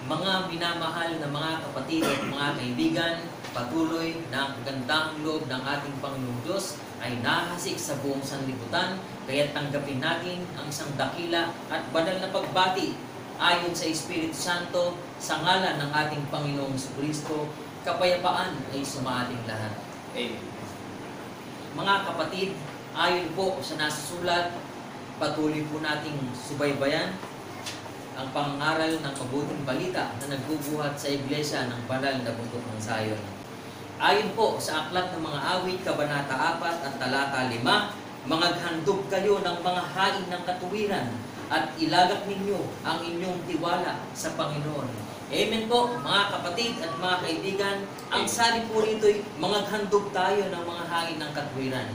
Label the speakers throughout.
Speaker 1: Mga minamahal na mga kapatid at mga kaibigan, patuloy na ang kagandahang loob ng ating Panginoong Diyos ay nahasik sa buong sanlibutan, kaya tanggapin natin ang isang dakila at banal na pagbati ayon sa Espiritu Santo sa ngalan ng ating Panginoong Jesucristo. Kapayapaan ay sumaating lahat.
Speaker 2: Amen.
Speaker 1: Mga kapatid, ayon po sa nasusulat, patuloy po nating subaybayan ang pangaral ng mabuting balita na nagbubuhat sa iglesia ng banal na bundok ng Zion. Ayon po sa aklat ng mga awit, kabanata 4 at talata 5, mangaghandog kayo ng mga hain ng katuwiran at ilagak ninyo ang inyong tiwala sa Panginoon. Amen po, mga kapatid at mga kaibigan. Ang sali po rito'y mangaghandog tayo ng mga hain ng katuwiran.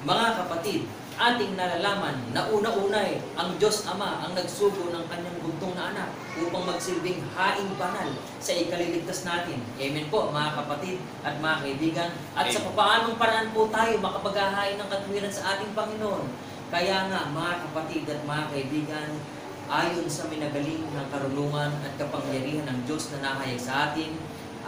Speaker 1: Mga kapatid, ating nalalaman na una-unay ang Diyos Ama ang nagsugo ng kanyang bugtong na anak upang magsilbing haing banal sa ikaliligtas natin. Amen po, mga kapatid at mga kaibigan. At sa paanong paraan po tayo makapaghahain ng katuwiran sa ating Panginoon. Kaya nga, mga kapatid at mga kaibigan, ayon sa minagaling ng karunungan at kapangyarihan ng Diyos na nahayag sa atin,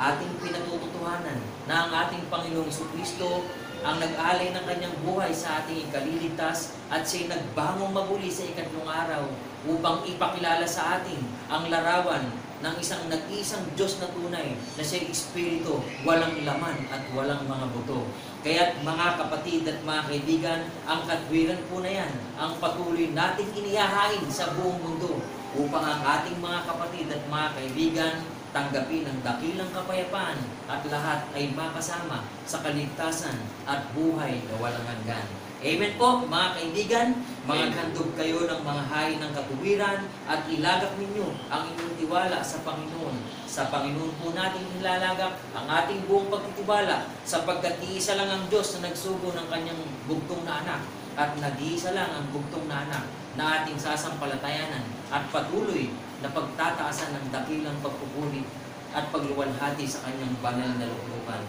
Speaker 1: ating pinatututuhanan na ang ating Panginoong Jesucristo ang nag-alay ng kanyang buhay sa ating ikaliligtas at siya'y nagbangong maguli sa ikatlong araw upang ipakilala sa atin ang larawan ng isang nag-iisang Diyos na tunay na siya'y Espiritu, walang laman at walang mga buto. Kaya't mga kapatid at mga kaibigan, ang katwiran po na yan ang patuloy nating inihahain sa buong mundo upang ang ating mga kapatid at mga kaibigan tanggapin ang dakilang kapayapaan at lahat ay makasama sa kaligtasan at buhay na walang hanggan. Amen po, mga kaibigan. Mangaghandog kayo ng mga hain ng katuwiran at ilagak ninyo ang inyong tiwala sa Panginoon. Sa Panginoon po natin ilalagak ang ating buong pagtitiwala sapagkat iisa lang ang Diyos na nagsugo ng kanyang bugtong na anak at nag-iisa lang ang bugtong na anak na ating sasampalatayanan at patuloy na pagtataasan ng dakilang pagpupuri at pagluwalhati sa kanyang banal na luklukan.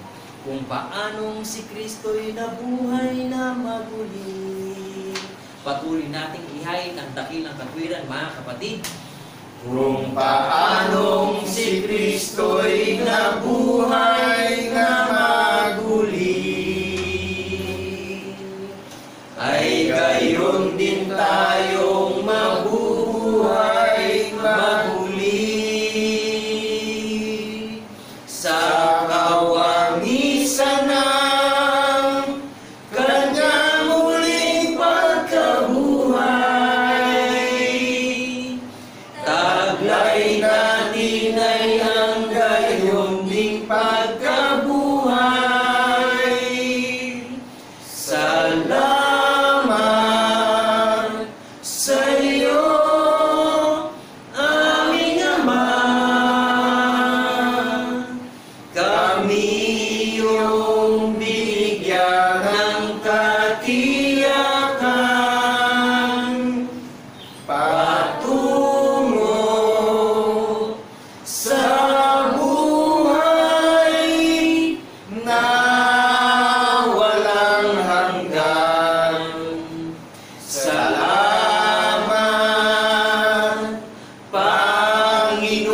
Speaker 1: Kung paanong si Kristo'y nabuhay na maguli. Patuloy nating ihain ang dakilang katwiran, mga kapatid.
Speaker 2: Kung paanong si Kristo'y nabuhay na maguli, ay gayon din tayong mabubuhay maguli sa kawangisan ng kanyang muling pagkabuhay. Taglay natin ay ang gayon ding pagkabuhay. Salamat sa iyo, aming Ama. Kami iyong binigyan ng katiyakan patungo sa buhay na walang hanggan. Salamat, Panginoon.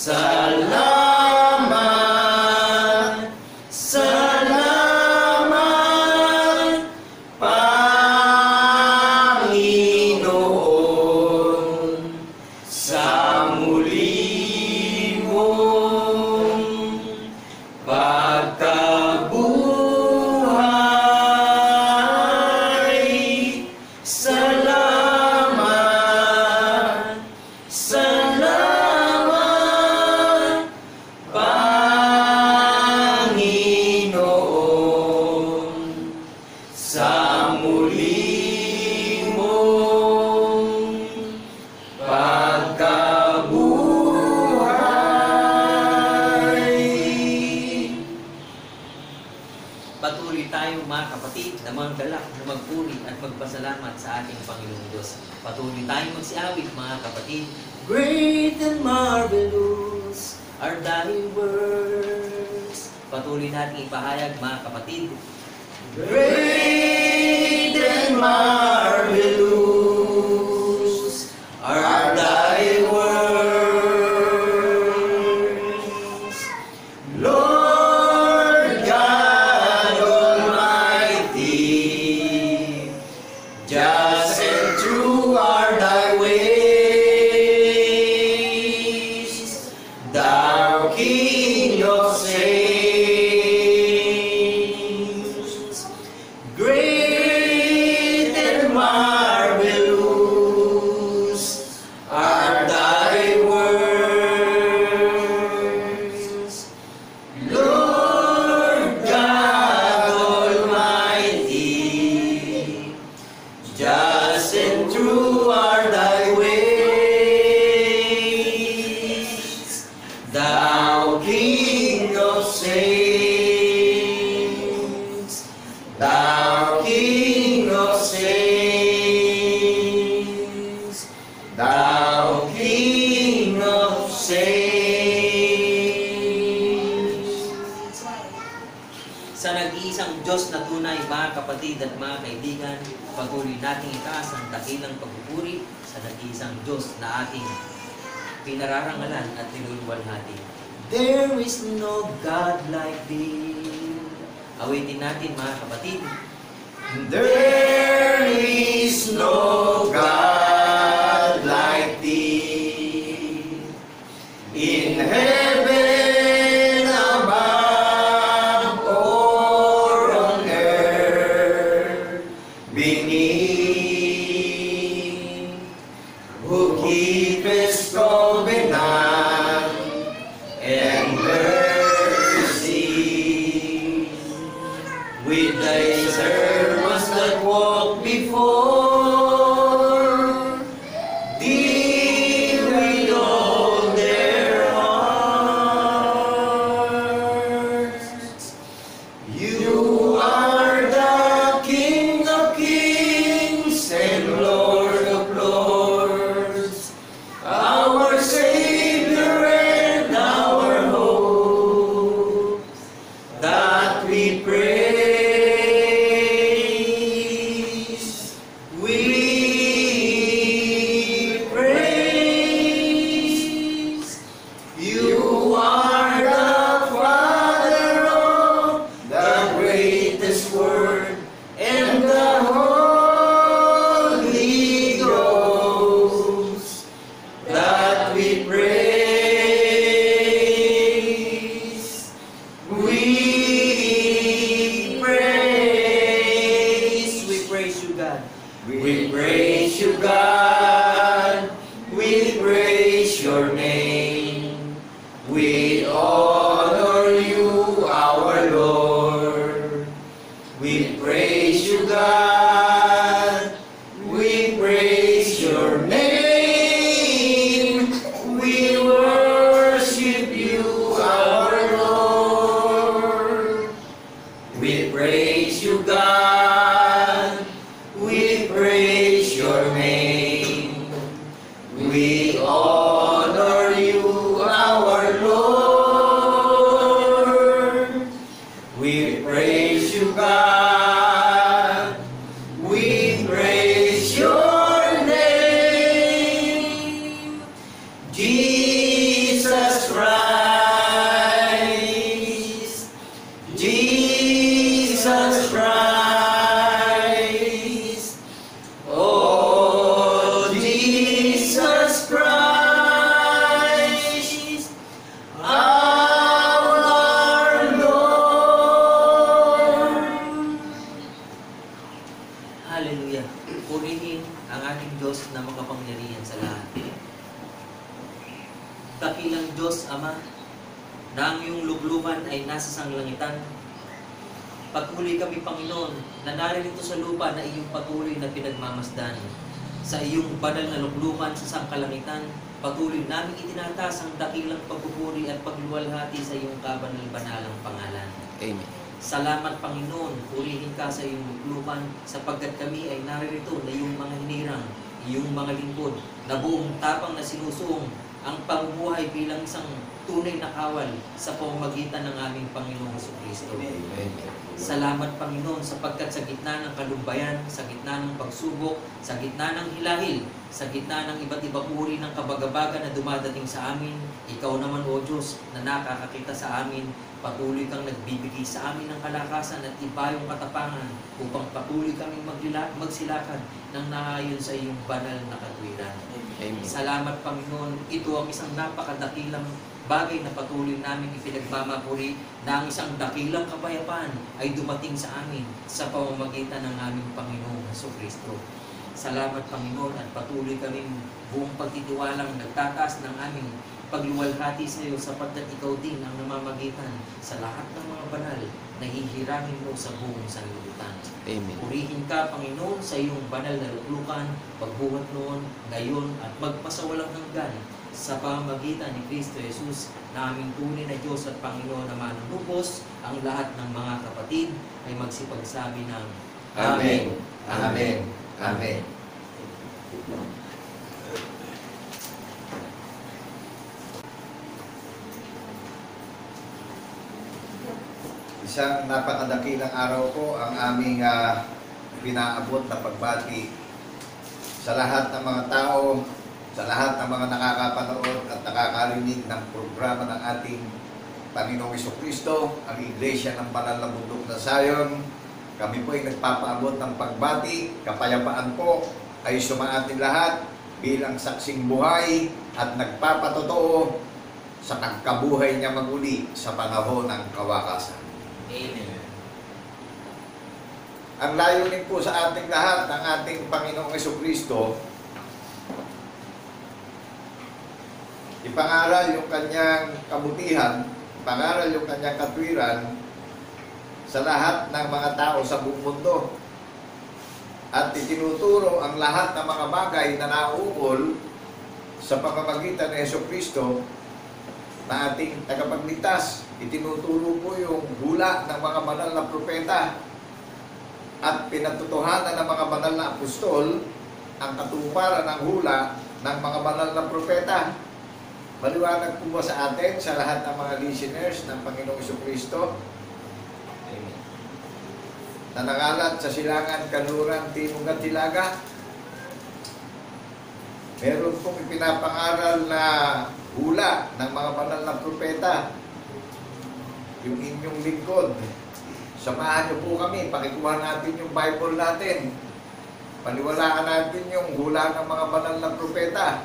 Speaker 2: Salamat, salamat, Panginoon, sa muli mong pagkabuhay. Salamat, salamat, Panginoon, sa muli mong pagkabuhay.
Speaker 1: Patuloy tayo, mga kapatid, na magdalak na magpuri at magpasalamat sa ating Panginoong Diyos. Patuloy tayo magsiawit, mga kapatid. Great and marvelous are thy works. Patuloy natin ipahayag, mga kapatid.
Speaker 2: Great and marvelous are King of saints, great and marvelous are thy works, Lord God Almighty. Just and true are thy ways, thou King of saints, thou King of saints, thou King of saints.
Speaker 1: Sa nag-iisang Diyos na tunay, mga kapatid at mga kaibigan, patuloy nating itaas ang dakilang pagpupuri sa nag-iisang Diyos na ating pinararangalan at niluluwalhati. There is no God like thee. Awitin natin, mga kapatid.
Speaker 2: There is no God like thee in heaven above or on earth beneath, who keepeth covenant and mercy with thy servants that walk before thee with all their hearts. You are the King of kings and Lord of lords, our Savior and our hope, that we praise. We praise. You are the Father of the greatest word and the Holy Ghost, that we praise. We praise.
Speaker 1: We praise you, God.
Speaker 2: We praise you, God. We praise your name. We honor you, our Lord. We praise you, God. We praise your name. We worship you, our Lord. We praise you, God. We praise your name. We honor you, our Lord. We praise you, God. We praise your name. Jesus Christ. Jesus Christ. Oh, Jesus Christ, our Lord.
Speaker 1: Hallelujah. Purihin ang ating Diyos na makapangyarihan sa lahat. Dakilang Diyos, Ama, na ang iyong lubluban ay nasa sanglangitan. Patuloy kami, Panginoon, na naririto sa lupa na iyong patuloy na pinagmamasdan. Sa iyong banal na lubluban sa sangkalangitan, patuloy namin itinataas ang dakilang pagpupuri at pagluwalhati sa iyong kabanal-banalang pangalan.
Speaker 3: Amen.
Speaker 1: Salamat, Panginoon, purihin ka sa iyong lubluban sapagkat kami ay naririto na iyong mga hinirang, iyong mga lingkod, na buong tapang na sinusuong ang pamumuhay bilang isang tunay na kawal sa pamamagitan ng aming Panginoong Jesucristo.
Speaker 3: Amen.
Speaker 1: Salamat, Panginoon, sapagkat sa gitna ng kalumbayan, sa gitna ng pagsubok, sa gitna ng hilahil, sa gitna ng iba't ibang uri ng kabagabagan na dumadating sa amin, Ikaw naman, O Diyos, na nakakakita sa amin, patuloy kang nagbibigay sa amin ng kalakasan at ibayong katapangan upang patuloy kaming magsilakad ng naayon sa iyong banal na katwiran.
Speaker 3: Amen.
Speaker 1: Salamat, Panginoon. Ito ang isang napakadakilang bagay na patuloy namin ipinagmamapuri na ang isang dakilang kapayapaan ay dumating sa amin sa pamamagitan ng aming Panginoong Jesucristo. Salamat Panginoon at patuloy kaming buong pagtitiwalang nagtataas ng aming pagluwalhati sa iyo sapagkat ikaw din ang namamagitan sa lahat ng mga banal na hihirangin mo sa buong sanlibutan.
Speaker 3: Amen.
Speaker 1: Purihin ka, Panginoon, sa iyong banal na luklukan, pagbuhat noon, ngayon, at magpasawalang hanggan sa pamamagitan ni Kristo Jesus na aming tunay na Diyos at Panginoon na manunubos. Ang lahat ng mga kapatid ay magsipagsabi ng
Speaker 4: Amen. Amen. Amen. Isang napakadakilang araw po ang aming pinaabot na pagbati sa lahat ng mga tao, sa lahat ng mga nakakapanood at nakakarinig ng programa ng ating Panginoong Jesucristo, ang Iglesia ng Banal na Bundok na Zion. Kami po ay nagpapaabot ng pagbati, kapayapaan po ay sumaating lahat bilang saksing buhay at nagpapatotoo sa pagkabuhay niya maguli sa panahon ng kawakasan.
Speaker 1: Amen.
Speaker 4: Ang layunin po sa ating lahat ng ating Panginoong Jesucristo, ipangaral yung kanyang kabutihan, ipangaral yung kanyang katwiran sa lahat ng mga tao sa buong mundo. At itinuturo ang lahat ng mga bagay na nauukol sa pamamagitan ni Jesucristo na ating tagapagligtas. Itinuturo po yung hula ng mga banal na propeta at pinatutuhanan ng mga banal na apostol ang katuparan ng hula ng mga banal na propeta. Maliwanag po ba sa atin, sa lahat ng mga listeners ng Panginoong Jesucristo na nangalat sa Silangan, Kanluran, Timog at Hilaga? Meron pong ipinapangaral na hula ng mga banal na propeta. Yung inyong lingkod, samahan niyo po kami, pakikuha natin yung Bible natin. Paniwalaan natin yung hula ng mga banal na propeta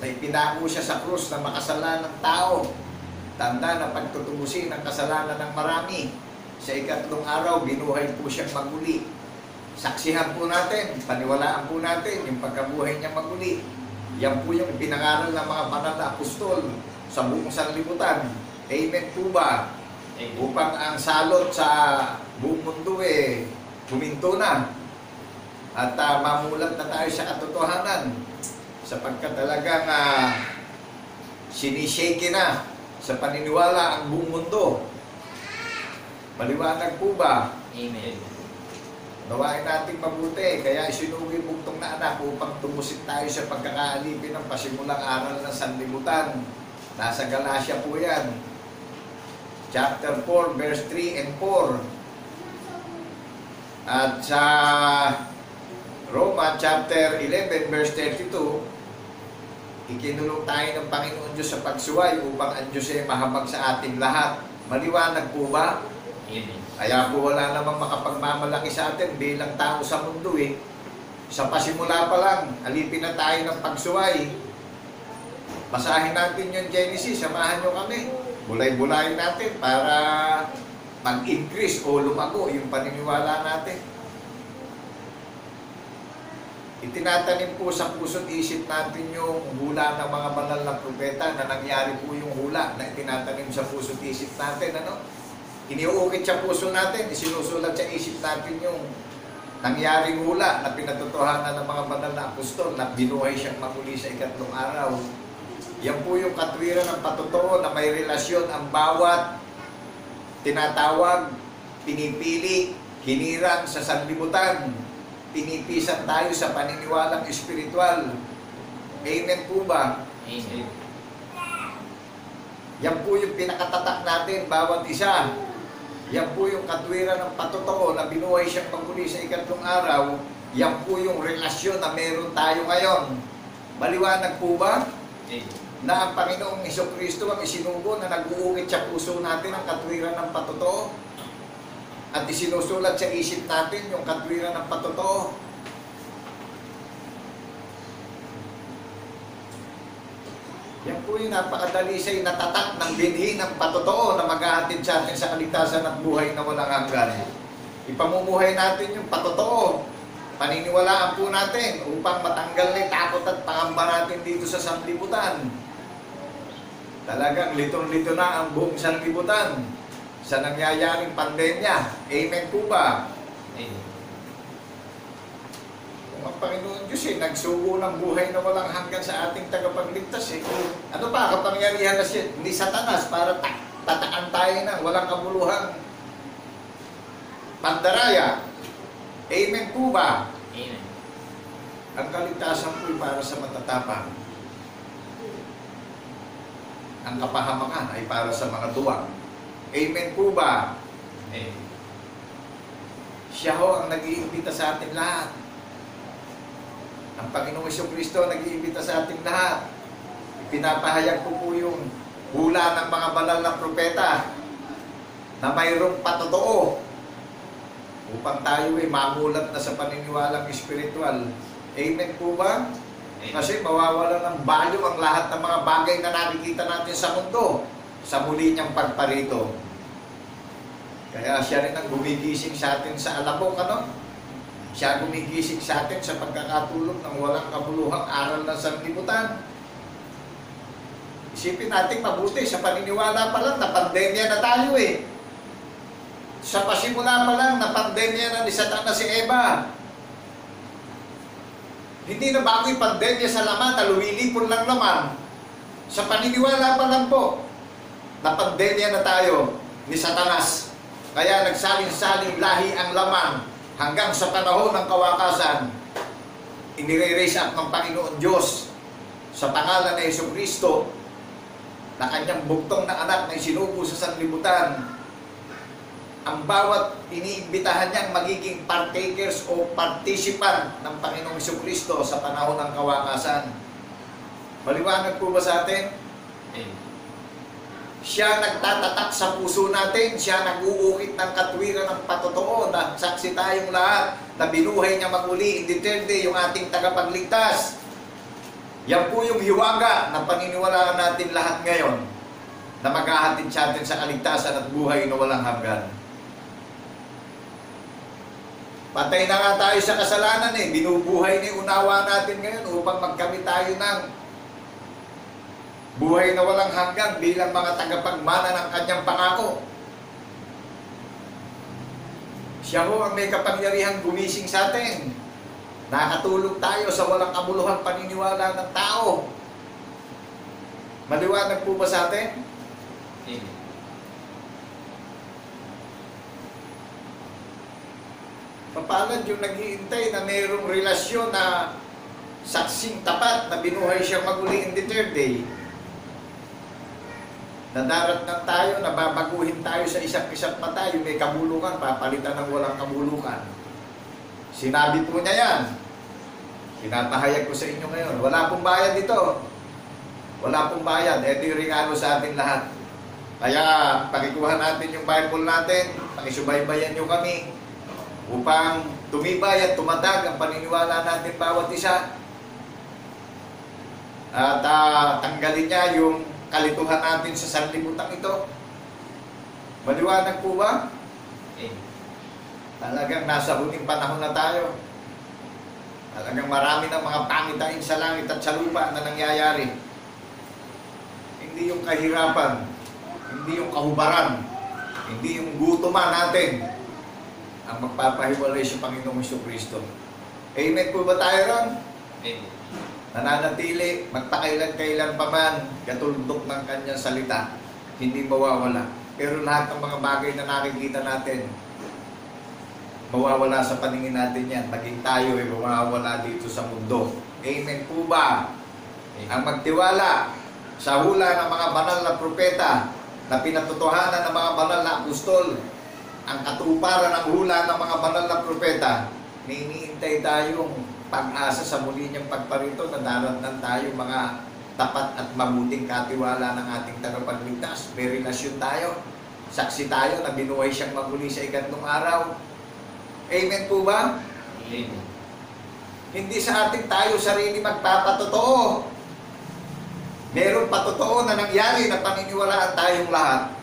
Speaker 4: na ipinako siya sa krus na makasalan ng tao. Tanda na pagtutubusin ang kasalanan ng marami. Sa ikatlong araw, binuhay po siyang maguli. Saksihan po natin, paniwalaan po natin yung pagkabuhay niya maguli. Yan po yung ipinangaral ng mga banal na apostol sa buong sanlibutan. Amen po ba? Upang ang salot sa buong mundo huminto na at mamulat na tayo sa katotohanan sapagkat talagang sinishake na sa paniniwala ang buong mundo. Maliwanag po ba?
Speaker 1: Amen.
Speaker 4: Nawain natin mabuti, kaya isinugin bugtong na anak upang tumusin tayo sa pagkakaalipin ng pasimulang aral ng sanlibutan. Nasa Galatia po yan. Chapter 4, verse 3 and 4. At sa Roma, chapter 11, verse 32, ikinulong tayo ng Panginoon Diyos sa pagsuway upang ang Diyos ay mahabag sa ating lahat. Maliwanag po ba?
Speaker 1: Amen.
Speaker 4: Kaya po wala namang makapagmamalaki sa atin bilang tao sa mundo Sa pasimula pa lang, alipin na tayo ng pagsuway. Basahin natin yung Genesis, samahan nyo kami. Bulay-bulayin natin para mag-increase o lumago yung paniniwala natin. Itinatanim po sa puso't isip natin yung hula ng mga banal na propeta na nangyari po yung hula na itinatanim sa puso't isip natin. Iniuukit sa puso natin, isinusulat sa isip natin yung nangyaring hula na pinatotohanan ng mga banal na apostol na binuhay siyang maguli sa ikatlong araw. Yan po yung katwiran ng patotoo na may relasyon ang bawat tinatawag, pinipili, hinirang sa sanlibutan. Pinipisan tayo sa paniniwalang espiritual. Amen po ba?
Speaker 1: Amen.
Speaker 4: Yan po yung pinakatatak natin, bawat isa. Yan po yung katwiran ng patotoo na binuhay siyang maguli sa ikatlong araw. Yan po yung relasyon na meron tayo ngayon. Maliwanag po ba? Na ang Panginoong Jesucristo ang isinugo na nag-uukit sa puso natin ang katwiran ng patotoo at isinusulat sa isip natin yung katwiran ng patotoo. Yan po yung napakadalisay na tatak ng binhi ng patotoo na maghahatid sa atin sa kaligtasan at buhay na walang hanggan. Ipamumuhay natin yung patotoo. Paniniwalaan po natin upang matanggal na yung takot at pangamba natin dito sa sanlibutan. Talagang litong-lito na ang buong sanlibutan sa nangyayaring pandemya. Amen po ba?
Speaker 1: Amen.
Speaker 4: Kung ang Panginoon Diyos nagsugo ng buhay na walang hanggan sa ating tagapagligtas ano pa, kapangyarihan na siya ni Satanas para tataan tayo ng walang kabuluhang pandaraya. Amen po ba?
Speaker 1: Amen.
Speaker 4: Ang kaligtasan po para sa matatapang. Ang kapahamakan ay para sa mga duwag. Amen po ba?
Speaker 1: Amen.
Speaker 4: Siya ho ang nag-iimbita sa atin lahat. Ang Panginoong Jesucristo nag-iimbita sa ating lahat. Pinapahayag ko po yung hula ng mga banal na propeta na mayroong patotoo upang tayo ay mamulat na sa paniniwalang espiritual. Amen po ba? Kasi mawawala ng value ang lahat ng mga bagay na nakikita natin sa mundo sa muli niyang pagparito. Kaya siya rin ang gumigising sa atin sa alabok, ano? Siya gumigising sa atin sa pagkakatulog ng walang kabuluhang aral ng sanlibutan. Isipin natin mabuti, sa paniniwala pa lang na pandemya na tayo Sa pasimula pa lang na pandemya na ni Satanas si Eva. Hindi na bago yung pandemya sa laman na lumilipon lang naman. Sa paniniwala pa lang po na pandemya na tayo ni Satanas. Kaya nagsaling-saling lahi ang laman hanggang sa panahon ng kawakasan. Inire-raise up ng Panginoon Diyos sa pangalan ni Jesucristo na kanyang buktong na anak na isinubo sa sanlibutan. Ang bawat iniimbitahan niyang magiging partakers o participant ng Panginoong Jesucristo sa panahon ng kawakasan. Maliwanag po ba sa atin?
Speaker 1: Amen.
Speaker 4: Siya nagtatatak sa puso natin, siya nag-uukit ng katwiran ng patotoo na saksi tayong lahat na binuhay niya maguli in the third day yung ating tagapagligtas. Yan po yung hiwaga na paniniwalaan natin lahat ngayon na maghahatid sa atin sa kaligtasan at buhay na walang hanggan. Patay na nga tayo sa kasalanan binubuhay ni unawa natin ngayon upang magkamit tayo ng buhay na walang hanggan bilang mga tagapagmana ng kanyang pangako. Siya ho ang may kapangyarihang gumising sa atin. Nakatulog tayo sa walang kabuluhang paniniwala ng tao. Maliwanag po ba sa atin?
Speaker 1: Amen.
Speaker 4: Papalad yung naghihintay na mayroong relasyon na saksing tapat na binuhay siya maguli in the third day. Nadarat na tayo, nababaguhin tayo sa isa't-isa't pa tayo, may kabulukan, papalitan ng walang kabulukan. Sinabi po niya yan. Pinapahayag ko sa inyo ngayon. Wala pong bayad dito. Wala pong bayad. Ito yung regalo sa atin lahat. Kaya pakikuha natin yung Bible natin, pakisubaybayan nyo kami upang tumibay at tumatag ang paniniwala natin bawat isa. At tanggalin niya yung kalituhan natin sa sanlibutan ito. Maliwanag po ba?
Speaker 1: Amen.
Speaker 4: Talagang nasa huling panahon na tayo. Talagang marami ng mga pangitain sa langit at sa lupa na nangyayari. Hindi yung kahirapan, hindi yung kahubaran, hindi yung gutuman natin ang magpapahiwalay sa Panginoong Jesucristo. Amen po ba tayo ron?
Speaker 1: Amen.
Speaker 4: Nananatili, magpakailan-kailan pa man, katulog ng kanyang salita, hindi mawawala. Pero lahat ng mga bagay na nakikita natin, mawawala sa paningin natin yan. Maging tayo ay mawawala dito sa mundo. Amen po ba? Ang magtiwala sa hula ng mga banal na propeta na pinatotohanan ng mga banal na apostol, ang katuparan ng hula ng mga banal na propeta, iniintay tayong pag-asa sa muli niyang pagparito na daratnan tayo mga tapat at mabuting katiwala ng ating tagapagligtas. May relasyon tayo, saksi tayo na binuhay siyang maguli sa ikatong araw. Amen po ba?
Speaker 1: Amen.
Speaker 4: Hindi sa ating tayo sarili magpapatotoo. Merong patotoo na nangyari na paniniwalaan tayong lahat.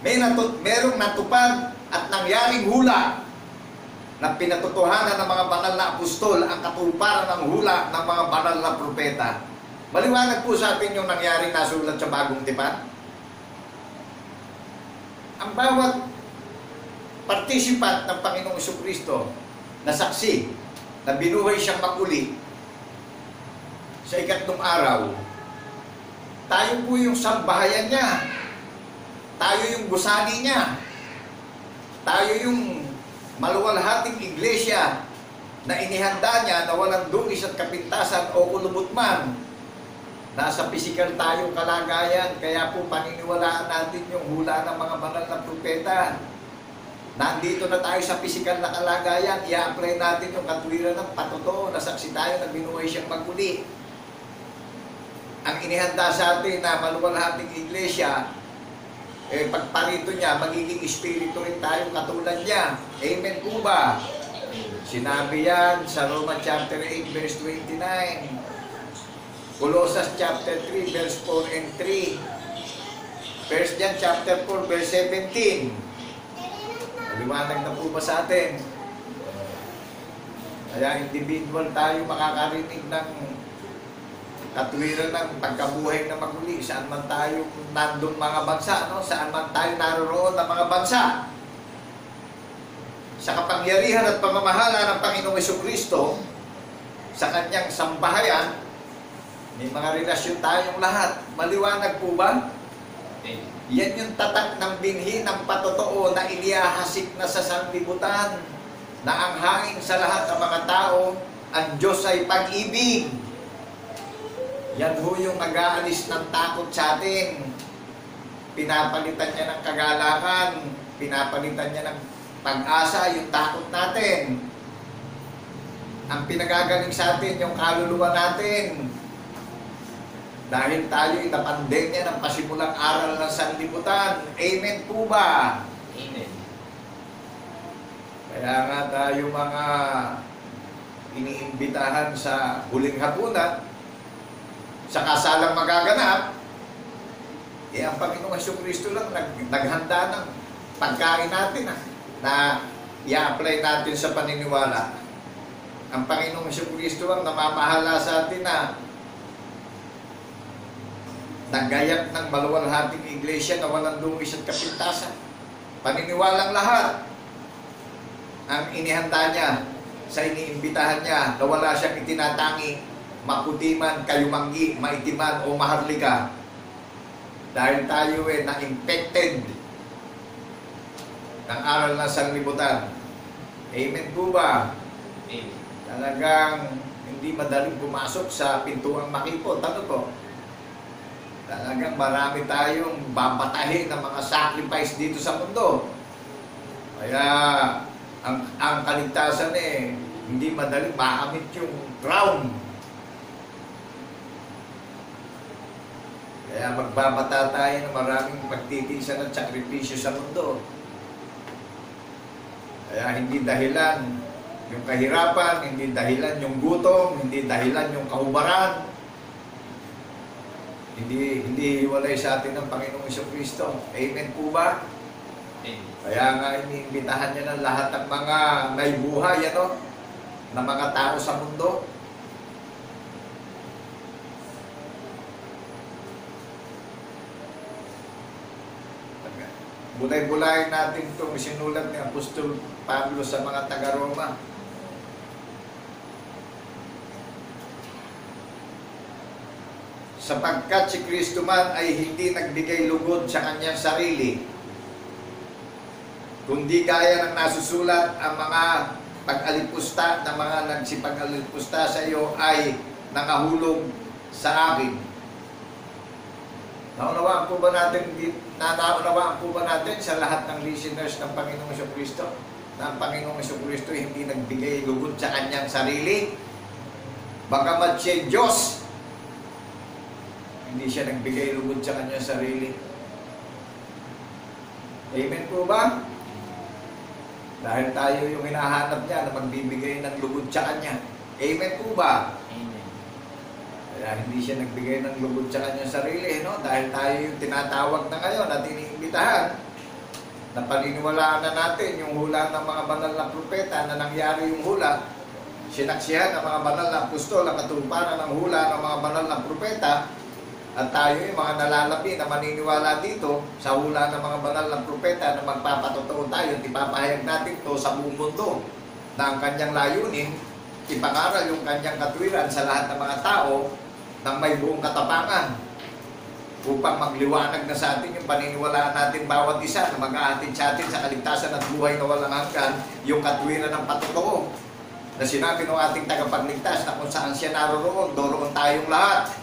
Speaker 4: Merong natupad at nangyaring hula na pinatotohanan ng mga banal na apostol ang katuparan ng hula ng mga banal na propeta. Maliwanag po sa atin yung nangyaring nasulat sa Bagong Tipan. Ang bawat participant ng Panginoong Jesucristo na saksi na binuhay siyang maguli sa ikatlong araw, tayo po yung sambahayan niya. Tayo yung gusali niya. Tayo yung maluwalhating iglesia na inihanda niya na walang dungis at kapintasan o kulubot man. Nasa pisikal tayong kalagayan, kaya po paniniwalaan natin yung hula ng mga banal na propeta. Nandito na tayo sa pisikal na kalagayan, i-apply natin yung katwiran ng patotoo na saksi tayo na binuhay siyang maguli. Ang inihanda sa atin na maluwalhating iglesia, pagparito niya, magiging espiritu rin tayo katulad niya. Amen po ba? Sinabi yan sa Romans chapter 8 verse 29. Colossus chapter 3 verse 4 and 3. 1 John chapter 4 verse 17. Maliwanag na po ba sa atin? Kaya individual tayo makakarinig ng katwiran ng pagkabuhay na maguli, saan man tayo nandong mga bansa, no? Saan man tayo naroon ng mga bansa. Sa kapangyarihan at pamamahala ng Panginoong Jesucristo, sa kanyang sambahayan, may mga relasyon tayong lahat. Maliwanag po ba? Yan yung tatak ng binhi ng patotoo na inihahasik na sa sanlibutan, na ang hangin sa lahat ng mga tao, ang Diyos ay pag-ibig. Yan ho yung nag-aalis ng takot sa atin. Pinapalitan niya ng kagalakan, pinapalitan niya ng pag-asa, yung takot natin. Ang pinagagaling sa atin, yung kaluluwa natin. Dahil tayo inapandemya ng pasimulang aral ng sanlibutan. Amen po ba?
Speaker 1: Amen.
Speaker 4: Kaya nga tayo mga iniimbitahan sa huling hapunan, sa kasalang magaganap, ang Panginoong Jesucristo lang naghanda ng pagkain natin na i-apply natin sa paniniwala. Ang Panginoong Jesucristo lang namamahala sa atin na naggayak ng maluwalhating iglesia na walang dungis at kapintasan. Paniniwalang lahat ang inihanda niya sa iniimbitahan niya na wala siyang itinatangi, maputi man, kayumanggi, maitiman o maharlika. Dahil tayo na-infected ng aral ng sanlibutan. Amen po ba?
Speaker 1: Amen.
Speaker 4: Talagang hindi madaling pumasok sa pintuang makipot. Ano po? Talagang marami tayong babatahin ng mga sacrifice dito sa mundo. Kaya ang kaligtasan hindi madaling makamit yung crown. Kaya magbabata tayo ng maraming pagtitiisan at sakripisyo sa mundo. Kaya hindi dahilan yung kahirapan, hindi dahilan yung gutom, hindi dahilan yung kahubaran. Hindi hiwalay sa atin ng Panginoong Jesucristo. Amen po ba?
Speaker 1: Amen.
Speaker 4: Kaya nga iniimbitahan niya ng lahat ng mga may buhay, na mga tao sa mundo. Bulay-bulayin natin itong sinulat ni Apostol Pablo sa mga taga-Roma. Sapagkat si Kristo man ay hindi nagbigay lugod sa kanyang sarili, kundi gaya ng nasusulat, ang mga pag-alipusta ng mga nagsipag-alipusta sa iyo ay nakahulog sa akin. Naunawaan po ba natin sa lahat ng listeners ng Panginoong Jesucristo na ang Panginoong Jesucristo hindi nagbigay lugod sa kanyang sarili? Bagamat siya Diyos, hindi siya nagbigay lugod sa kanyang sarili. Amen po ba? Dahil tayo yung hinahanap niya na magbibigay ng lugod sa kanya. Amen po ba?
Speaker 1: Amen.
Speaker 4: Kaya hindi siya nagbigay ng lugod sa kanyang sarili, no? Dahil tayo yung tinatawag na ngayon at iniimbitahan na paniniwalaan na natin yung hula ng mga banal na propeta na nangyari yung hula, sinaksihan ng mga banal na apostol ang katuparan ng hula ng mga banal na propeta, at tayo yung mga nalalabi na maniniwala dito sa hula ng mga banal na propeta na magpapatotoo tayo at ipapahayag natin to sa buong mundo na ang kanyang layunin, ipangaral yung kanyang katwiran sa lahat ng mga tao ng may buong katapangan upang magliwanag na sa atin yung paniniwalaan natin bawat isa na mag-aatid sa atin sa kaligtasan at buhay na walang hanggan, yung katwiran ng patotoo na sinabi ng ating tagapagligtas na kung saan siya naroroon, doroon tayong lahat.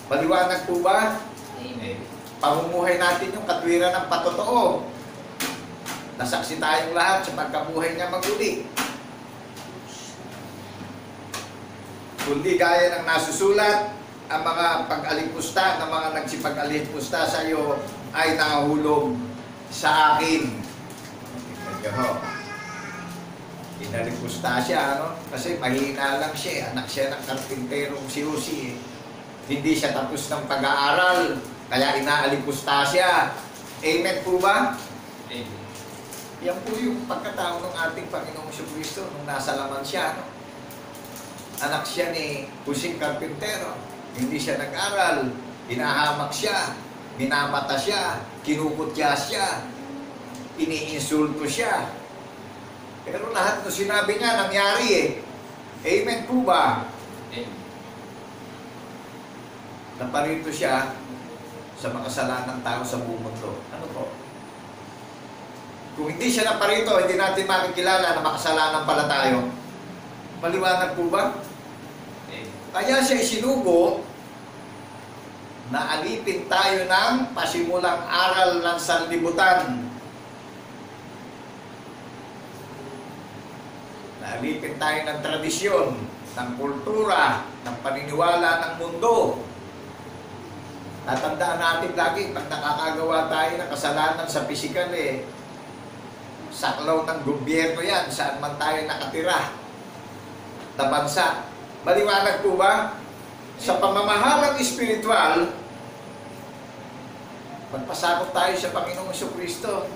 Speaker 4: Maliwanag po ba?
Speaker 1: Amen.
Speaker 4: Pamumuhay natin yung katwiran ng patotoo. Nasaksi tayong lahat sa pagkabuhay niya maguli. Kundi gaya ng nasusulat, ang mga pag-alipusta ng mga nagsipag-alipusta sa iyo ay nahulog sa akin. Inalipusta siya, ano? Kasi mahina lang siya. Anak siya ng karpinterong si Uzi. Hindi siya tapos ng pag-aaral, kaya inaalipusta siya. Amen po ba?
Speaker 1: Amen.
Speaker 4: Yan po yung pagkatao ng ating Panginoong Jesucristo nung nasa laman siya. No? Anak siya ni Pusing Karpintero. Hindi siya nag-aral. Hinahamak siya. Minamata siya. Kinukutya siya. Iniinsulto siya. Pero lahat ng sinabi niya nangyari eh. Amen po ba?
Speaker 1: Amen.
Speaker 4: Naparito siya sa makasalanang tao sa buong mundo. Ano po? Kung hindi siya naparito, hindi natin makikilala na makasalanan pala tayo. Maliwanag po ba? Kaya siya isinugo na alipin tayo ng pasimulang aral ng sanlibutan. Naalipin tayo ng tradisyon, ng kultura, ng paniniwala ng mundo. Tatandaan natin lagi, pag nakakagawa tayo ng kasalanan sa pisikal saklaw ng gobyerno yan, saan man tayo nakatira na bansa. Maliwanag po ba? Sa pamamahalang espiritual, magpasakop tayo sa Panginoong Jesucristo.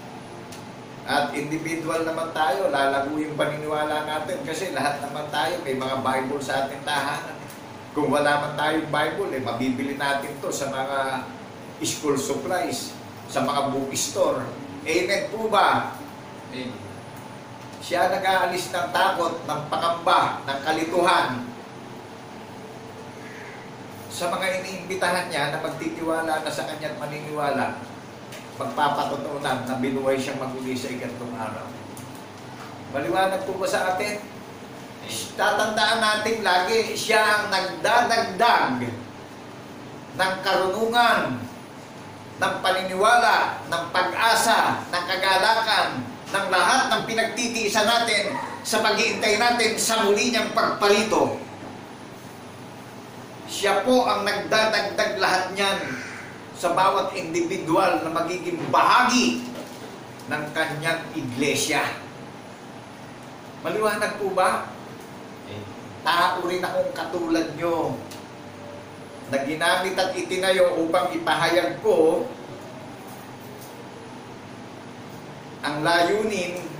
Speaker 4: At individual naman tayo, lalago yung paniniwala natin kasi lahat naman tayo may mga Bible sa ating tahanan. Kung wala man tayong Bible, mabibili natin to sa mga school supplies, sa mga bookstore. Amen po ba?
Speaker 1: Amen.
Speaker 4: Siya nag-aalis ng takot, ng pangamba, ng kalituhan sa mga iniimbitahan niya na magtitiwala na sa kanya at maniniwala, magpapatotoo na binuhay siyang maguli sa ikatong araw. Maliwanag po ba sa atin? Tatandaan natin lagi, siya ang nagdadagdag ng karunungan, ng paniniwala, ng pag-asa, ng kagalakan, ng lahat ng pinagtitiisan natin sa pag-iintay natin sa muli niyang pagpalito. Siya po ang nagdadagdag lahat niyan sa bawat individual na magiging bahagi ng kanyang iglesia. Maliwanag po ba? Tao rin akong katulad nyo na ginamit at itinayo upang ipahayag ko ang layunin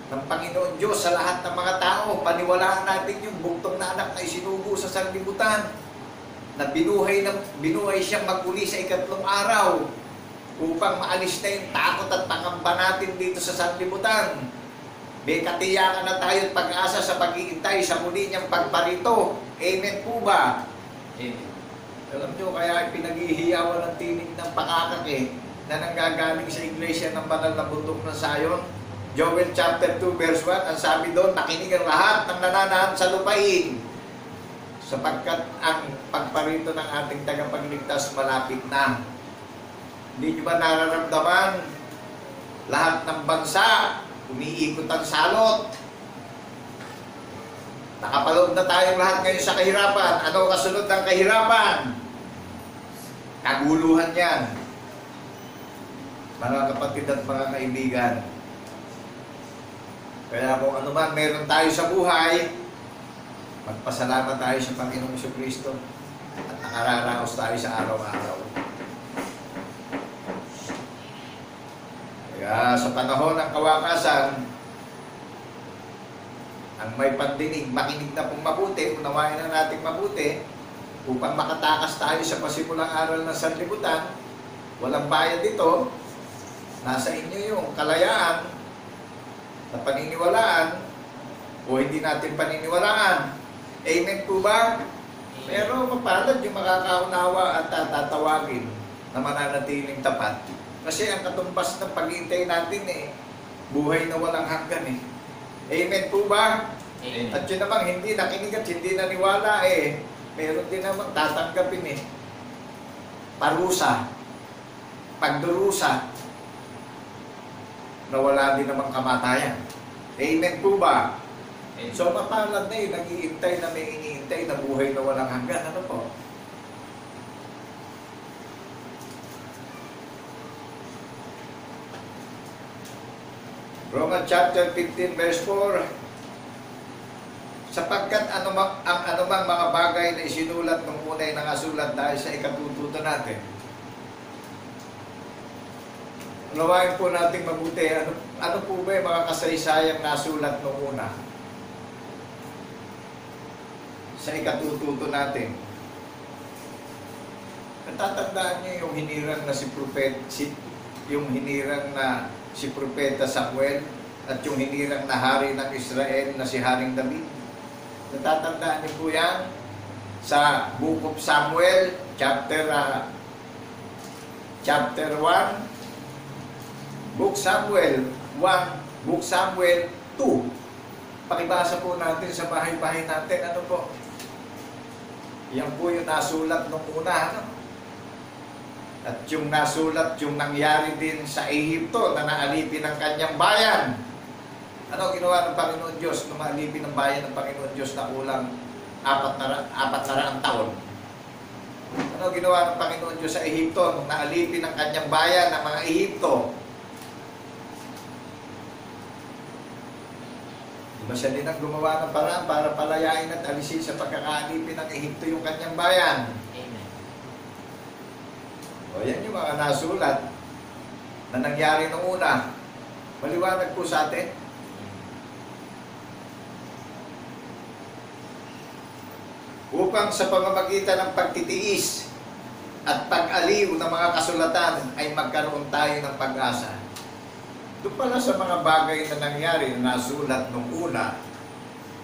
Speaker 4: ng Panginoon Diyos sa lahat ng mga tao. Paniwalaan natin yung buktong na anak na isinugo sa sanlibutan, na binuhay siyang maguli sa ikatlong araw upang maalis na yung takot at pangamba natin dito sa sanlibutan. May katiyakan na tayo at pag-asa sa pag-iintay sa muli niyang pagparito. Amen po ba?
Speaker 1: Amen.
Speaker 4: Alam nyo, kaya pinaghihiyawan ng tinig ng pakakak na nanggagaling sa iglesia ng banal na bundok ng Sayon. Joel chapter 2 verse 1, ang sabi doon, nakinig ang lahat ng nananahan sa lupain, sapagkat ang pagparito ng ating tagapagligtas malapit na. Hindi nyo ba nararamdaman? Lahat ng bansa umiikot ang salot. Nakapaloob na tayong lahat ngayon sa kahirapan. Ano kasunod ng kahirapan? Kaguluhan yan. Mga kapatid at mga kaibigan. Kaya kung ano man meron tayo sa buhay, magpasalamat tayo sa Panginoong Jesucristo. at nakararaos tayo sa araw-araw. Kaya sa panahon ng kawakasan, ang may pandinig, makinig na pong mabuti, unawain na natin mabuti, upang makatakas tayo sa pasimulang aral ng sanlibutan. Walang bayad dito. Nasa inyo yung kalayaan na paniniwalaan o hindi natin paniniwalaan. Amen po ba? Pero mapalad yung makakaunawa at tatawagin na mananatiling tapat. Kasi ang katumbas ng pag-iintay natin buhay na walang hanggan Amen po ba?
Speaker 1: Amen.
Speaker 4: At yun namang hindi nakinig at hindi naniwala meron din namang tatanggapin parusa, pagdurusa, na wala din namang kamatayan. Amen po ba? So mapalad na nag-iintay na may iniintay na buhay na walang hanggan. Ano po? Romans chapter 15 verse 4. Sapagkat ang anumang mga bagay na isinulat nung una ay nakasulat dahil sa ikatututo natin. Unawain po natin mabuti, ano po ba yung mga kasaysayang nasulat nung una? Sa ikatututo natin. Natatandaan niyo yung hinirang na si Propeta Samuel at yung hinirang na hari ng Israel na si Haring David. Natatandaan niyo po yan sa Book of Samuel, chapter 1, Book Samuel 1, Book Samuel 2. Pakibasa po natin sa bahay-bahay natin. Ano po? Yan po yung nasulat nung una. At yung nasulat, yung nangyari din sa Ehipto na naalipin ng kanyang bayan. Ano ginawa ng Panginoon Diyos nung maalipin ng bayan ng Panginoon Diyos na kulang 400 taon? Ano ginawa ng Panginoon Diyos sa Ehipto nung naalipin ng kanyang bayan ng mga Ehipto? Diba siya din ang gumawa ng paraan para palayain at alisin sa pagkakaalipin ng Ehipto yung kanyang bayan?
Speaker 1: Amen.
Speaker 4: O yan yung mga nasulat na nangyari nung una. Maliwanag po sa atin. Upang sa pamamagitan ng pagtitiis at pag-aliw ng mga kasulatan ay magkaroon tayo ng pag-asa. Doon pala sa mga bagay na nangyari na nasulat nung una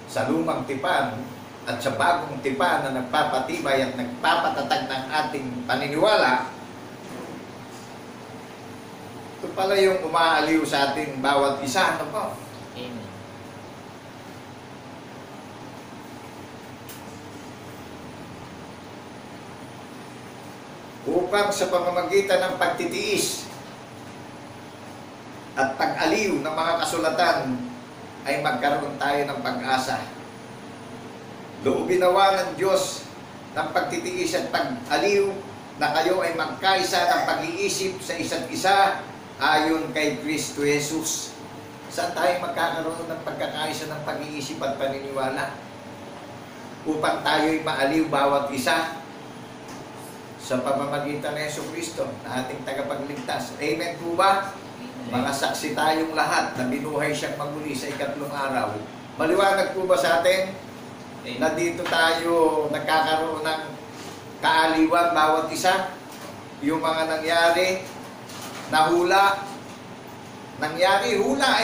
Speaker 4: sa lumang tipan at sa bagong tipan na nagpapatibay at nagpapatatag ng ating paniniwala, ito pala yung umaaliw sa ating bawat isa. Ano po?
Speaker 1: Amen.
Speaker 4: Upang sa pamamagitan ng pagtitiis at pag-aliw ng mga kasulatan ay magkaroon tayo ng pag-asa. Loobin nawa ng Diyos ng pagtitiis at pag-aliw na kayo ay magkaisa ng pag-iisip sa isa't isa ayon kay Kristo Jesus. Saan tayo magkakaroon ng pagkakaisa ng pag-iisip at paniniwala? Upang tayo'y maaliw bawat isa sa pamamagitan ng Yesu Kristo na ating tagapagligtas. Amen po ba? Mga saksi tayong lahat na binuhay siyang magmuli sa ikatlong araw. Maliwanag po ba sa atin na dito tayo nagkakaroon ng kaaliwan bawat isa? Yung mga nangyari na hula, nangyari hula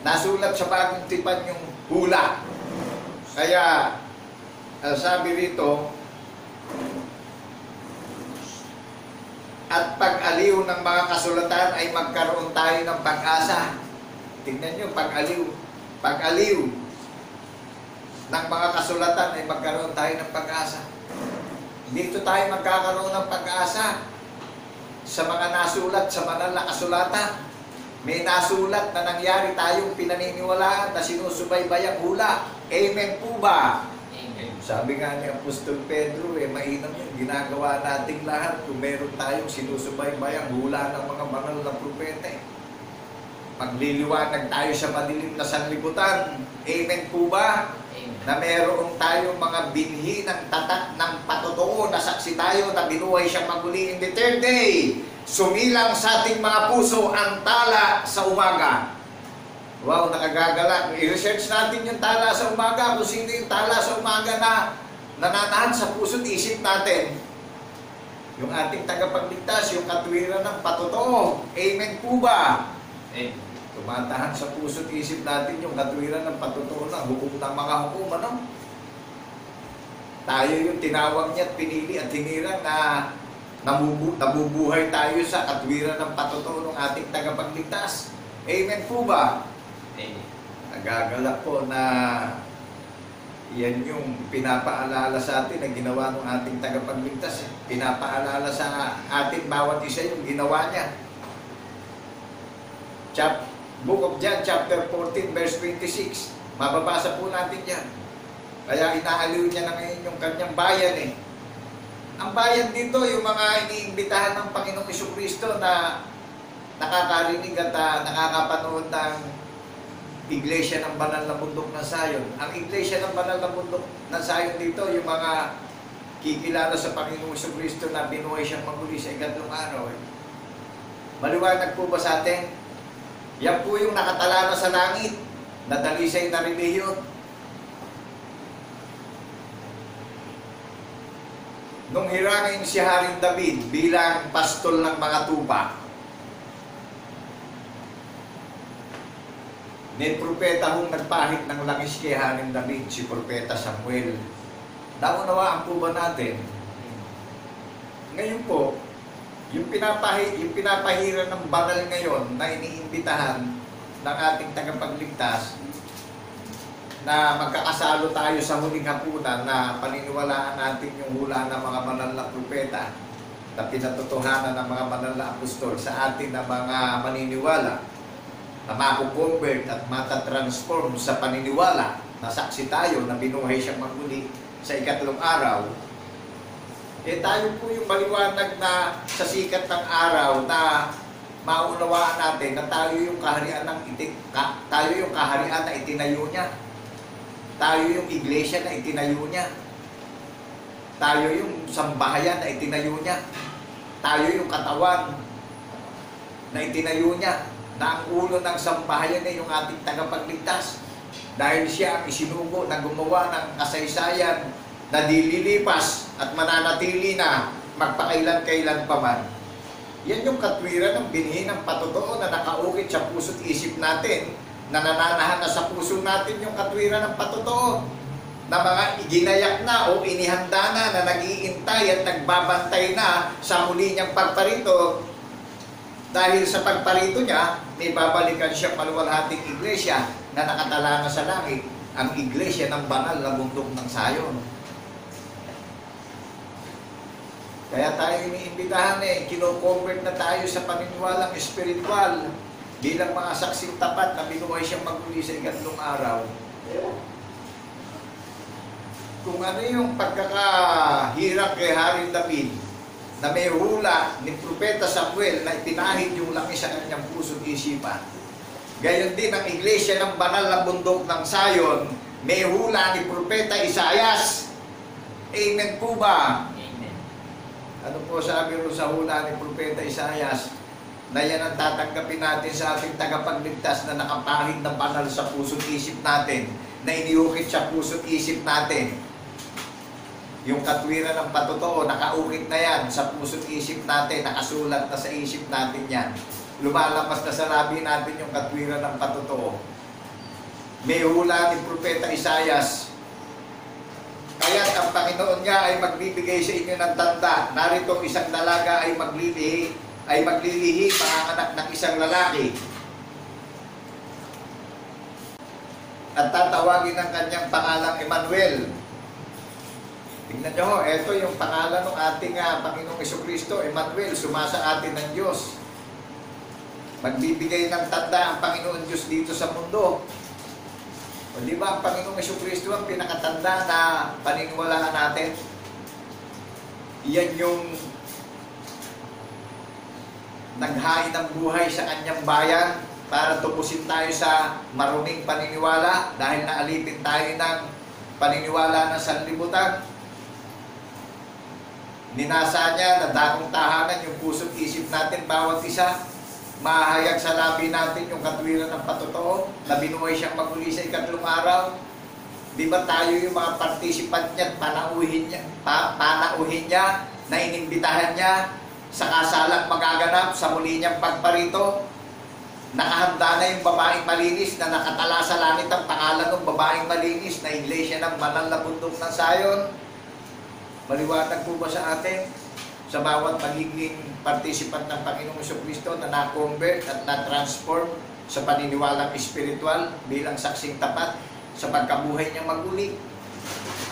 Speaker 4: nasulat sa bagong tipan yung hula. Kaya sabi rito, at pag-aliw ng mga kasulatan ay magkaroon tayo ng pag-asa. Tingnan nyo, pag-aliw ng mga kasulatan ay magkaroon tayo ng pag-asa. Dito tayo magkakaroon ng pag-asa sa mga nasulat, sa banal na kasulatan. May nasulat na nangyari tayong pinaniniwalaan na sinusubaybayang hula. Amen po ba?
Speaker 1: Amen.
Speaker 4: Sabi nga ni Apostol Pedro, mainam yun, ginagawa nating lahat kung meron tayong sinusubaybayang hula ng mga banal na propeta. Magliliwanag tayo sa madilim na sanlibutan. Amen po ba?
Speaker 1: Amen.
Speaker 4: na mayroong tayong mga binhi ng tatak ng patotoo na saksi tayo na binuhay siyang maguli in the third day. Sumilang sa ating mga puso ang tala sa umaga. Wow, nakagagalak. I-research natin yung tala sa umaga, kung sino yung tala sa umaga na nananahan sa puso't isip natin. Yung ating tagapagligtas, yung katwiran ng patotoo. Amen po ba? Tumatahan sa puso't isip natin yung katwiran ng patotoo ng hukom ng mga hukom, ano? Tayo yung tinawag niya at pinili at hinirang na nabubuhay tayo sa katwiran ng patotoo ng ating tagapagligtas. Amen po ba?
Speaker 1: Amen.
Speaker 4: Nagagalak po na yan yung pinapaalala sa atin na ginawa ng ating tagapagligtas. Pinapaalala sa atin bawat isa yung ginawa niya. Book of John, chapter 14, verse 26. Mababasa po natin yan. Kaya inaaliw niya na ngayon yung kanyang bayan eh. Ang bayan dito, yung mga iniimbitahan ng Panginoong Jesucristo na nakakarinig at nakakapanood ng Iglesia ng Banal na Bundok ng Zion. Ang Iglesia ng Banal na Bundok ng Zion dito, yung mga kikilala sa Panginoong Jesucristo na binuhay siyang maguli sa ikatlong araw. Maliwanag po ba sa atin? Yan po yung nakatala na sa langit, na dalisay na relihiyon. Nung hirangin si Haring David bilang pastol ng mga tupa, may propeta hong nagpahit ng langis kay Haring David, si propeta Samuel. Naunawaan po ba natin? Ngayon po, yung pinapahira ng banal ngayon na iniimbitahan ng ating tagapagligtas na magkakasalo tayo sa huling hapunan na paniniwalaan natin yung hula ng mga banal na propeta na pinatotohanan ng mga banal na apostol sa atin na mga maniniwala na makukonvert at matatransform sa paniniwala na saksi tayo na binuhay siyang maguli sa ikatlong araw. Tayo po yung maliwanag na sa sikat ng araw na maunawaan natin na tayo yung kaharian na itinayo niya. Tayo yung iglesia na itinayo niya. Tayo yung sambahayan na itinayo niya. Tayo yung katawan na itinayo niya. Na ang ulo ng sambahayan ay yung ating tagapagligtas. Dahil siya ang isinugo na gumawa ng kasaysayan na dililipas at mananatili na magpakailan-kailan pa man. Yan yung katwiran ng binhi ng patotoo na nakaukit sa puso't isip natin, na nananahan na sa puso natin yung katwiran ng patotoo, na mga iginayak na o inihanda na nag-iintay at nagbabantay na sa muli niyang pagparito. Dahil sa pagparito niya, may babalikan siya paluwalhating iglesia na nakatala na sa langit, ang iglesia ng banal na bundok ng Zion. Kaya tayo iniimbitahan kino-convert na tayo sa paniniwalang espiritual bilang mga saksing tapat na binuhay siyang maguli sa ikatlong araw. Kung ano yung pagkakahirap kay Haring David na may hula ni Propeta Samuel na ipinahid yung langis sa kanyang puso't isipan. Gayon din ang iglesia ng banal na bundok ng Zion, may hula ni Propeta Isaias. Amen po ba? Ano po sabi ro sa hula ni Propeta Isaias? Na yan ang tatanggapin natin sa ating tagapagligtas na nakapahid ng banal sa puso't isip natin, na iniukit sa puso't isip natin. Yung katwiran ng patotoo, nakaukit na yan sa puso't isip natin, nakasulat na sa isip natin yan. Lumalabas na sa labi natin yung katwiran ng patotoo. May hula ni Propeta Isaias, kaya't ang Panginoon niya ay magbibigay sa inyo ng tanda. Narito isang dalaga ay maglilihi, panganganak ng isang lalaki. At tatawagin ang kanyang pangalang Emmanuel. Tingnan nyo, ito yung pangalan ng ating Panginoong Jesucristo, Emmanuel, sumasa atin ng Diyos. Magbibigay ng tanda ang Panginoon Diyos dito sa mundo. O di ba ang Panginoong Jesucristo ang pinakatanda na paniniwalaan natin? Iyan yung naghain ng buhay sa kanyang bayan para tupusin tayo sa maruming paniniwala dahil naalipin tayo ng paniniwala ng sanlibutan. Ninasa niya na dakong tahanan yung puso't isip natin, bawat isa. Mahayag sa labi natin yung katwiran ng patotoo na binuhay siyang maguli sa ikatlong araw. Di ba tayo yung mga participant niya at panauhin niya, na inimbitahan niya sa kasalang magaganap sa muli niyang pagparito? Nakahanda na yung babaeng malinis na nakatala sa langit ang pangalan ng babaeng malinis na iglesia ng banal na bundok ng Sayon. Maliwanag po ba sa atin? Sa bawat magiging participant ng Panginoong Jesucristo na na-convert at na-transform sa paniniwalang espiritual bilang saksing tapat sa pagkabuhay niyang maguli.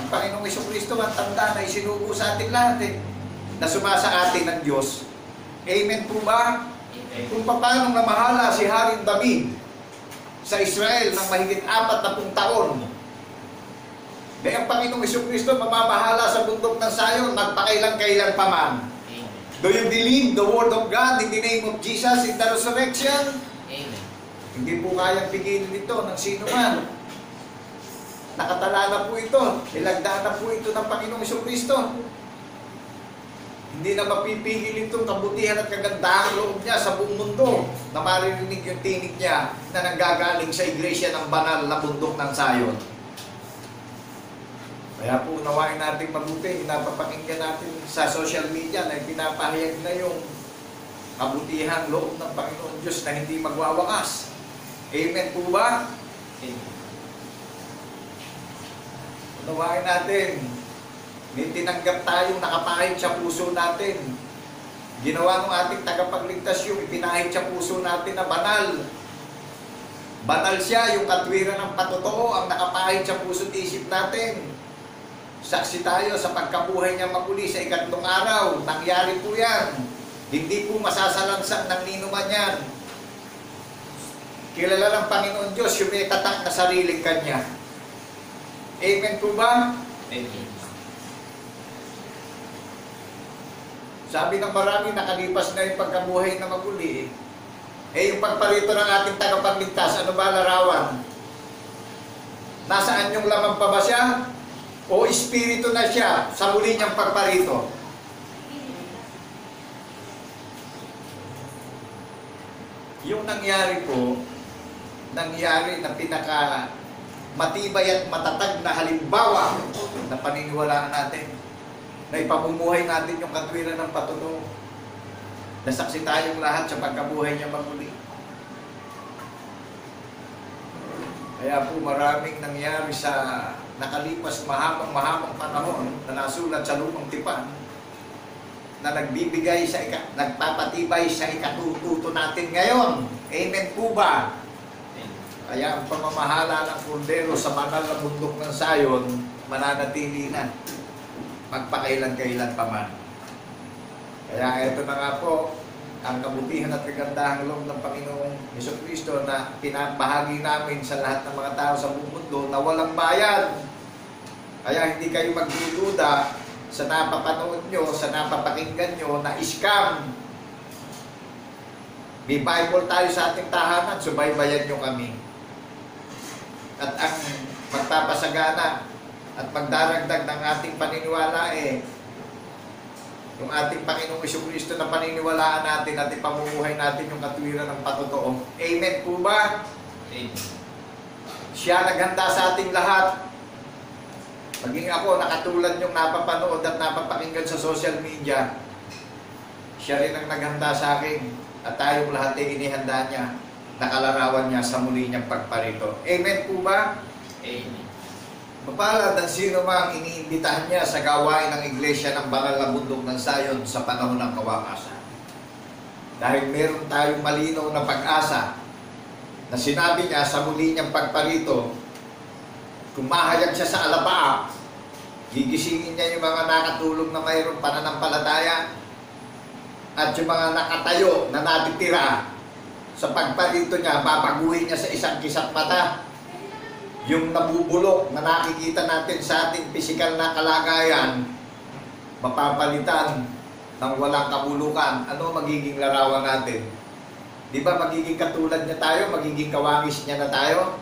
Speaker 4: Ang Panginoong Jesucristo ang tanda na isinugo sa ating lahat na sumasa atin ng Diyos. Amen po ba? Kung paano namahala si Haring David sa Israel ng mahigit 40 taon, dahil ang Panginoong Jesucristo mamamahala sa bundok ng Sayon magpakailan-kailan pa man. Do you believe the word of God in the name of Jesus in the resurrection?
Speaker 1: Amen.
Speaker 4: Hindi po kayang pigilin ito ng sino man. Nakatala na po ito. Nilagdaan na po ito ng Panginoong Jesucristo. Hindi na mapipigil itong kabutihan at kagandahang loob niya sa buong mundo na maririnig yung tinig niya na nanggagaling sa iglesia ng banal na bundok ng Sayon. Kaya po unawain natin mabuti, napapakinggan natin sa social media na pinapahayag na yung kabutihang loob ng Panginoon Diyos na hindi magwawakas. Amen po ba?
Speaker 1: Amen.
Speaker 4: Unawain natin, may tinanggap tayong nakapahid sa puso natin. Ginawa ng ating tagapagligtas yung ipinahid sa puso natin na banal. Banal siya, yung katwiran ng patotoo ang nakapahid sa puso't isip natin. Saksi tayo sa pagkabuhay niya maguli sa ikatlong araw. Nangyari po yan. Hindi po masasalansan ng ninuman yan. Kilala ng Panginoon Diyos yung may tatak na sariling Kanya. Amen po ba?
Speaker 1: Amen.
Speaker 4: Sabi ng marami, nakalipas na yung pagkabuhay na maguli. Yung pagparito ng ating tagapagligtas, ano ba larawan? Nasaan yung lamang pa ba siya? O espiritu na siya sa muli niyang pagparito? Yung nangyari po, nangyari na pinaka matibay at matatag na halimbawa na paniniwalaan natin, na ipamumuhay natin yung katwiran ng patotoo. Nasaksi tayong lahat sa pagkabuhay niya maguli. Kaya po maraming nangyari sa nakalipas mahabang panahon na nasulat sa lumang tipan na nagbibigay sa nagpapatibay sa ikatututo natin ngayon. Amen po ba? Kaya ang pamamahala ng kordero sa banal na bundok ng Sayon mananatili na magpakailan-kailan pa man. Kaya ito na nga po ang kabutihan at kagandahang loob ng Panginoong Jesucristo na pinabahagi namin sa lahat ng mga tao sa buong mundo na walang bayad. Kaya hindi kayo magdududa sa napapanood nyo, sa napapakinggan nyo na scam. May Bible tayo sa ating tahanan, subaybayan nyo kami. At ang magpapasagana at magdaragdag ng ating paniniwala yung ating Panginoong Jesucristo na paniniwalaan natin at ipamumuhay natin yung katwiran ng patotoo. Amen po ba?
Speaker 1: Amen.
Speaker 4: Siya naghanda sa ating lahat. Maging ako, nakatulad yung napapanood at napapakinggan sa social media, siya rin ang naghanda sa akin at tayong lahat ay inihanda niya, nakalarawan niya sa muli niyang pagparito. Amen po ba?
Speaker 1: Amen.
Speaker 4: Mapalad ang sino mang iniimbitahan niya sa gawain ng iglesia ng banal na bundok ng Sayon sa panahon ng kawakasan. Dahil meron tayong malinaw na pag-asa na sinabi niya sa muli niyang pagparito, kung mahayag siya sa alapaap, gigisingin niya yung mga nakatulog na mayroong pananampalataya at yung mga nakatayo na natitira sa pagparito niya, babaguhin niya sa isang kisat mata. Yung nabubulok na nakikita natin sa ating pisikal na kalagayan, mapapalitan ng walang kabulukan. Ano magiging larawan natin? Di ba magiging katulad niya tayo? Magiging kawangis niya na tayo?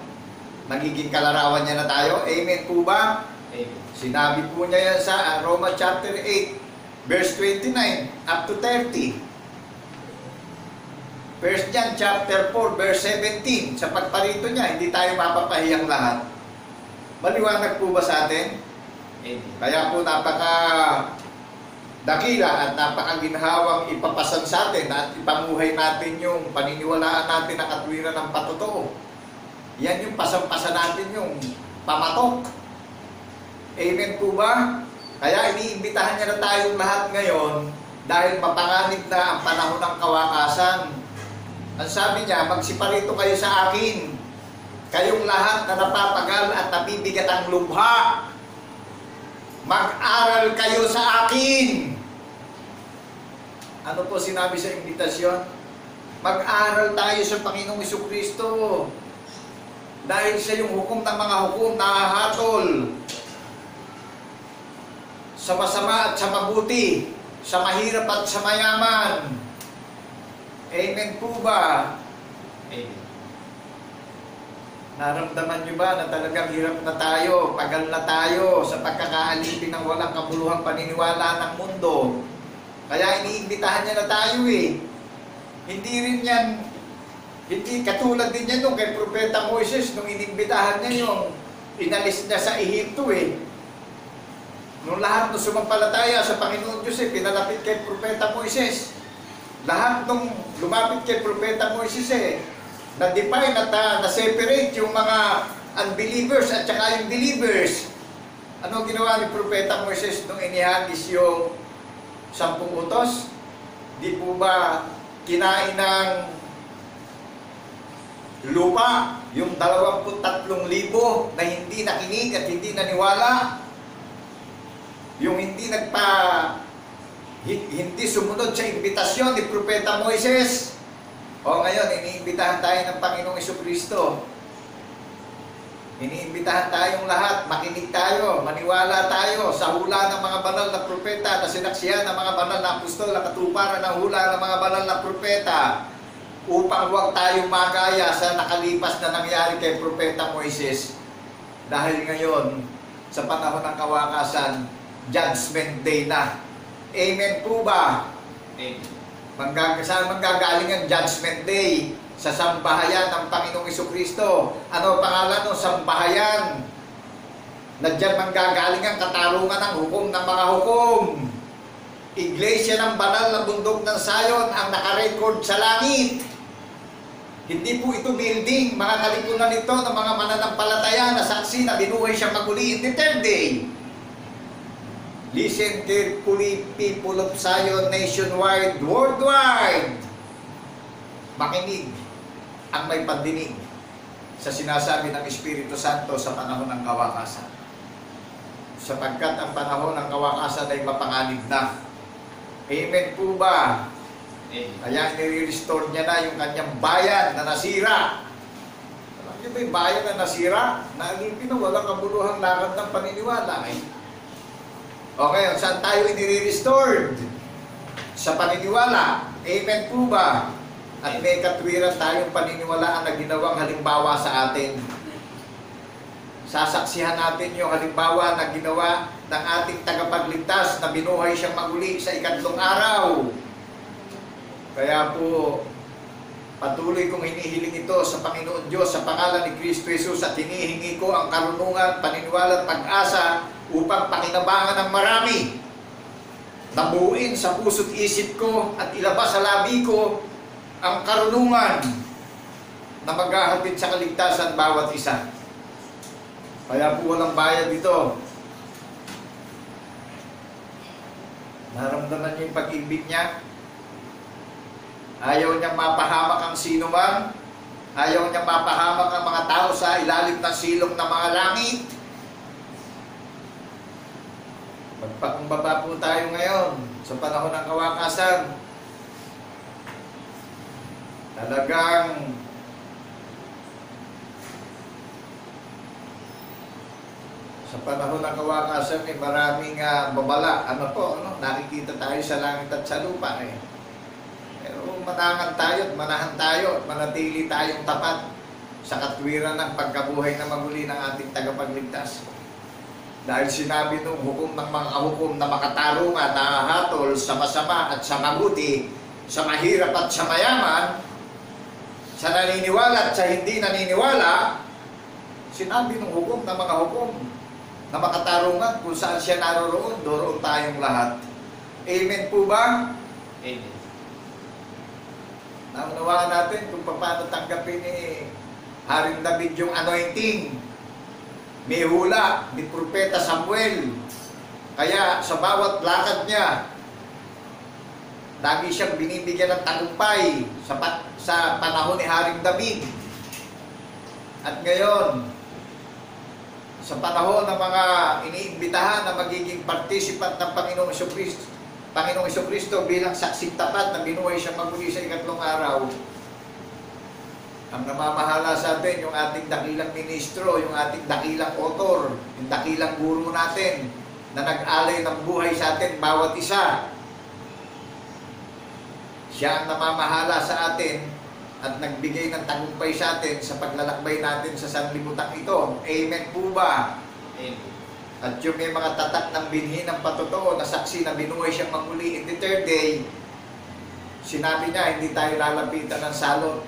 Speaker 4: Magiging kalarawan niya na tayo? Amen po ba?
Speaker 1: Amen.
Speaker 4: Sinabi po niya yan sa Roma chapter 8, verse 29 up to 30. First John chapter 4, verse 17. Sa pagparito niya, hindi tayo mapapahiyang lahat. Maliwanag po ba sa atin?
Speaker 1: Amen.
Speaker 4: Kaya po napaka dakila at napakaginhawang ipapasan sa atin at ipamuhay natin yung paniniwalaan natin na katwiran ng patotoo. Yan yung pasampasan natin yung pamatok. Amen po ba? Kaya iniimbitahan niya na tayong lahat ngayon dahil mapanganib na ang panahon ng kawakasan. Ang sabi niya, magsiparito kayo sa akin. Kayong lahat na napapagal at nabibigat ang lubha. Mag-aral kayo sa akin. Ano po sinabi sa imbitasyon? Mag-aral tayo sa Panginoong Jesucristo. Dahil siya yung hukom ng mga hukom na hahatol sa masama at sa mabuti, sa mahirap at sa mayaman. Amen po ba?
Speaker 1: Amen.
Speaker 4: Naramdaman nyo ba na talagang hirap na tayo, pagal na tayo sa pagkakaalipin ng walang kabuluhang paniniwala ng mundo? Kaya iniimbitahan niya na tayo eh. Hindi rin yan, hindi katulad din yan nung kay Propeta Moises nung inimbitahan niya yung inalis niya sa Ehipto eh. Nung lahat ng sumampalataya sa Panginoon Diyos eh, pinalapit kay Propeta Moises. Lahat nung lumapit kay Propeta Moises eh, na-define at na-separate yung mga unbelievers at saka yung believers. Ano ginawa ni Propeta Moises nung inihagis yung 10 utos? Di po ba kinain ng lupa yung 23,000 na hindi nakinig at hindi naniwala? Yung hindi hindi sumunod sa imbitasyon ni Propeta Moises. O ngayon, iniimbitahan tayo ng Panginoong Jesucristo. Iniimbitahan tayong lahat, makinig tayo, maniwala tayo sa hula ng mga banal na propeta na sinaksihan ng mga banal na apostol na katuparan ng hula ng mga banal na propeta upang huwag tayong magaya sa nakalipas na nangyari kay Propeta Moises. Dahil ngayon, sa panahon ng kawakasan, Judgment Day na. Amen po ba?
Speaker 1: Amen.
Speaker 4: Saan manggagaling ang Judgment Day? Sa sambahayan ng Panginoong Jesucristo. Ano ang pangalan ng sambahayan? Na dyan manggagaling ang katarungan ng hukom ng mga hukom. Iglesia ng banal na bundok ng Sayon ang nakarecord sa langit. Hindi po ito building, mga kalipunan nito ng mga mananampalataya na saksi na binuhay siyang maguli in the third day. Listen carefully, people of Zion, nationwide, worldwide. Makinig ang may pandinig sa sinasabi ng Espiritu Santo sa panahon ng kawakasan. Sapagkat ang panahon ng kawakasan ay mapanganib na. Amen po ba?
Speaker 1: Amen.
Speaker 4: Kaya nire-restore niya na yung kanyang bayan na nasira. Alam niyo ba yung bayan na nasira? Naalipin na walang kabuluhang lakad ng paniniwala. Okay, saan tayo inire-restored? Sa paniniwala. Amen po ba? At may katwiran tayong paniniwalaan na ginawang halimbawa sa atin. Sasaksihan natin yung halimbawa na ginawa ng ating tagapagligtas na binuhay siyang maguli sa ikatlong araw. Kaya po, patuloy kong hinihiling ito sa Panginoon Diyos sa pangalan ni Kristo Jesus at hinihingi ko ang karunungan, paniniwala at pag-asa upang pakinabangan ng marami. Nabuuin sa puso't isip ko at ilabas sa labi ko ang karunungan na maghahatid sa kaligtasan bawat isa. Kaya po walang bayad dito. Naramdaman niyo yung pag-ibig niya? Ayaw niyang mapahamak ang sino man. Ayaw niyang mapahamak ang mga tao sa ilalim ng silong ng mga langit. Magpakumbaba po tayo ngayon sa panahon ng kawakasan. Talagang sa panahon ng kawakasan may maraming babala. Nakikita tayo sa langit at sa lupa eh. Pero manahan tayo at manatili tayong tapat sa katwiran ng pagkabuhay na maguli ng ating tagapagligtas. Dahil sinabi nung hukom ng mga kahukom na makatarungan, nahahatol sa masama at sa mabuti, sa mahirap at sa mayaman, sa naniniwala at sa hindi naniniwala, sinabi nung hukom ng mga hukom na makatarungan kung saan siya naroroon, doroon tayong lahat. Amen po ba?
Speaker 1: Amen.
Speaker 4: Naunawaan natin kung paano tanggapin ni Haring David yung anointing. May hula ni Propeta Samuel. Kaya sa bawat lakad niya, lagi siyang binibigyan ng tagumpay sa panahon ni Haring David. At ngayon, sa panahon ng mga iniimbitahan na magiging participant ng Panginoong Jesucristo bilang saksing tapat na binuhay siya magmuli sa ikatlong araw, ang namamahala sa atin, yung ating dakilang ministro, yung ating dakilang author, yung dakilang guro natin, na nag-alay ng buhay sa atin, bawat isa. Siya ang namamahala sa atin at nagbigay ng tagumpay sa atin sa paglalakbay natin sa sanlibutan ito. Amen po ba?
Speaker 1: Amen.
Speaker 4: At yung may mga tatak ng binhi ng patotoo na saksi na binuhay siyang magmuli in the third day, sinabi niya, hindi tayo lalapitan ng salot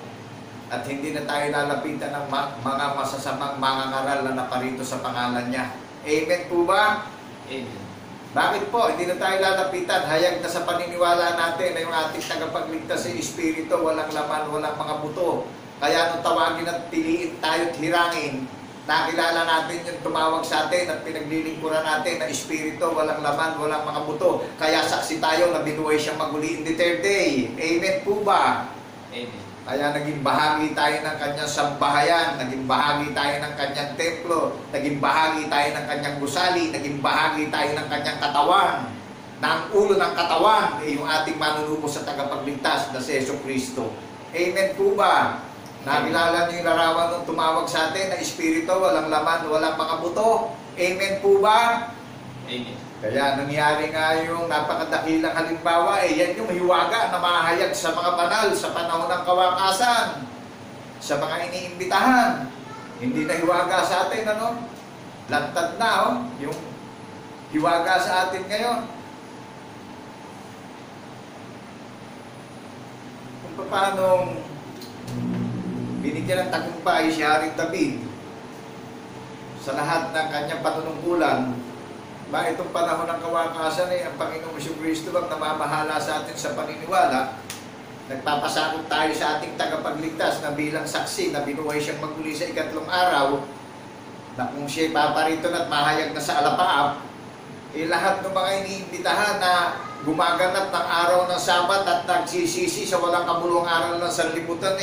Speaker 4: at hindi na tayo lalapitan ng mga masasamang mangangaral na naparito sa pangalan niya. Amen po ba?
Speaker 1: Amen.
Speaker 4: Bakit po? Hindi na tayo lalapitan. Hayag na sa paniniwala natin na yung ating tagapagligtas sa Espiritu, walang laman, walang mga buto. Kaya nung tawagin at piliin tayo at hirangin, nakilala natin yung tumawag sa atin at pinaglilingkuran natin na Espiritu, walang laman, walang mga buto. Kaya saksi tayo na binuhay siyang maguli in the third day. Amen po ba?
Speaker 1: Amen.
Speaker 4: Kaya naging bahagi tayo ng kanyang sambahayan, naging bahagi tayo ng kanyang templo, naging bahagi tayo ng kanyang gusali, naging bahagi tayo ng kanyang katawan. Na ang ulo ng katawan ay yung ating manunubo sa tagapagligtas na si Jesucristo. Amen po ba? Nakilala niyo yung larawan nung tumawag sa atin na Espiritu, walang laman, walang mga buto. Amen po ba?
Speaker 1: Amen.
Speaker 4: Kaya nangyari nga yung napakadakilang halimbawa, yan yung hiwaga na mahayag sa mga banal sa panahon ng kawakasan, sa mga iniimbitahan. Hindi na hiwaga sa atin, ano? Lantad na, oh, yung hiwaga sa atin ngayon. Kung paano binigyan ng tagumpay si Haring David sa lahat ng kanyang panunungkulan. Ba itong panahon ng kawakasan ay ang Panginoong Jesucristo ang namamahala sa atin sa paniniwala. Nagpapasakot tayo sa ating tagapagligtas na bilang saksi na binuhay siyang magmuli sa ikatlong araw, na kung siya'y paparito at mahayag na sa alapaap, lahat ng mga iniimbitahan na gumaganap ng araw ng Sabat at nagsisisi sa walang kabuluhang araw ng sanlibutan,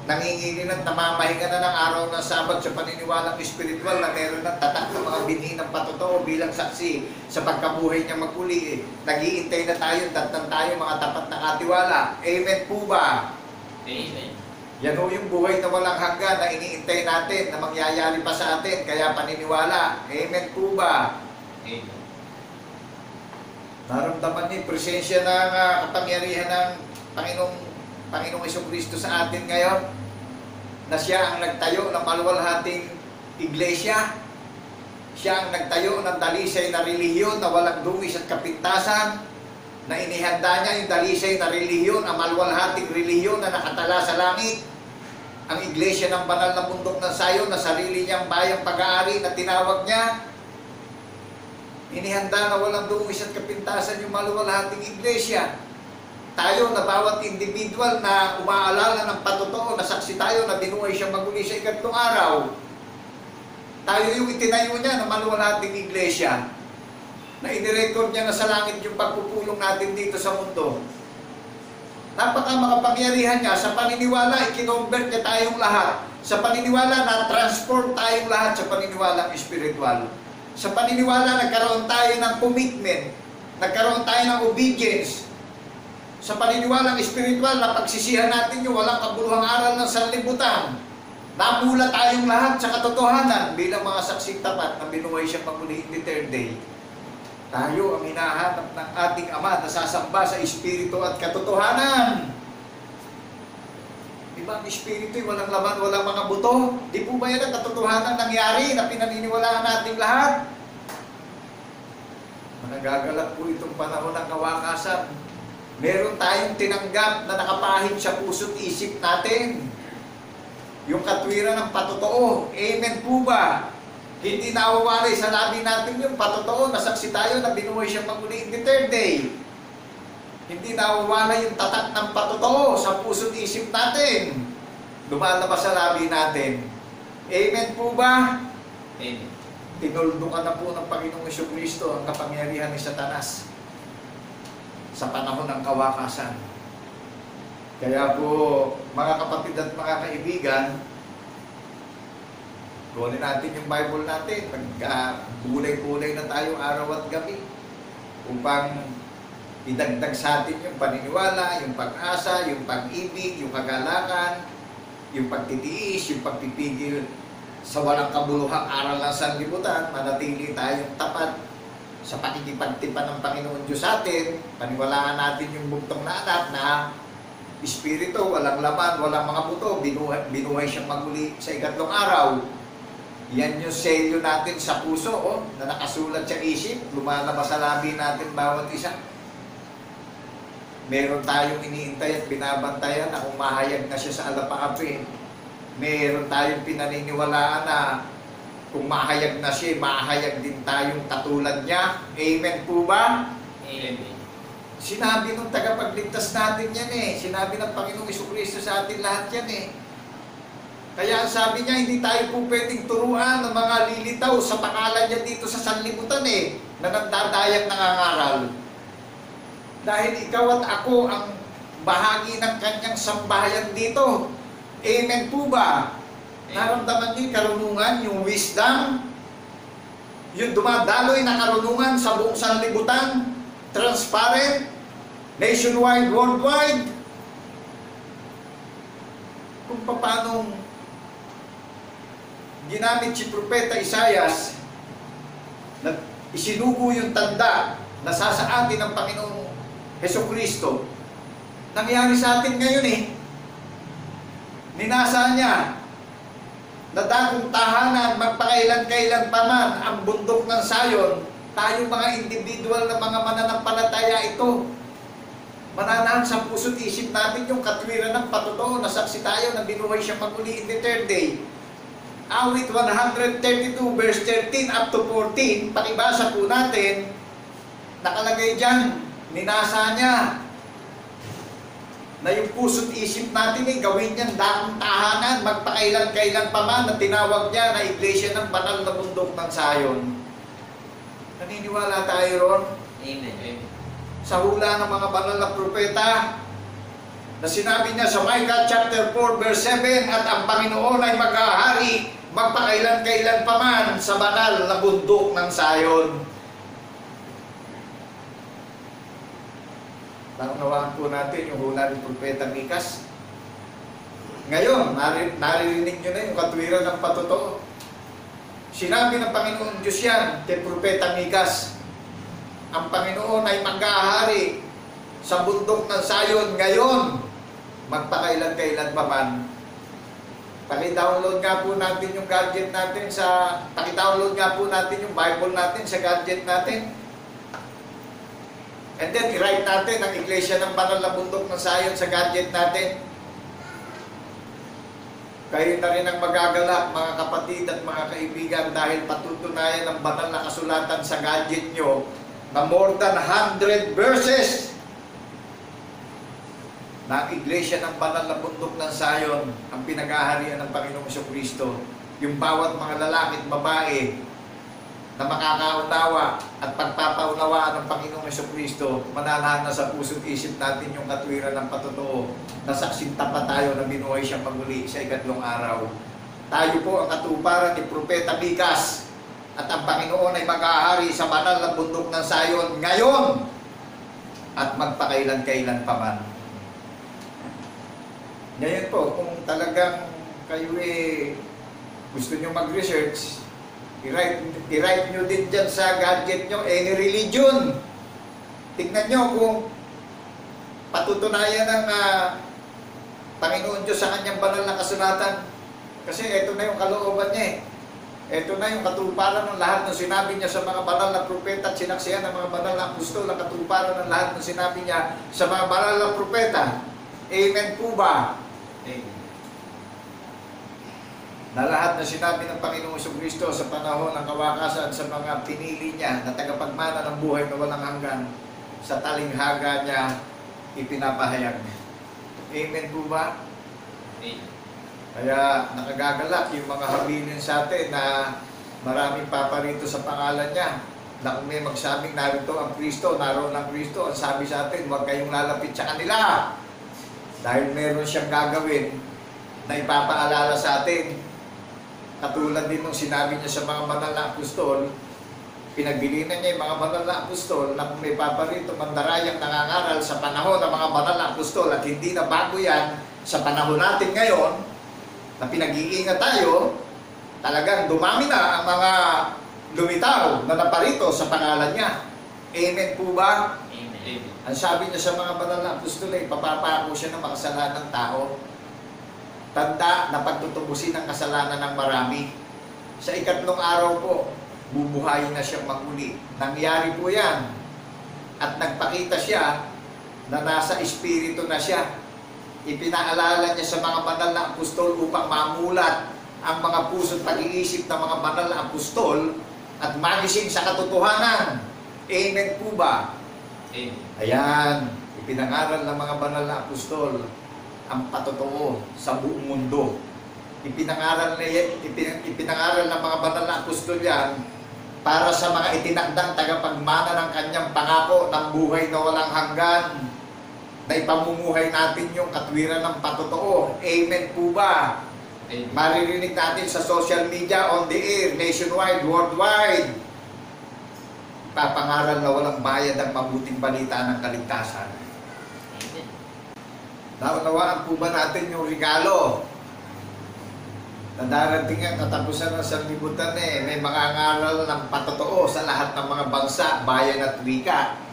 Speaker 4: nangingili ng namamahinga na ng araw ng Sabat sa paniniwalang espiritual na meron ng tatak ng mga binhi ng patotoo bilang saksi sa pagkabuhay niya magmuli. Nag-iintay na tayo, datan tayo mga tapat na katiwala. Amen po ba?
Speaker 1: Amen.
Speaker 4: Yan ho yung buhay na walang hanggan na iniintay natin na mangyayari pa sa atin, kaya paniniwala. Amen po ba?
Speaker 1: Amen.
Speaker 4: Naramdaman niyo presensya ng kapangyarihan ng Panginoong Jesucristo sa atin ngayon, na siya ang nagtayo ng maluwalhating iglesia, siya ang nagtayo ng dalisay na relihiyon na walang dungis at kapintasan, na inihanda niya yung dalisay na relihiyon, ang maluwalhating relihiyon na nakatala sa langit, ang iglesia ng banal na bundok ng Sayon na sarili niyang bayang pag-aari na tinawag niya. Inihanda na walang dungis at kapintasan yung maluwalhating iglesia. Tayo na bawat individual na umaalala ng patotoo na saksi tayo na binuhay siyang magmuli sa ikatlong araw. Tayo yung itinayo niya na maluwalhating iglesia, na inirecord niya na sa langit yung pagpupulong natin dito sa mundo. Makapangyarihan niya sa paniniwala, ikinomvert niya tayong lahat. Sa paniniwala na transform tayong lahat sa paniniwalang espiritual. Sa paniniwala nagkaroon tayo ng commitment, nagkaroon tayo ng obedience. Sa paniniwalang espiritual na pagsisihan natin yung walang kabuluhang aral ng sanlibutan. Namula tayong lahat sa katotohanan bilang mga saksing tapat na binuhay siyang magmuli in the third day. Tayo ang hinahanap ng ating Ama na sasamba sa espiritu at katotohanan. Di ba ang espiritu walang laman, walang mga buto? Di po ba yan ang katotohanan nangyari na pinaniniwalaan nating lahat? nagagalak po itong panahon ng kawakasan. Meron tayong tinanggap na nakapahid sa puso't isip natin. Yung katwiran ng patotoo. Amen po ba? Hindi nawawalay sa labi natin yung patotoo. Nasaksi tayo na binuhay siya maguli in the third day. Hindi nawawalay yung tatak ng patotoo sa puso't isip natin. Lumalabas sa labi natin. Amen po ba?
Speaker 1: Amen.
Speaker 4: Tinuldukan na po ng Panginoong Jesucristo ang kapangyarihan ni Satanas sa panahon ng kawakasan. Kaya po, mga kapatid at mga kaibigan, kunin natin yung Bible natin, magkulay-kulay na tayo araw at gabi upang idagdag sa atin yung paniniwala, yung pag-asa, yung pag-ibig, yung kagalakan, yung pagtitiis, yung pagpipigil sa walang kabuluhang aral ng sanlibutan. Manatili tayong tapat sa pakikipagtipan ng Panginoon Diyos sa atin. Paniwalaan natin yung bugtong na anak na Espiritu, walang laman, walang mga buto, binuhay siyang maguli sa ikatlong araw. Yan yung selyo natin sa puso, na nakasulat sa isip, lumalabas sa labi natin bawat isa. Meron tayong iniintay at binabantayan na umahayag na siya sa alapaapi. Meron tayong pinaniniwalaan na kung mahayag na siya, mahayag din tayong katulad niya. Amen po ba?
Speaker 1: Amen.
Speaker 4: Sinabi ng tagapagligtas natin yan Sinabi ng Panginoong Jesucristo sa atin lahat yan Kaya ang sabi niya, hindi tayo po pwedeng turuan ng mga lilitaw sa pangalan niya dito sa sanlibutan na nagdadayang nangangaral. Dahil ikaw at ako ang bahagi ng kanyang sambahayan dito. Amen po ba? Naramdaman niyo yung karunungan, yung wisdom, yung dumadaloy na karunungan sa buong sanlibutan, transparent, nationwide, worldwide. Kung paano ginamit si Propeta Isaias na isinugo yung tanda na sasaatin ng Panginoong Jesucristo, nangyari sa atin ngayon Ninasa niya na dakong tahanan, magpakailan-kailan pa man ang bundok ng Sayon, tayo mga individual na mga mananampalataya ito. Mananahan sa puso't isip natin yung katwiran ng patotoo, nasaksi tayo na binuhay siya maguli in the third day. Awit 132 verse 13 up to 14, pakibasa po natin, nakalagay dyan, ninasa niya na yung puso't isip natin gawin niyang dakong tahanan, magpakailan-kailan pa man na tinawag niya na iglesia ng banal na bundok ng Sayon. Naniniwala tayo ron?
Speaker 1: Amen.
Speaker 4: Sa hula ng mga banal na propeta na sinabi niya sa Micah chapter 4 verse 7, at ang Panginoon ay maghahari magpakailan-kailan pa man sa banal na bundok ng Sayon. Naunawaan po natin yung hula ng propeta Mikas. Ngayon, naririnig nyo na yung katwiran ng patotoo. Sinabi ng Panginoon Diyos yan kay propeta Mikas, ang Panginoon ay maghahari sa bundok ng Sayon ngayon, magpakailan-kailan pa man. Paki-download nga po natin yung gadget natin paki-download nga po natin yung Bible natin sa gadget natin. And then, i-write natin ang iglesia ng banal na bundok ng Sayon sa gadget natin. Kayo na rin ang magagalak, mga kapatid at mga kaibigan, dahil patutunayan ng banal na kasulatan sa gadget nyo na more than 100 verses na ang iglesia ng banal na bundok ng Sayon ang pinag-aharian ng Panginoong Jesucristo. Yung bawat mga lalaki at babae na makakaunawa at pagpapaunawaan ng Panginoong Jesucristo, mananahan na sa puso't isip natin yung katwiran ng patotoo na saksinta pa tayo na binuhay siyang maguli sa ikatlong araw. Tayo po ang katuparan ni Propeta Mikas at ang Panginoon ay mag-ahari sa banal na bundok ng Sayon ngayon at magpakailan-kailan pa man. Ngayon po, kung talagang kayo gusto nyo mag-research, i-write nyo din dyan sa gadget nyo, any religion. Tignan nyo kung patutunayan ng Panginoon Diyos sa kanyang banal na kasulatan. Kasi ito na yung kalooban niya Ito na yung katuparan ng lahat ng sinabi niya sa mga banal na propeta at sinaksihan ng mga banal na apostol, ang katuparan ng lahat ng sinabi niya sa mga banal na propeta. Amen po ba?
Speaker 1: Amen.
Speaker 4: Na lahat na sinabi ng Panginoong Kristo sa panahon ng kawakasan sa mga pinili niya na tagapagmana ng buhay na walang hanggan, sa talinghaga niya ipinapahayag. Amen po ba?
Speaker 1: Amen.
Speaker 4: Kaya nakagagalak yung mga habilin sa atin na maraming paparito sa pangalan niya. Na kung may magsabing narito ang Kristo, naroon ang Kristo, ang sabi sa atin, huwag kayong lalapit sa kanila. Dahil meron siyang gagawin na ipapaalala sa atin. Katulad din nung sinabi niya sa mga banal na apostol, pinagbilinan niya yung mga banal na apostol na kung may paparito mandarayang nangangaral sa panahon ng mga banal na apostol at hindi na bago yan sa panahon natin ngayon, na pinag-iingat tayo, talagang dumami na ang mga lumitaw na naparito sa pangalan niya. Amen po ba?
Speaker 1: Amen.
Speaker 4: Ang sabi niya sa mga banal na apostol ay papapako siya ng makasalanan ng tao. Tanda na pagtutubusin ang kasalanan ng marami. Sa ikatlong araw po, bubuhayin na siyang magmuli. Nangyari po yan. At nagpakita siya na nasa espiritu na siya. Ipinaalala niya sa mga banal na apostol upang mamulat ang mga puso't pag-iisip ng mga banal na apostol at magising sa katotohanan. Amen po ba?
Speaker 1: Amen.
Speaker 4: Ayan, ipinangaral ng mga banal na apostol ang patotoo sa buong mundo. Ipinangaral ng mga banal na apostol yan para sa mga itinakdang tagapagmana ng kanyang pangako ng buhay na walang hanggan, na ipamumuhay natin yung katwiran ng patotoo. Amen po ba?
Speaker 1: Amen.
Speaker 4: Maririnig natin sa social media, on the air, nationwide, worldwide. Papangaral na walang bayad ang mabuting balita ng kaligtasan.
Speaker 1: Amen.
Speaker 4: Naunawaan po ba natin yung regalo? Na darating ang katapusan ng sanlibutan may mga ngaral ng patotoo sa lahat ng mga bansa, bayan at wika.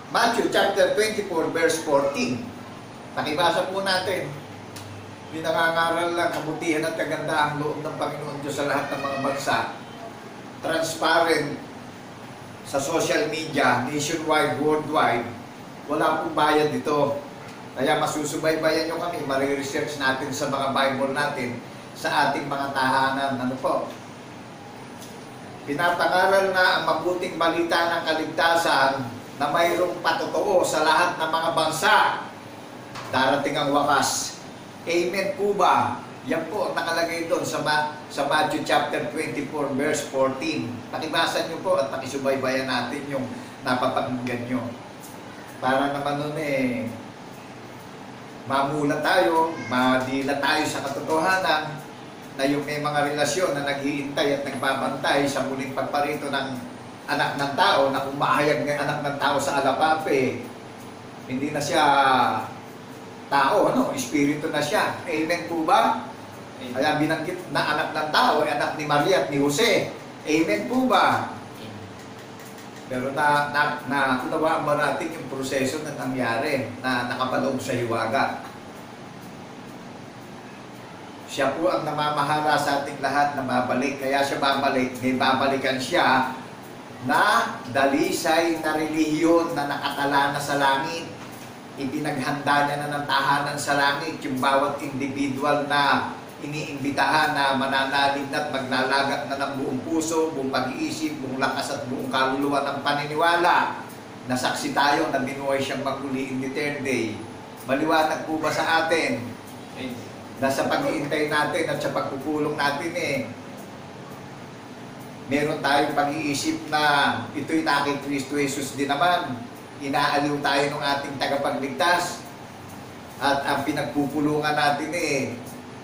Speaker 4: Matthew chapter 24 verse 14. Pakibasa po natin. Pinangangaral lang kabutihan at kagandaang loob ng Panginoon Diyos sa lahat ng mga bansa. Transparent sa social media, nationwide, worldwide. Wala pong bayad dito. Kaya masusubaybayan nyo kami, mariresearch natin sa mga Bible natin sa ating mga tahanan. Ano po? Pinapangaral na ang mabuting balita ng kaligtasan na mayroong patotoo sa lahat ng mga bansa. Darating ang wakas. Amen po ba? Yan po ang nakalagay doon sa Matthew chapter 24 verse 14. Pakibasa nyo po at pakisubaybayan natin yung napapakinggan nyo. Para naman nun mamula tayo, madila tayo sa katotohanan na yung may mga relasyon na naghihintay at nagbabantay sa muling pagparito ng anak ng tao, na kung mahayag ng anak ng tao sa alapape, hindi na siya tao, espiritu na siya. Amen po ba?
Speaker 1: Amen.
Speaker 4: Kaya binanggit na anak ng tao ay anak ni Maria at ni Jose. Amen po ba?
Speaker 1: Amen.
Speaker 4: Pero unawaan ba natin yung proseso na nangyari na nakapaloob sa hiwaga? Siya po ang namamahala sa ating lahat na babalik. Kaya siya babalik, may babalikan siya na dalisay na relihiyon na nakatala na sa langit. Ipinaghanda niya na ng tahanan sa langit yung bawat individual na iniimbitahan na mananalig at maglalagat na ng buong puso, buong pag-iisip, buong lakas at buong kaluluwa ng paniniwala. Nasaksi tayo na binuhay siyang maguli in the third day. Maliwanag po ba sa atin?
Speaker 1: Amen.
Speaker 4: Nasa pag-iintay natin at sa pagpupulong natin meron tayong pag-iisip na ito'y na kay Kristo Jesus din naman. Inaaliw tayo ng ating tagapagligtas. At ang pinagpupulungan natin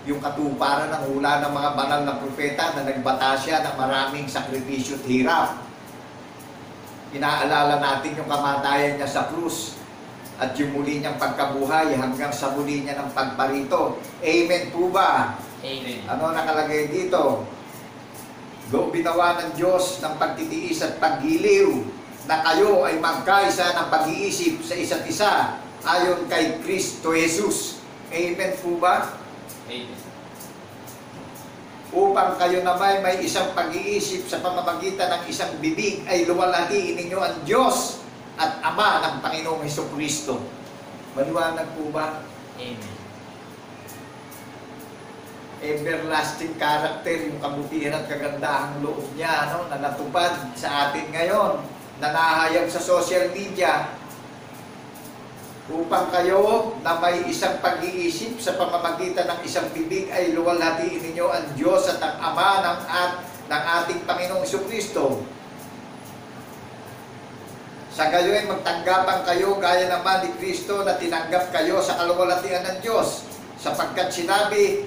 Speaker 4: yung katuparan ng hula ng mga banal na propeta na nagbata siya ng maraming sakripisyo at hirap. Inaalala natin yung kamatayan niya sa krus at yung muli niyang pagkabuhay hanggang sa muli niya ng pagparito. Amen po ba?
Speaker 1: Amen.
Speaker 4: Ano nakalagay dito? Go binawa ng Diyos ng pagtitiis at paggiliw na kayo ay magkaisa ng pag-iisip sa isa't isa ayon kay Kristo Jesus. Amen po ba?
Speaker 1: Amen.
Speaker 4: upang kayo naman may isang pag-iisip sa pamamagitan ng isang bibig ay luwalhatiin ninyo ang Diyos at Ama ng Panginoong Hesukristo. Maliwanag po ba?
Speaker 1: Amen.
Speaker 4: Everlasting character, yung kabutihan at kagandahang loob niya, no, na natupad sa atin ngayon, na nahayag sa social media, upang kayo na may isang pag-iisip sa pamamagitan ng isang bibig ay luwalhatiin ninyo ang Diyos at ang Ama ng ating Panginoong Hesukristo. Sa gayon magtanggapan kayo gaya naman ni Kristo na tinanggap kayo sa kaluwalhatian ng Diyos. Sapagkat sinabi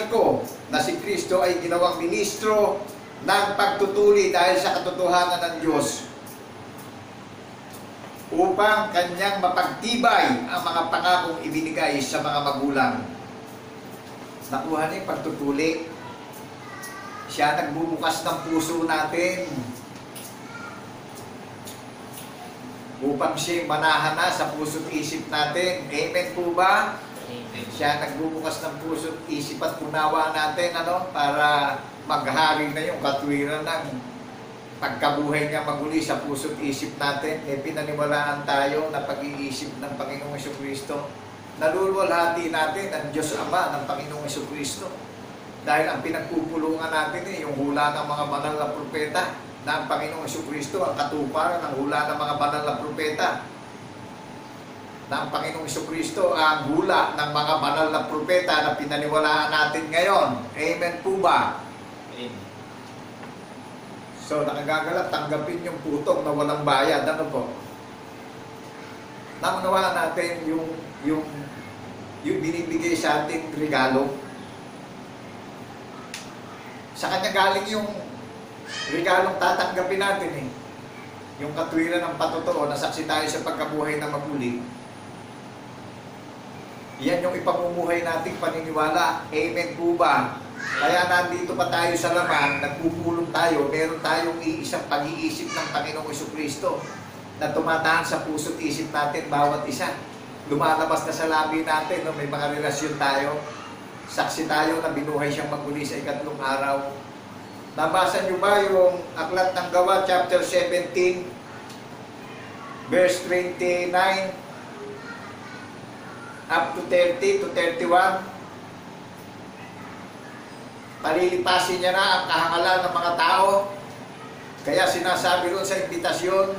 Speaker 4: ko na si Kristo ay ginawang ministro ng pagtutuli dahil sa katotohanan ng Diyos, upang kanyang mapagtibay ang mga pangakong ibinigay sa mga magulang. Nakuha niya yung pagtutuli. Siya nagbubukas ng puso natin upang siya manahan na sa puso't isip natin. Amen po ba?
Speaker 1: Amen.
Speaker 4: Siya nagbubukas ng puso't isip at unawa natin, para maghari na yung katwiran ng pagkabuhay niya maguli sa puso't isip natin. Pinaniwalaan tayo na pag-iisip ng Panginoong Hesukristo. Naluluwalhati natin ang Diyos Ama ng Panginoong Hesukristo. Dahil ang pinagpupulungan natin yung hula ng mga banal na propeta, na ang Panginoong Hesukristo ang katuparan ng hula ng mga banal na propeta. Na ang Panginoong Hesukristo ang hula ng mga banal na propeta na pinaniwalaan natin ngayon. Amen po ba?
Speaker 1: Amen.
Speaker 4: So, nakagagalak, tanggapin yung putong na walang bayad. Ano po? Naunawaan natin yung binibigay sa ating regalo. Sa kanya galing yung regalong tatanggapin natin yung katwiran ng patotoo na saksi tayo sa pagkabuhay na maguli. Yan yung ipamumuhay nating paniniwala. Amen po ba? Kaya nandito pa tayo sa laman, nagpupulong tayo, meron tayong iisang pag-iisip ng Panginoong Hesukristo na tumataan sa puso't isip natin bawat isa. Lumalabas na sa labi natin, may mga relasyon tayo. Saksi tayo na binuhay siyang maguli sa ikatlong araw. Nabasa niyo ba yung Aklat ng Gawa, chapter 17, verse 29 up to 30 to 31? Palilipasin niya na ang kahangalan ng mga tao. Kaya sinasabi ron sa imbitasyon,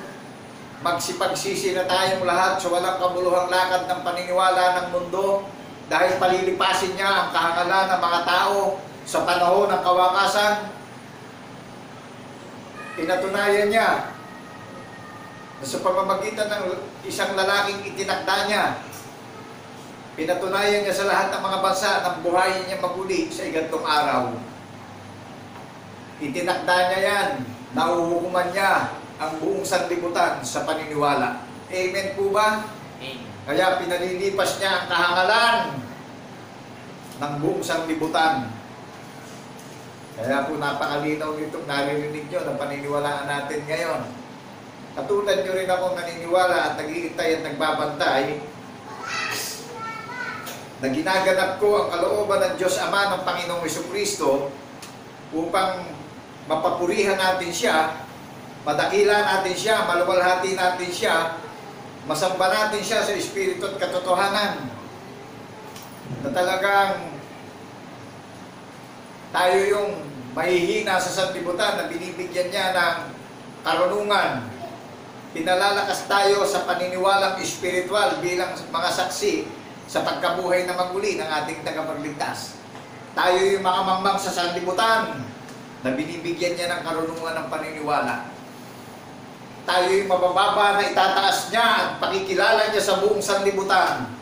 Speaker 4: magsipagsisi na tayong lahat sa walang kabuluhang lakad ng paniniwala ng mundo, dahil palilipasin niya ang kahangalan ng mga tao sa panahon ng kawakasan. Pinatunayan niya na sa pamamagitan ng isang lalaking itinakda niya, pinatunayan niya sa lahat ng mga bansa ng buhayin niya maguli sa ikatlong araw. Itinakda niya yan, nauhukuman niya ang buong sanlibutan sa paniniwala. Amen po ba?
Speaker 1: Amen.
Speaker 4: Kaya pinalilipas niya ang kahangalan ng buong sanlibutan. Kaya po napakalinaw nitong naririnig nyo na paniniwalaan natin ngayon. Katulad nyo rin akong naniniwala at nag-iintay at nagbabantay na ginaganap ko ang kalooban ng Diyos Ama ng Panginoong Hesukristo upang mapapurihan natin siya, madakila natin siya, maluwalhati natin siya, masamba natin siya sa Espiritu at katotohanan. Na talagang tayo yung mahihina sa sanlibutan na binibigyan niya ng karunungan. Pinalalakas tayo sa paniniwalang espiritual bilang mga saksi sa pagkabuhay na maguli ng ating tagapagligtas. Tayo yung mga mangmang sa sanlibutan na binibigyan niya ng karunungan ng paniniwala. Tayo yung mabababa na itataas niya at pakikilala niya sa buong sanlibutan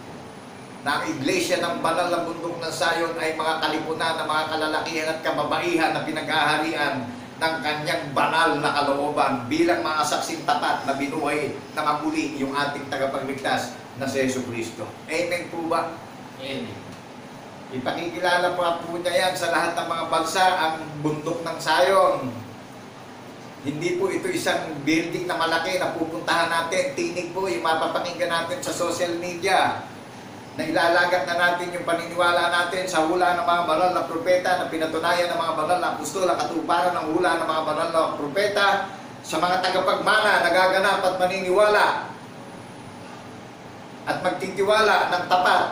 Speaker 4: na ang iglesia ng banal na bundok ng Sayon ay mga kalipunan na mga kalalakihan at kababaihan na pinag-aharian ng kanyang banal na kalooban bilang mga saksing tapat na binuhay na maguli yung ating tagapagligtas na si Hesukristo. Amen po ba?
Speaker 1: Amen.
Speaker 4: Ipakikilala po niya yan sa lahat ng mga bansa ang bundok ng Sayon. Hindi po ito isang building na malaki na pupuntahan natin. Tinig po yung mapapakinggan natin sa social media. na ilalagat na natin yung paniniwala natin sa hula ng mga banal na propeta na pinatunayan ng mga banal na apostol, ang katuparan ng hula ng mga banal na propeta sa mga tagapagmana, nagaganap at maniniwala at magtitiwala ng tapat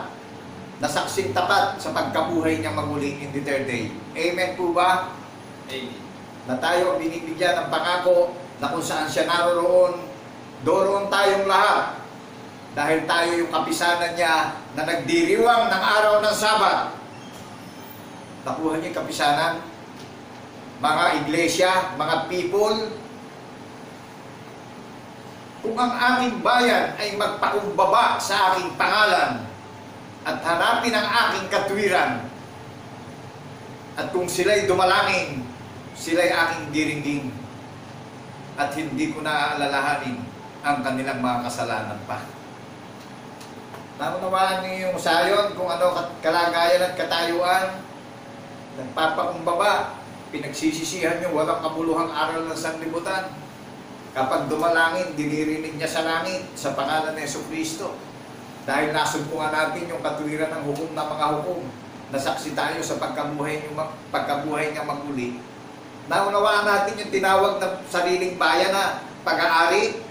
Speaker 4: na saksing tapat sa pagkabuhay niya maguli in the third day. Amen po ba?
Speaker 1: Amen.
Speaker 4: Na tayo ang binibigyan ng pangako na kung saan siya naroroon, doroon tayong lahat. Dahil tayo yung kapisanan niya na nagdiriwang ng araw ng Sabat. Nakuha niyo yung kapisanan? Mga iglesia, mga people, kung ang aking bayan ay magpakumbaba sa aking pangalan at harapin ang aking katwiran, at kung sila'y dumalangin, sila'y aking diringgin, at hindi ko na aalalahanin ang kanilang mga kasalanan pa. Naunawaan niyo yung sayon kung ano kalagayan at katayuan, nagpapakumbaba, pinagsisisihan yung walang kabuluhang aral ng sanlibutan. Kapag dumalangin, dinirinig niya sa langit sa pangalan ng Jesucristo. Dahil nasumpungan natin yung katwiran ng hukom na mga hukom, nasaksi tayo sa pagkabuhay niya maguli. Naunawaan natin yung tinawag na sariling bayan na pag-aari.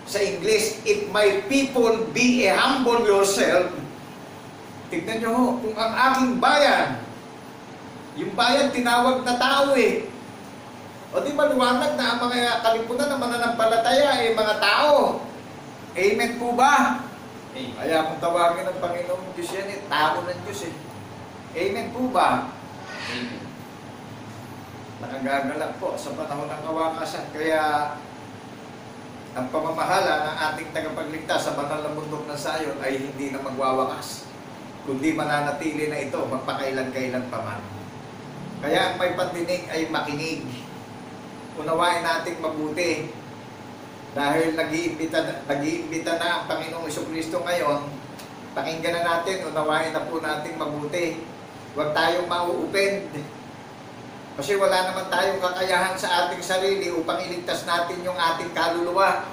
Speaker 4: Sa English, if my people be a humble yourself, tignan nyo ho, kung ang aking bayan, yung bayan tinawag na tao eh. O di maliwanag na ang mga kalipunan ng mananampalataya eh, mga tao. Amen po ba?
Speaker 1: Amen.
Speaker 4: Kaya kung tawagin ng Panginoong Diyos yan eh, tao ng Diyos eh. Amen po ba?
Speaker 1: Amen.
Speaker 4: Nakagagalak po sa panahon ng kawakasan. Kaya ang pamamahala ng ating tagapagligtas sa banal na bundok ng Sayon ay hindi na magwawakas, kundi mananatili na ito magpakailan-kailan pa man. Kaya ang may pandinig ay makinig. Unawain natin mabuti. Dahil nag-iimbita na ang Panginoong Jesucristo ngayon, pakinggan na natin, unawain na po natin mabuti. Huwag tayong mauupend. Kasi wala naman tayong kakayahan sa ating sarili upang iligtas natin yung ating kaluluwa.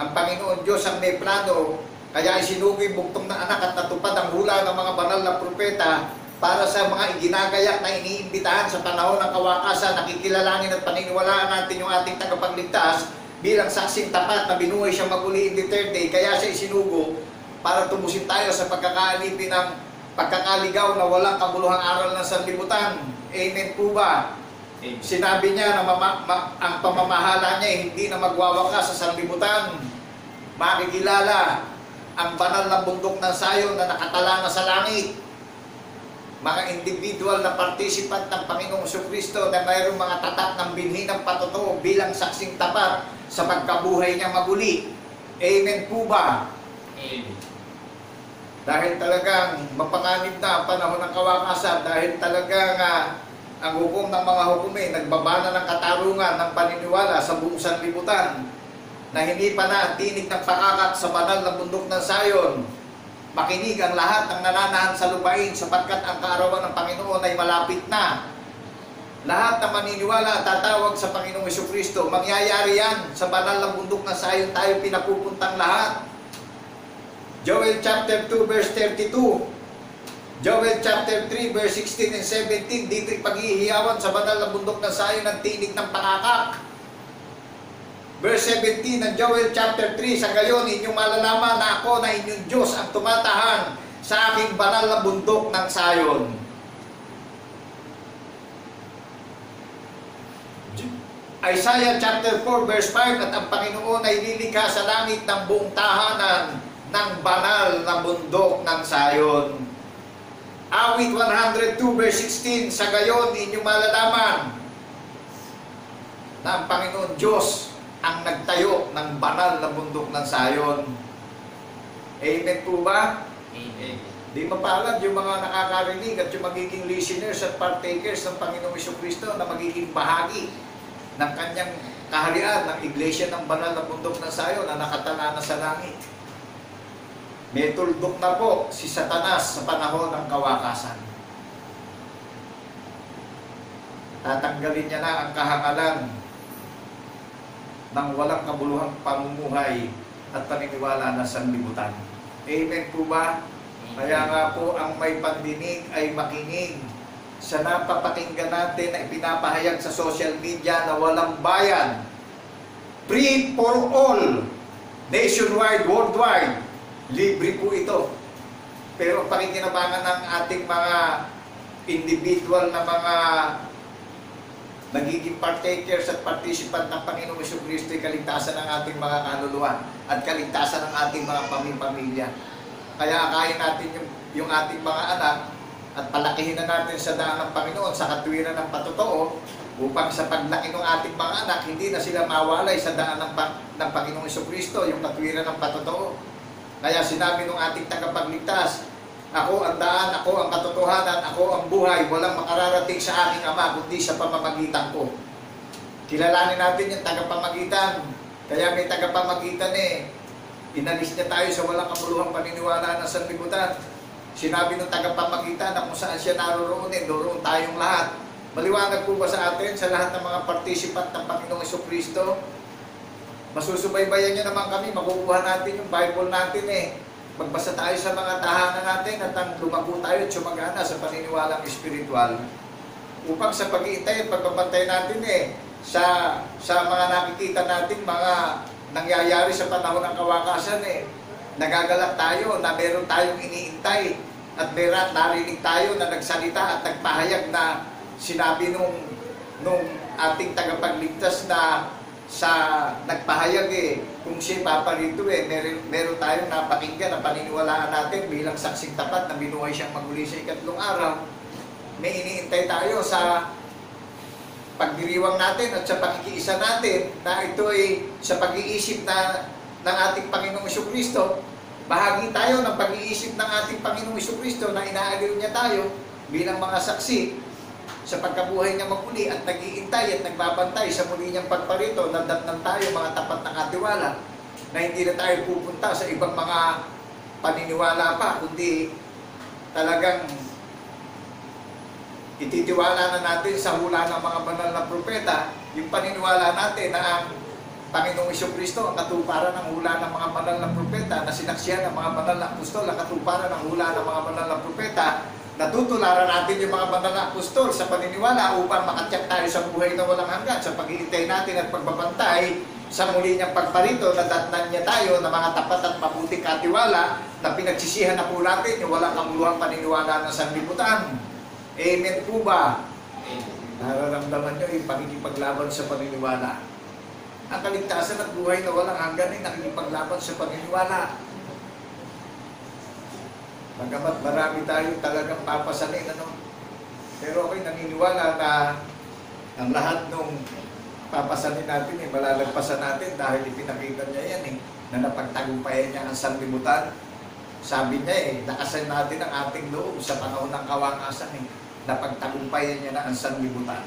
Speaker 4: Ang Panginoon Diyos ang may plano, kaya isinugoy buktong na anak at natupad ang hula ng mga banal na propeta para sa mga iginagayak na iniimbitahan sa panahon ng kawakasan. Nakikilalanin at paniniwalaan natin yung ating tagapagligtas bilang saksing tapat na binuhay siya maguli in the third day. Kaya siya isinugo para tumusin tayo sa pagkakaalipin ng pagkakaligaw na walang kabuluhang aral ng sanlibutan. Amen po ba?
Speaker 1: Amen.
Speaker 4: Sinabi niya na ang pamamahala niya hindi na magwawakas sa sanlibutan. Makikilala ang banal na bundok ng Sayon na nakatala na sa langit. Mga individual na participant ng Panginoong Jesucristo na mayroong mga tatak ng binhi ng patotoo bilang saksing tapat sa pagkabuhay niya maguli. Amen po ba?
Speaker 1: Amen.
Speaker 4: Dahil talagang mapanganib na ang panahon ng kawakasan, dahil talagang ang hukom ng mga hukumin nagbabana ng katarungan ng paniniwala sa buong sanlibutan na hindi pa na tinig ng pakakak sa banal na bundok ng Sayon. Makinig ang lahat ng nananahan sa lupain sapagkat ang kaarawan ng Panginoon ay malapit na. Lahat na maniniwala at tatawag sa Panginoong Jesucristo, mangyayari yan sa banal na bundok ng Sayon, tayo pinapupuntang lahat. Joel chapter 2 verse 32. Joel chapter 3 verse 16 and 17. Dito ipaghihiyawan sa banal na bundok ng Sayon ng tinig ng pakakak. Verse 17 ng Joel chapter 3, sa gayon inyong malalaman na ako na inyong Diyos ang tumatahan sa aking banal na bundok ng Sayon. Isaiah chapter 4 verse 5, at ang Panginoon ay lilikha sa langit ng buong tahanan ng banal na bundok ng Sayon. Awit 102 verse 16, sa gayon inyong malalaman na ang Panginoon Diyos ang nagtayo ng banal na bundok ng Sayon. Amen po ba?
Speaker 1: Amen.
Speaker 4: Di mapalad yung mga nakakarinig at yung magiging listeners at partakers ng Panginoong Jesucristo na magiging bahagi ng kanyang kaharian ng iglesia ng banal na bundok ng Sayon na nakatala na sa langit. May tuldok na po si Satanas sa panahon ng kawakasan. Tatanggalin niya na ang kahangalan ng walang kabuluhang pamumuhay at paniniwala na sanlibutan. Amen po ba? Kaya nga po, ang may pandinig ay makinig sa napapakinggan natin na ipinapahayag sa social media na walang bayan. Free for all. Nationwide, worldwide. Libre po ito. Pero pakikinabangan ng ating mga individual na mga nagiging partakers at participant ng Panginoong Jesucristo ay kaligtasan ng ating mga kaluluwa at kaligtasan ng ating mga pamilya. Kaya akayin natin yung ating mga anak at palakihin na natin sa daan ng Panginoon sa katwiran ng patotoo upang sa paglaki ng ating mga anak, hindi na sila mawalay sa daan ng Panginoong Jesucristo, yung katwiran ng patotoo. Kaya sinabi ng ating tagapagligtas, ako ang daan, ako ang katotohanan, ako ang buhay, walang makararating sa aking Ama kundi sa pamamagitan ko. Kilalanin natin yung tagapamagitan. Kaya may tagapamagitan inalis niya tayo sa walang kamuluhang paniniwala ng sanlibutan. Sinabi ng tagapamagitan na kung saan siya naroroon, doon tayong lahat. Maliwanag po ba sa atin, sa lahat ng mga participant ng Panginoong Jesucristo? Masusubaybayan niya naman kami, makukuha natin yung Bible natin Magbasa tayo sa mga tahanan natin at lumago tayo at sumagana sa paniniwalang espiritual. Upang sa pag-iintay at pagbabantay natin sa mga nakikita natin, mga nangyayari sa panahon ng kawakasan nagagalak tayo na meron tayong iniintay at narinig tayo na nagsalita at nagpahayag na sinabi nung ating tagapagligtas na sa nagpahayag kung siya paparito meron tayong napakinggan na paniniwalaan natin bilang saksing tapat na binuhay siyang maguli sa ikatlong araw. May iniintay tayo sa pagdiriwang natin at sa pakikiisa natin na ito ay sa pag-iisip ng ating Panginoong Jesucristo. Bahagi tayo ng pag-iisip ng ating Panginoong Jesucristo na inaaliw niya tayo bilang mga saksi sa pagkabuhay niya magmuli at nag-iintay at nagbabantay sa muli niyang pagparito. Nadatnan tayo mga tapat ng katiwala na hindi na tayo pupunta sa ibang mga paniniwala pa, kundi talagang ititiwala na natin sa hula ng mga banal na propeta yung paniniwala natin na ang Panginoong Jesucristo ang katuparan ng hula ng mga banal na propeta, na sinaksihan ng mga banal na apostol ang katuparan ng hula ng mga banal na propeta. Natutularan natin yung mga banal na apostol sa paniniwala upang makatyak tayo sa buhay na walang hanggan. Sa pag-iintay natin at pagbabantay sa muli niyang pagparito, nadatnan niya tayo ng mga tapat at mabuting katiwala na pinagsisihan na po natin yung walang kamuluhang paniniwala ng sanlibutan. Amen po ba? Nararamdaman niyo yung pakikipaglaban sa paniniwala. Ang kaligtasan at buhay na walang hanggan ay nakikipaglaban sa paniniwala. Bagamat marami tayo talagang papasanin, pero ako'y naniniwala na ang lahat ng papasanin natin malalagpasan natin dahil ipinakita niya yan na napagtagumpayan niya ang sanlibutan. Sabi niya nakasan natin ang ating loob sa panahon ng kawakasan napagtagumpayan niya na ang sanlibutan.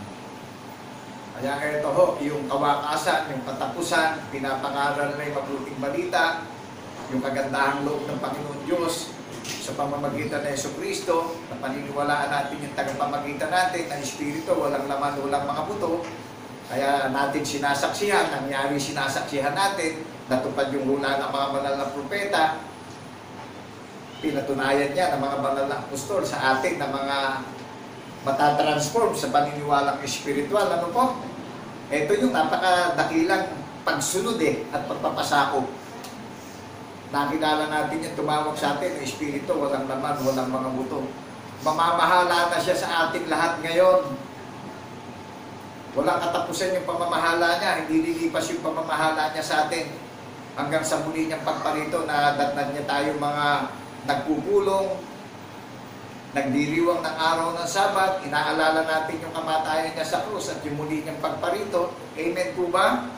Speaker 4: Kaya ito yung kawakasan, yung katapusan, pinapangaral na yung mabuting balita, yung kagandahang loob ng Panginoon Diyos, sa pamamagitan ng Jesucristo, na paniniwalaan natin yung tagapamagitan natin, ang Espiritu, walang laman, walang mga buto. Kaya natin sinasaksihan, nangyari sinasaksihan natin, natupad yung hula ng mga banal na propeta, pinatunayan niya ng mga banal na apostol sa atin na mga matatransform sa paniniwalang espiritual. Ano po? Ito yung napakadakilang pagsunod at pagpapasakop. Nakilala natin yung tumawag sa atin, ang Espiritu, walang laman, walang mga buto. Mamamahala na siya sa ating lahat ngayon. Walang katapusan yung pamamahala niya, hindi lilipas yung pamamahala niya sa atin. Hanggang sa muli niyang pagparito na datnan niya tayo mga nagpupulong, nagdiriwang ng araw ng Sabat, inaalala natin yung kamatayan niya sa krus at yung muli niyang pagparito. Amen po ba?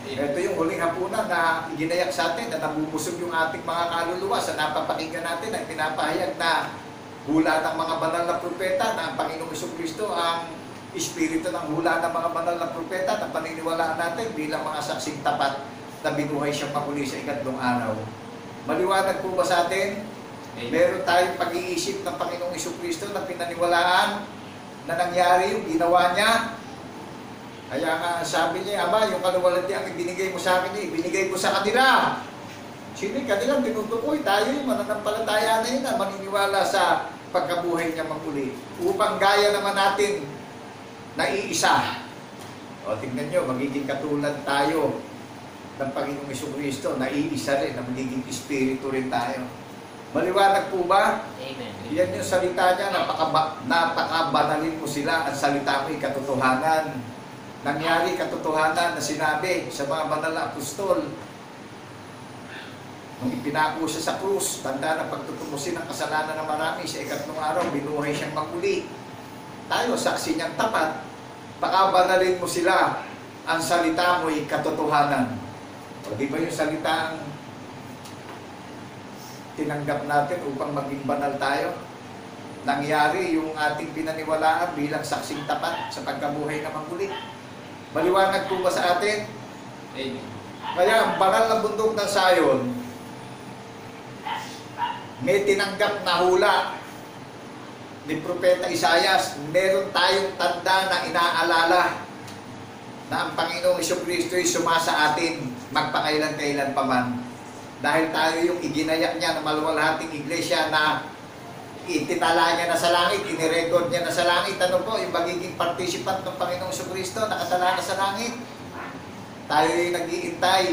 Speaker 4: Ito yung huling hapunan na ginayak sa atin na nabubusog yung ating mga kaluluwa sa napapakinggan natin na pinapahayag na hula ng mga banal na propeta na ang Panginoong Jesucristo ang Espiritu ng hula ng mga banal na propeta na paniniwalaan natin bilang mga saksing tapat na binuhay siyang maguli sa ikatlong araw. Maliwanag po ba sa atin? Meron tayong pag-iisip ng Panginoong Jesucristo na pinaniwalaan na nangyari yung ginawa niya. Kaya nga sabi niya, Ama, yung kaluwalhatian ang ibinigay mo sa akin, ibinigay mo sa kanila. Sino yung kanilang tinutukoy? Tayo yung mananampalataya na yun na maniniwala sa pagkabuhay niya maguli. Upang gaya naman natin na iisa. O tingnan nyo, magiging katulad tayo ng Panginoong Jesucristo na iisa rin, na magiging espiritu rin tayo. Maliwanag po ba?
Speaker 1: Amen.
Speaker 4: Yan yung salita niya, napakabanalin mo sila. Ang salita mo ay katotohanan. Nangyari katotohanan na sinabi sa mga banal na apostol. Nung ipinako siya sa krus, tanda na pagtutubusin ang kasalanan ng marami, sa ikatlong araw, binuhay siyang maguli. Tayo, saksi niyang tapat. Pakabanalin mo sila. Ang salita mo ay katotohanan. O di ba yung salita ang tinanggap natin upang maging banal tayo? Nangyari yung ating pinaniwalaan bilang saksing tapat sa pagkabuhay na maguli. Maliwanag po ba sa atin?
Speaker 1: Amen.
Speaker 4: Kaya ang banal na bundok ng Sayon, may tinanggap na hula ni Propeta Isaias. Meron tayong tanda na inaalala na ang Panginoong Jesucristo ay sumasa atin magpakailan-kailan pa man. Dahil tayo yung iginayak niya na maluwalhating iglesia na itinala niya na sa langit, inirecord niya na sa langit. Ano po, yung magiging participant ng Panginoong Jesucristo, nakatala na sa langit. Tayo yung nag-iintay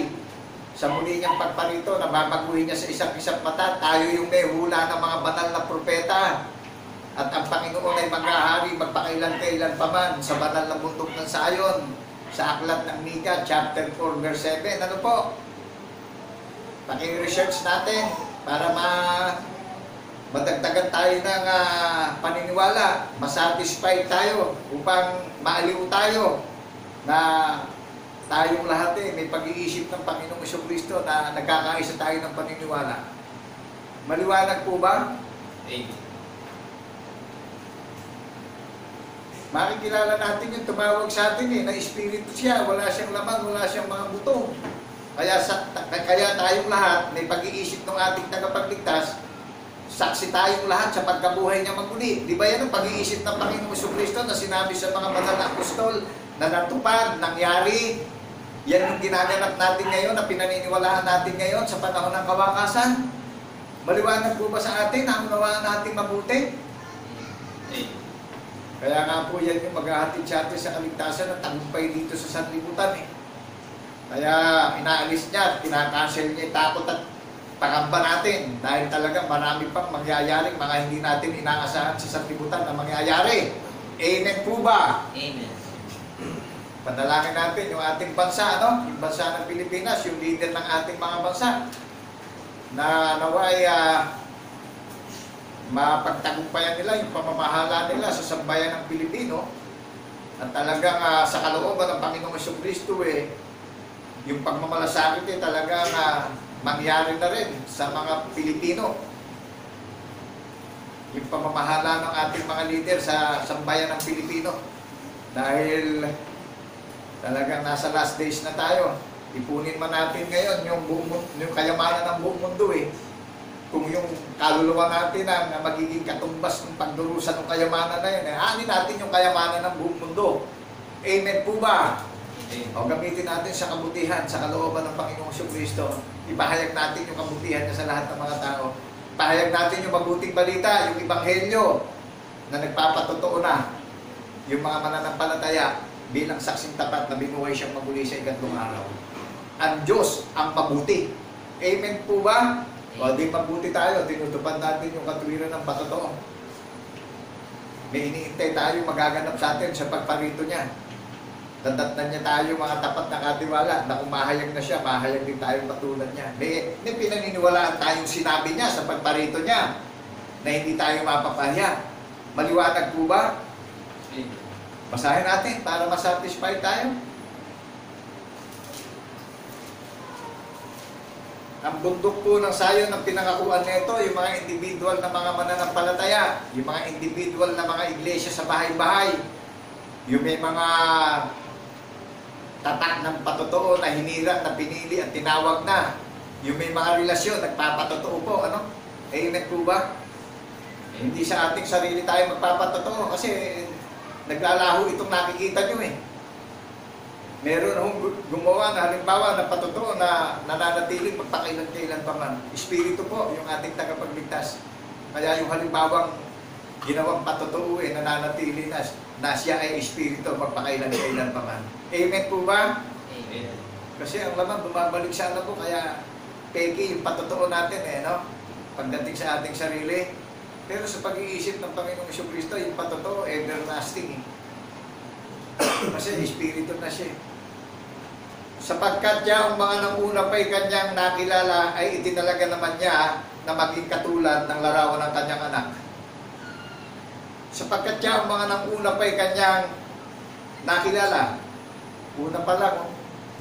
Speaker 4: sa muli niyang pagparito, na babaguhin niya sa isang-isang mata. Tayo yung may hula ng mga banal na propeta. At ang Panginoon ay maghahari magpakailan-kailan pa man sa banal na bundok ng Sayon. Sa aklat ng Mika, chapter 4, verse 7. Ano po? Paki-research natin para madagdagan tayo ng paniniwala, masatisfied tayo, upang maaliw tayo na tayong lahat may pag-iisip ng Panginoong Jesucristo na nagkakaisa tayo ng paniniwala. Maliwanag po ba?
Speaker 1: Amen.
Speaker 4: Makikilala natin yung tumawag sa atin na espiritu siya, wala siyang laman, wala siyang mga buto. Kaya tayong lahat, may pag-iisip ng ating tagapagligtas, saksi tayong lahat sa pagkabuhay niya maguli. Di ba yan ang pag-iisip ng Panginoong Jesucristo na sinabi sa mga banal na apostol na natupad, nangyari? Yan yung ginaganap natin ngayon, na pinaniniwalaan natin ngayon sa panahon ng kawakasan. Maliwanag po ba sa atin na unawaan natin mabuti? Kaya nga po yan yung maghahatid sa atin sa kaligtasan at tagumpay dito sa sanlibutan Kaya inaalis niya at kinakancel niya yung takot at pangamba natin. Dahil talaga marami pang mangyayaring mga hindi natin inaasahan sa sanlibutan na mangyayari. Amen po ba?
Speaker 1: Amen.
Speaker 4: Panalangin natin yung ating bansa, yung bansa ng Pilipinas, yung leader ng ating mga bansa, na naway mapagtagumpayan nila yung pamamahala nila sa sambayan ng Pilipino, at talagang sa kalooban ng Panginoong Jesucristo yung pagmamalasakit talagang mangyari na rin sa mga Pilipino. Yung pamamahala ng ating mga leader sa sambayan ng Pilipino. Dahil talagang nasa last days na tayo. Ipunin man natin ngayon yung kayamanan ng buong mundo Kung yung kaluluwa natin ang magiging katumbas ng pagdurusan ng kayamanan na yun, aanin natin yung kayamanan ng buong mundo. Amen po ba? O gamitin natin sa kabutihan, sa kalooban ng Panginoong Jesucristo. Ipahayag natin yung kabutihan niya sa lahat ng mga tao. Ipahayag natin yung mabuting balita, yung ebanghelyo na nagpapatotoo na yung mga mananampalataya bilang saksing tapat na binuhay siyang maguli sa ikatlong araw. Ang Diyos ang mabuti. Amen po ba? O di mabuti tayo, tinutupad natin yung katuwiran ng patotoo. May iniintay tayo magaganap sa atin sa pagparito niya. Dadatnan niya tayo mga tapat na katiwala na kung mahayag na siya, mahayag din tayong katulad niya. May pinaniniwalaan tayong sinabi niya sa pagparito niya na hindi tayo mapapahya. Maliwanag po ba? Basahin natin para masatisfy tayo. Ang bundok po ng Sayon ng pinangakuan nito, yung mga individual na mga mananampalataya, yung mga individual na mga iglesia sa bahay-bahay, yung may mga tatak ng patotoo na hinirang, na pinili at tinawag na, yung may mga relasyon, nagpapatotoo po, Amen po ba? Hindi sa ating sarili tayo magpapatotoo kasi naglalaho itong nakikita nyo Meron akong gumawa na halimbawa na patotoo na nananatiling magpakailan-kailan pa man. Espiritu po, yung ating tagapagligtas. Kaya yung halimbawang ginawang patotoo nananatili na siya ay espiritu magpakailan-kailan pa man. Amen po ba?
Speaker 1: Amen.
Speaker 4: Kasi ang laman bumabalik sa ano po, kaya peki yung patotoo natin no? Pagdating sa ating sarili. Pero sa pag-iisip ng Panginoong Jesucristo, yung patotoo, everlasting. Kasi espiritu na siya. Sapagkat siya ang mga nanguna pa'y kanyang nakilala ay itinalaga naman niya na maging katulad ng larawan ng kanyang anak. Sapagkat siya ang mga nanguna pa'y kanyang nakilala. Una pa lang,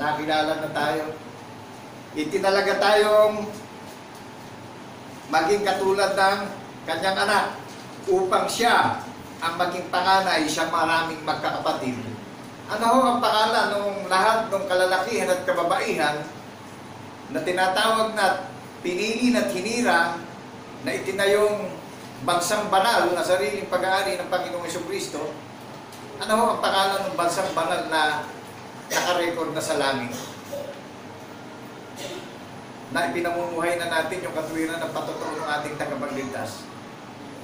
Speaker 4: nakilala na tayo. Itinalaga tayong maging katulad ng kanyang anak upang siya ang maging panganay sa maraming magkakapatid. Ano ho ang pangalan ng lahat ng kalalakihan at kababaihan na tinatawag na pinili at hinirang na itinayong bansang banal na sariling pag-aari ng Panginoong Jesucristo? Ano ho ang pangalan ng bansang banal na nakarecord na sa langit? Na ipinamumuhay na natin yung katwiran ng patotoo ng ating tagapagligtas.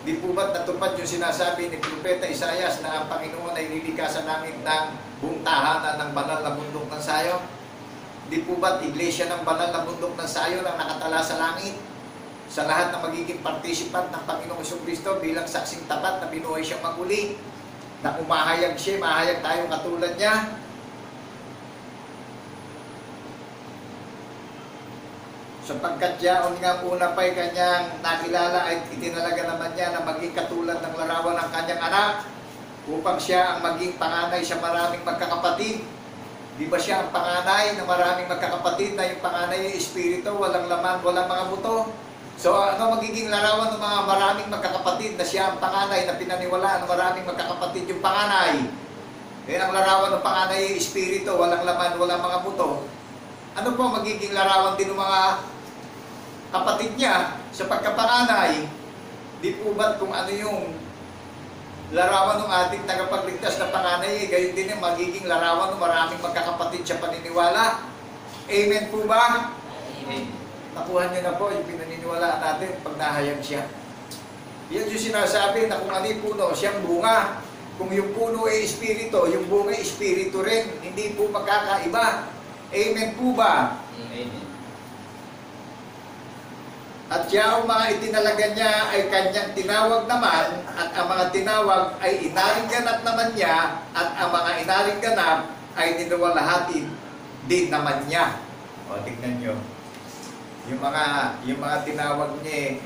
Speaker 4: Di po ba't natupad yung sinasabi ni Propeta Isaias na ang Panginoon ay lilikasan namin ng buong tahanan ng banal na bundok ng Sayon? Di po ba't iglesia ng banal na bundok ng Sayon ang nakatala sa langit? Sa lahat na magiging participant ng Panginoong Jesucristo bilang saksing tapat na binuhay siyang maguli, na umahayag siya, mahayag tayong katulad niya. Sapagkat siya, nga una pa'y kanyang nakilala ay itinalaga naman niya na maging katulad ng larawan ng kanyang anak upang siya ang maging panganay sa maraming magkakapatid. Di ba siya ang panganay ng maraming magkakapatid na yung panganay ay espiritu, walang laman, walang mga buto? So ano magiging larawan ng mga maraming magkakapatid na siya ang panganay na pinaniwalaan ng maraming magkakapatid yung panganay? Eh ang larawan ng panganay ay espiritu, walang laman, walang mga buto. Ano po magiging larawan din ng mga kapatid niya sa pagkapanganay? Di po ba't kung ano yung larawan ng ating tagapagligtas na panganay, gayon din yung magiging larawan ng maraming magkakapatid sa paniniwala? Amen po ba?
Speaker 1: Amen.
Speaker 4: Nakuha niyo na po yung pinaniniwalaan natin pag nahayag siya. Yan yung sinasabi na kung ano yung puno, siyang bunga. Kung yung puno ay espiritu, yung bunga ay espiritu rin. Hindi po magkakaiba. Amen po ba?
Speaker 1: Amen.
Speaker 4: At siya ang mga itinalaga niya ay kanyang tinawag naman, at ang mga tinawag ay inaring ganap naman niya, at ang mga inaring ganap ay ninuwalhati din naman niya. O, tignan nyo. Yung mga tinawag niya,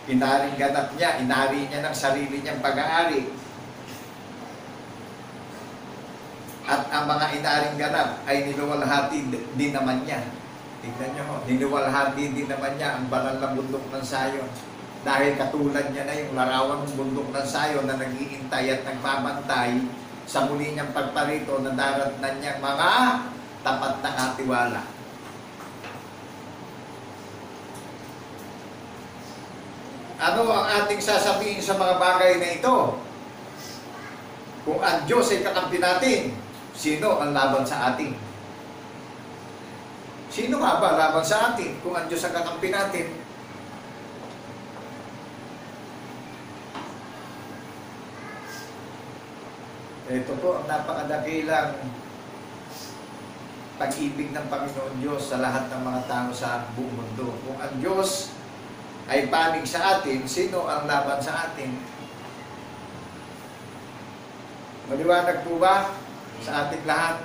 Speaker 4: inaring ganap niya, inari niya ng sarili niyang pag-aari. At ang mga inaring ganap ay ninuwalhati din naman niya. Tignan nyo, ninuwalhati din naman niya ang banal na bundok ng Sayon. Dahil katulad niya na yung larawan ng bundok ng Sayon na nag-iintay at nagbabantay sa muli niyang pagparito na daratnan niyang mga tapat na katiwala. Ano ang ating sasabihin sa mga bagay na ito? Kung ang Diyos ay kakampi natin, sino ang laban sa atin? Sino nga ba laban sa atin kung ang Diyos ang kakampi natin? Ito po ang napakadakilang pag-ibig ng Panginoon Diyos sa lahat ng mga tao sa buong mundo. Kung ang Diyos ay panig sa atin, sino ang laban sa atin? Maliwanag po ba sa ating lahat?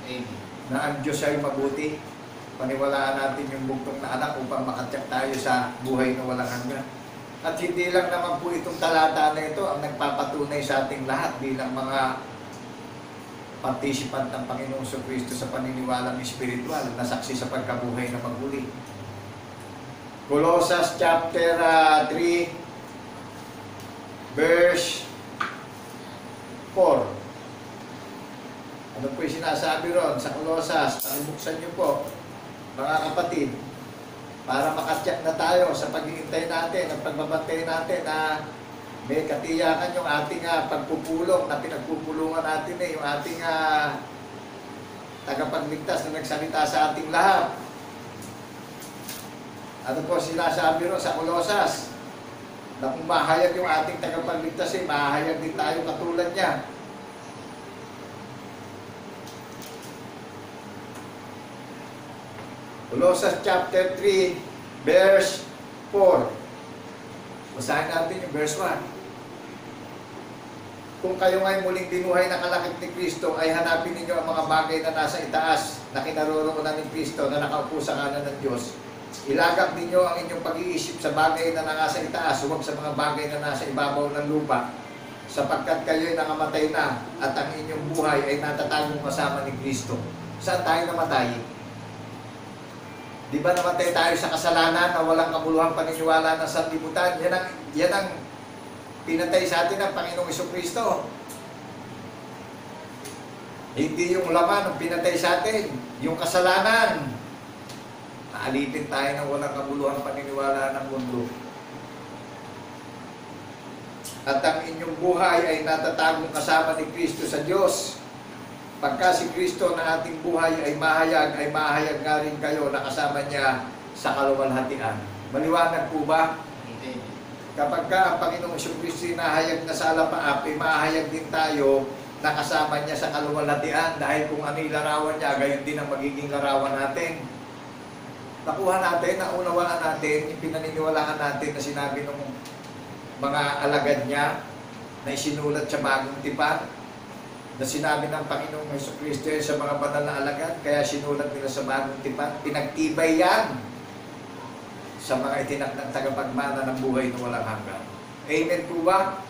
Speaker 1: Amen.
Speaker 4: Na ang Diyos ay mabuti? Paniwalaan natin yung bugtong na anak upang makatyak tayo sa buhay na walang hanggan. At hindi lang naman po itong talata na ito ang nagpapatunay sa ating lahat bilang mga participant ng Panginoong Jesucristo sa paniniwalang espiritual na saksi sa pagkabuhay na maguli. Colossus chapter 3 verse 4. Ano po yung sinasabi ron sa Colossus? Buksan niyo po, mga kapatid, para makatyak na tayo sa pag-iintay natin at pagbabantay natin na may katiyakan yung ating pagpupulong na pinagpupulungan natin yung ating tagapagligtas na nagsalita sa ating lahat. Ano po sinasabi ro sa Kolosas? Na kung mahayag yung ating tagapagligtas, mahayag din tayo katulad niya. Kolosas chapter 3, verse 4. Basahin natin yung verse 1. Kung kayo nga'y muling binuhay na kalakip ni Kristo, ay hanapin ninyo ang mga bagay na nasa itaas, na kinaroroonan ni Kristo, na nakaupo sa kanan ng Diyos. Ilagak ninyo ang inyong pag-iisip sa bagay na nasa itaas, huwag sa mga bagay na nasa ibabaw ng lupa, sapagkat kayo'y nangamatay na, at ang inyong buhay ay natatagong kasama ni Kristo. Saan tayo namatay? Di ba namatay tayo sa kasalanan na walang kabuluhang paniniwala ng sanlibutan? Yan ang pinatay sa atin ng Panginoong Jesucristo. Hindi yung laman ang pinatay sa atin, yung kasalanan. Naalitin tayo ng walang kabuluhang paniniwala ng mundo. At ang inyong buhay ay natatagong kasama ni Kristo sa Diyos. Pagka si Kristo na ating buhay ay mahayag nga rin kayo na kasama niya sa kaluwalhatian. Maliwanag po ba? Kapag ka ang Panginoong Kristo nahayag na sa alapaap, ay mahayag din tayo na kasama niya sa kaluwalhatian, dahil kung ano yung larawan niya, gayon din ang magiging larawan natin. Nakuha natin, naunawaan natin, yung pinaniniwalaan natin na sinabi ng mga alagad niya na isinulat sa bagong tipan, na sinabi ng Panginoong Jesucristo sa mga banal na alagad, kaya sinulat nila sa bagong tipan. Pinagtibay yan sa mga itinakdang tagapagmana ng buhay na walang hanggan. Amen po ba?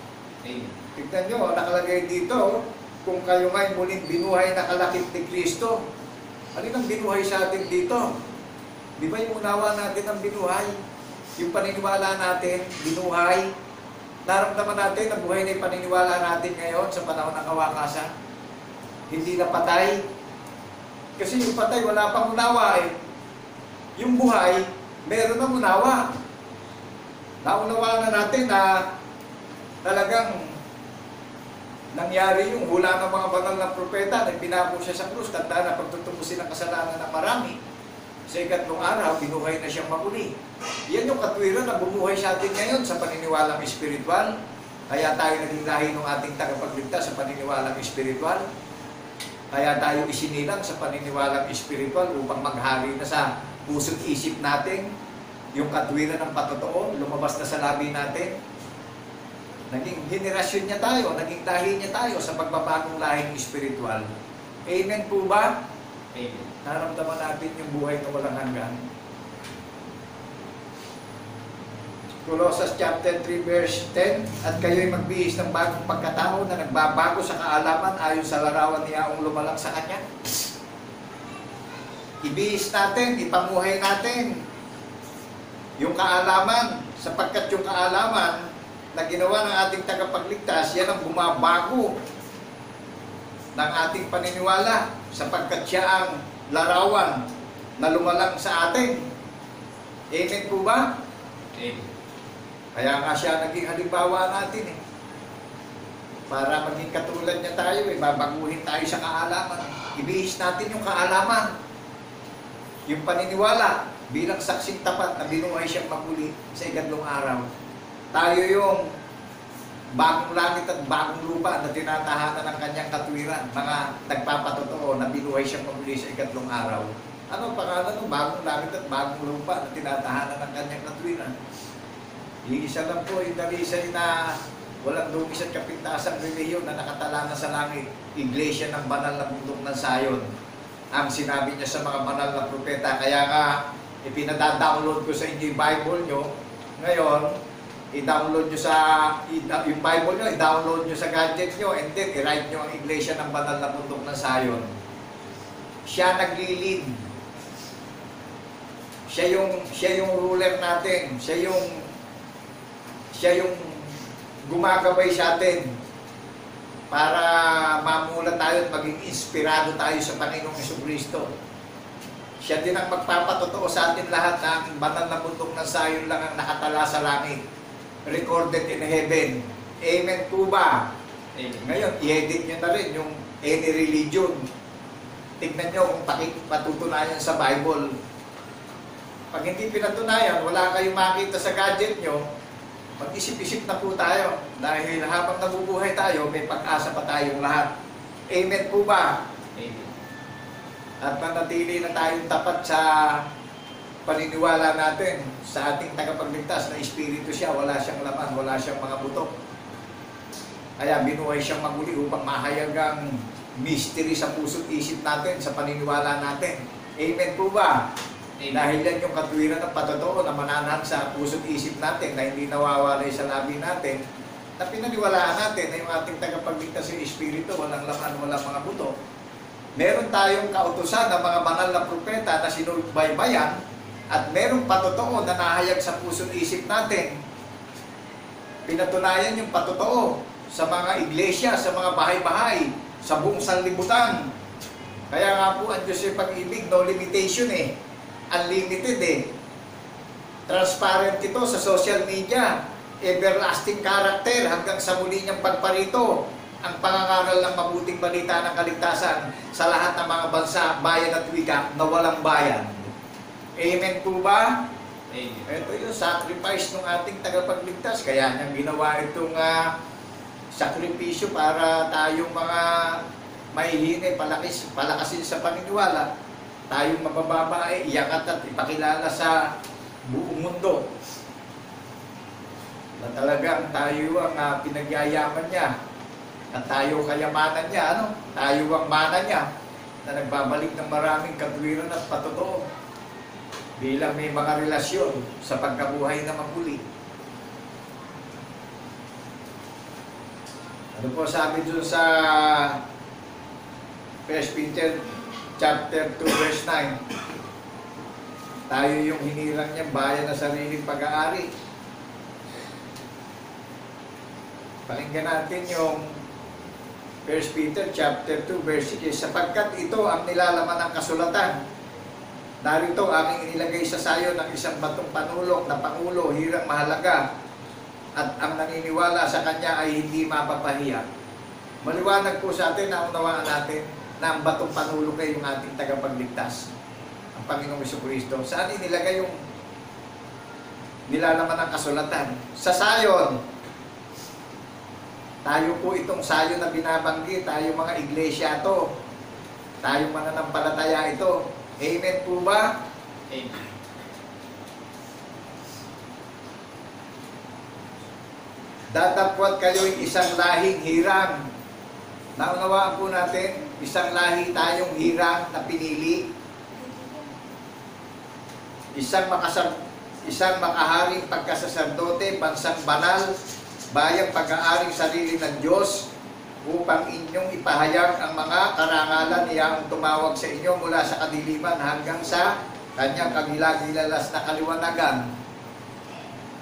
Speaker 1: Amen.
Speaker 4: Tignan nyo, nakalagay dito, kung kayo nga'y muling binuhay na kalakip ni Kristo. Ano ang binuhay sa atin dito? Di ba yung unawa natin ang binuhay? Yung paniniwala natin, binuhay. Naramdaman natin na buhay na yung paniniwala natin ngayon sa panahon ng kawakasan. Hindi na patay. Kasi yung patay, wala pang unawa eh. Yung buhay, meron ng unawa. Naunawaan na natin na talagang nangyari yung hula ng mga banal na propeta na pinako siya sa krus, tanda na pagtutubusin ang kasalanan ng marami. Sa ikatlong araw, binuhay na siyang muli. Yan yung katwiran na bumuhay sa atin ngayon sa paniniwalang espiritual. Kaya tayo naging lahi ng ating tagapagligtas sa paniniwalang espiritual. Kaya tayo isinilang sa paniniwalang espiritual upang maghari na sa puso't isip natin yung katwiran ng patotoo, lumabas na sa labi natin. Naging henerasyon niya tayo, naging lahi niya tayo sa pagbabagong lahing espiritual. Amen po ba?
Speaker 1: Amen.
Speaker 4: Naramdaman natin yung buhay na walang hanggan. Colossus chapter 3 verse 10, at kayo'y magbihis ng bagong pagkatao na nagbabago sa kaalaman ayon sa larawan niya ang lumalang sa kanya. Ibihis natin, ipamuhay natin yung kaalaman, sapagkat yung kaalaman na ginawa ng ating tagapagligtas, yan ang bumabago ng ating paniniwala, sapagkat siya ang larawan na lumalang sa atin. Amen po ba?
Speaker 1: Amen.
Speaker 4: Kaya nga siya naging halimbawa natin eh. Para maging katulad niya tayo eh, babaguhin tayo sa kaalaman. Ibihis natin yung kaalaman, yung paniniwala, bilang saksing tapat na binuhay siyang maguli sa ikatlong araw. Tayo yung bagong langit at bagong lupa na tinatahanan ng kanyang katwiran, mga nagpapatotoo na binuhay siyang maguli sa ikatlong araw. Ano ang pangalan ng bagong langit at bagong lupa na tinatahanan ng kanyang katwiran? Iisa lang po, yung dalisay na walang lubis at kapintasang relihiyon na nakatala na sa langit, iglesia ng banal na bundok ng Sayon. Ang sinabi niya sa mga banal na propeta. Kaya nga, ipinadadownload ko sa inyo yung Bible nyo. Ngayon, i-download nyo sa yung Bible nyo, i-download nyo sa gadget nyo, and then i-write nyo ang iglesia ng banal na bundok ng Sayon. Siya naglilid. Siya yung ruler natin. Siya yung gumagabay sa atin para mamula tayo at maging inspirado tayo sa Panginoong Jesucristo. Siya din ang magpapatotoo sa atin lahat na ang banal na bundok ng Sayon lang ang nakatala sa langit, recorded in heaven. Amen po ba?
Speaker 1: Amen.
Speaker 4: Ngayon, i-edit nyo na rin yung any religion. tignan nyo kung patutunayan sa Bible. Pag hindi pinatunayan, wala kayong makita sa gadget nyo, mag-isip-isip na po tayo. Dahil habang nabubuhay tayo, may pag-asa pa tayong lahat. Amen po ba?
Speaker 1: Amen.
Speaker 4: At manatili na tayong tapat sa paniniwala natin sa ating tagapagligtas na espiritu siya, wala siyang laman, wala siyang mga buto. Kaya binuhay siyang maguli upang mahayag ang mystery sa puso't isip natin, sa paniniwala natin. Amen po ba?
Speaker 1: Amen.
Speaker 4: Dahil yan yung katwiran ng patotoo na mananahan sa puso't isip natin na hindi nawawalay sa labi natin, na pinaniwalaan natin na yung ating tagapagligtas yung espiritu, walang laman, walang mga buto. Meron tayong kautusan ng mga banal na propeta na sinubaybayan at merong patotoo na nahayag sa puso't isip natin. Pinatunayan yung patotoo sa mga iglesia, sa mga bahay-bahay, sa buong sanlibutan. Kaya nga po, ang Diyos yung pag-ibig, no limitation eh. Unlimited eh. Transparent ito sa social media. Everlasting character hanggang sa muli niyang pagparito. Ang pangangaral ng mabuting balita ng kaligtasan sa lahat ng mga bansa, bayan at wika na walang bayan. Amen po ba?
Speaker 1: Amen.
Speaker 4: Ito yung sacrifice ng ating tagapagligtas. Kaya niyang ginawa itong sakripisyo para tayong mga mahihina, palakasin sa paniniwala. Tayong mabababae, iangat at ipakilala sa buong mundo na talagang tayo ang pinagyayaman niya at tayo kayamanan niya, ano? Tayo ang mana niya na nagbabalik ng maraming katwiran at patotoo bilang may mga relasyon sa pagkabuhay na maguli. Ano po sabi dun sa 1 Peter chapter 2 verse 9? Tayo yung hinirang niyang bayan na sariling pag-aari. Pakinggan natin yung 1 Peter chapter 2 verse 6. Sapagkat ito ang nilalaman ng kasulatan. Narito aming inilagay sa sayo ng isang batong panulok na pangulo, hirang mahalaga, at ang naniniwala sa kanya ay hindi mapapahiya. Maliwanag po sa atin, naunawaan natin na ang batong panulok ay yung ating tagapagligtas, ang Panginoong Jesucristo. Saan inilagay yung nilalaman ng kasulatan? Sa sayon. Tayo po itong sayo na binabanggit, tayo mga iglesia to, tayo mananampalataya ito. Amen po ba?
Speaker 1: Amen.
Speaker 4: Datapwat kayo'y isang lahing hirang. Naunawaan po natin, isang lahi tayong hirang na pinili. Isang makaharing pagkasaserdote, bansang banal, bayang pag-aaring sarili ng Diyos, upang inyong ipahayag ang mga karangalan niyang tumawag sa inyo mula sa kadiliman hanggang sa kanyang kagilagilalas na kaliwanagan.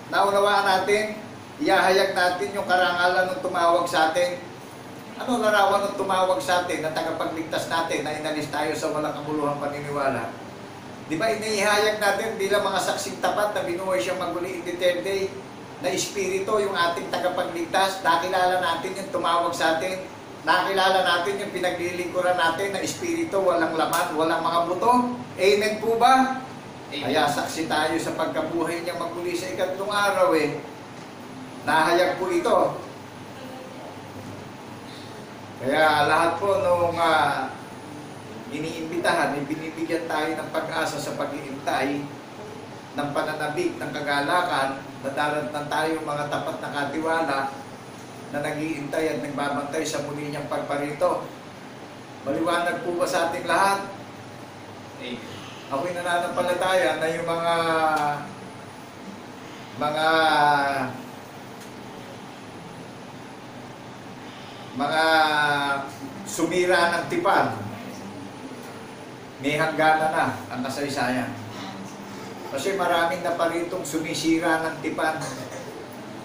Speaker 4: Naunawaan natin, ihahayag natin yung karangalan ng tumawag sa atin. Ano larawan ng tumawag sa atin na tagapagligtas natin na inalis tayo sa walang kabuluhang paniniwala? Di ba inihayag natin bilang mga saksing tapat na binuhay siyang maguli in the third day? Na espiritu yung ating tagapagligtas, nakilala natin yung tumawag sa atin, nakilala natin yung pinaglilingkuran natin na espiritu, walang laman, walang mga buto. Amen po ba?
Speaker 1: Amen.
Speaker 4: Kaya saksi tayo sa pagkabuhay niya magmuli sa ikatlong araw eh. Nahayag po ito. Kaya lahat po nung iniimbitahan, binibigyan tayo ng pag-asa sa pag-iintay ng pananabik, ng kagalakan, nadaratan tayo mga tapat na katiwala na nag-iintay at nagbabantay sa muli niyang pagparito. Maliwanag po ba sa ating lahat?
Speaker 1: Amen.
Speaker 4: Ako'y nananampalataya na yung mga sumira ng tipan, may hangganan na ang kasaysayan. Kasi maraming na paritong sumisira ng tipan.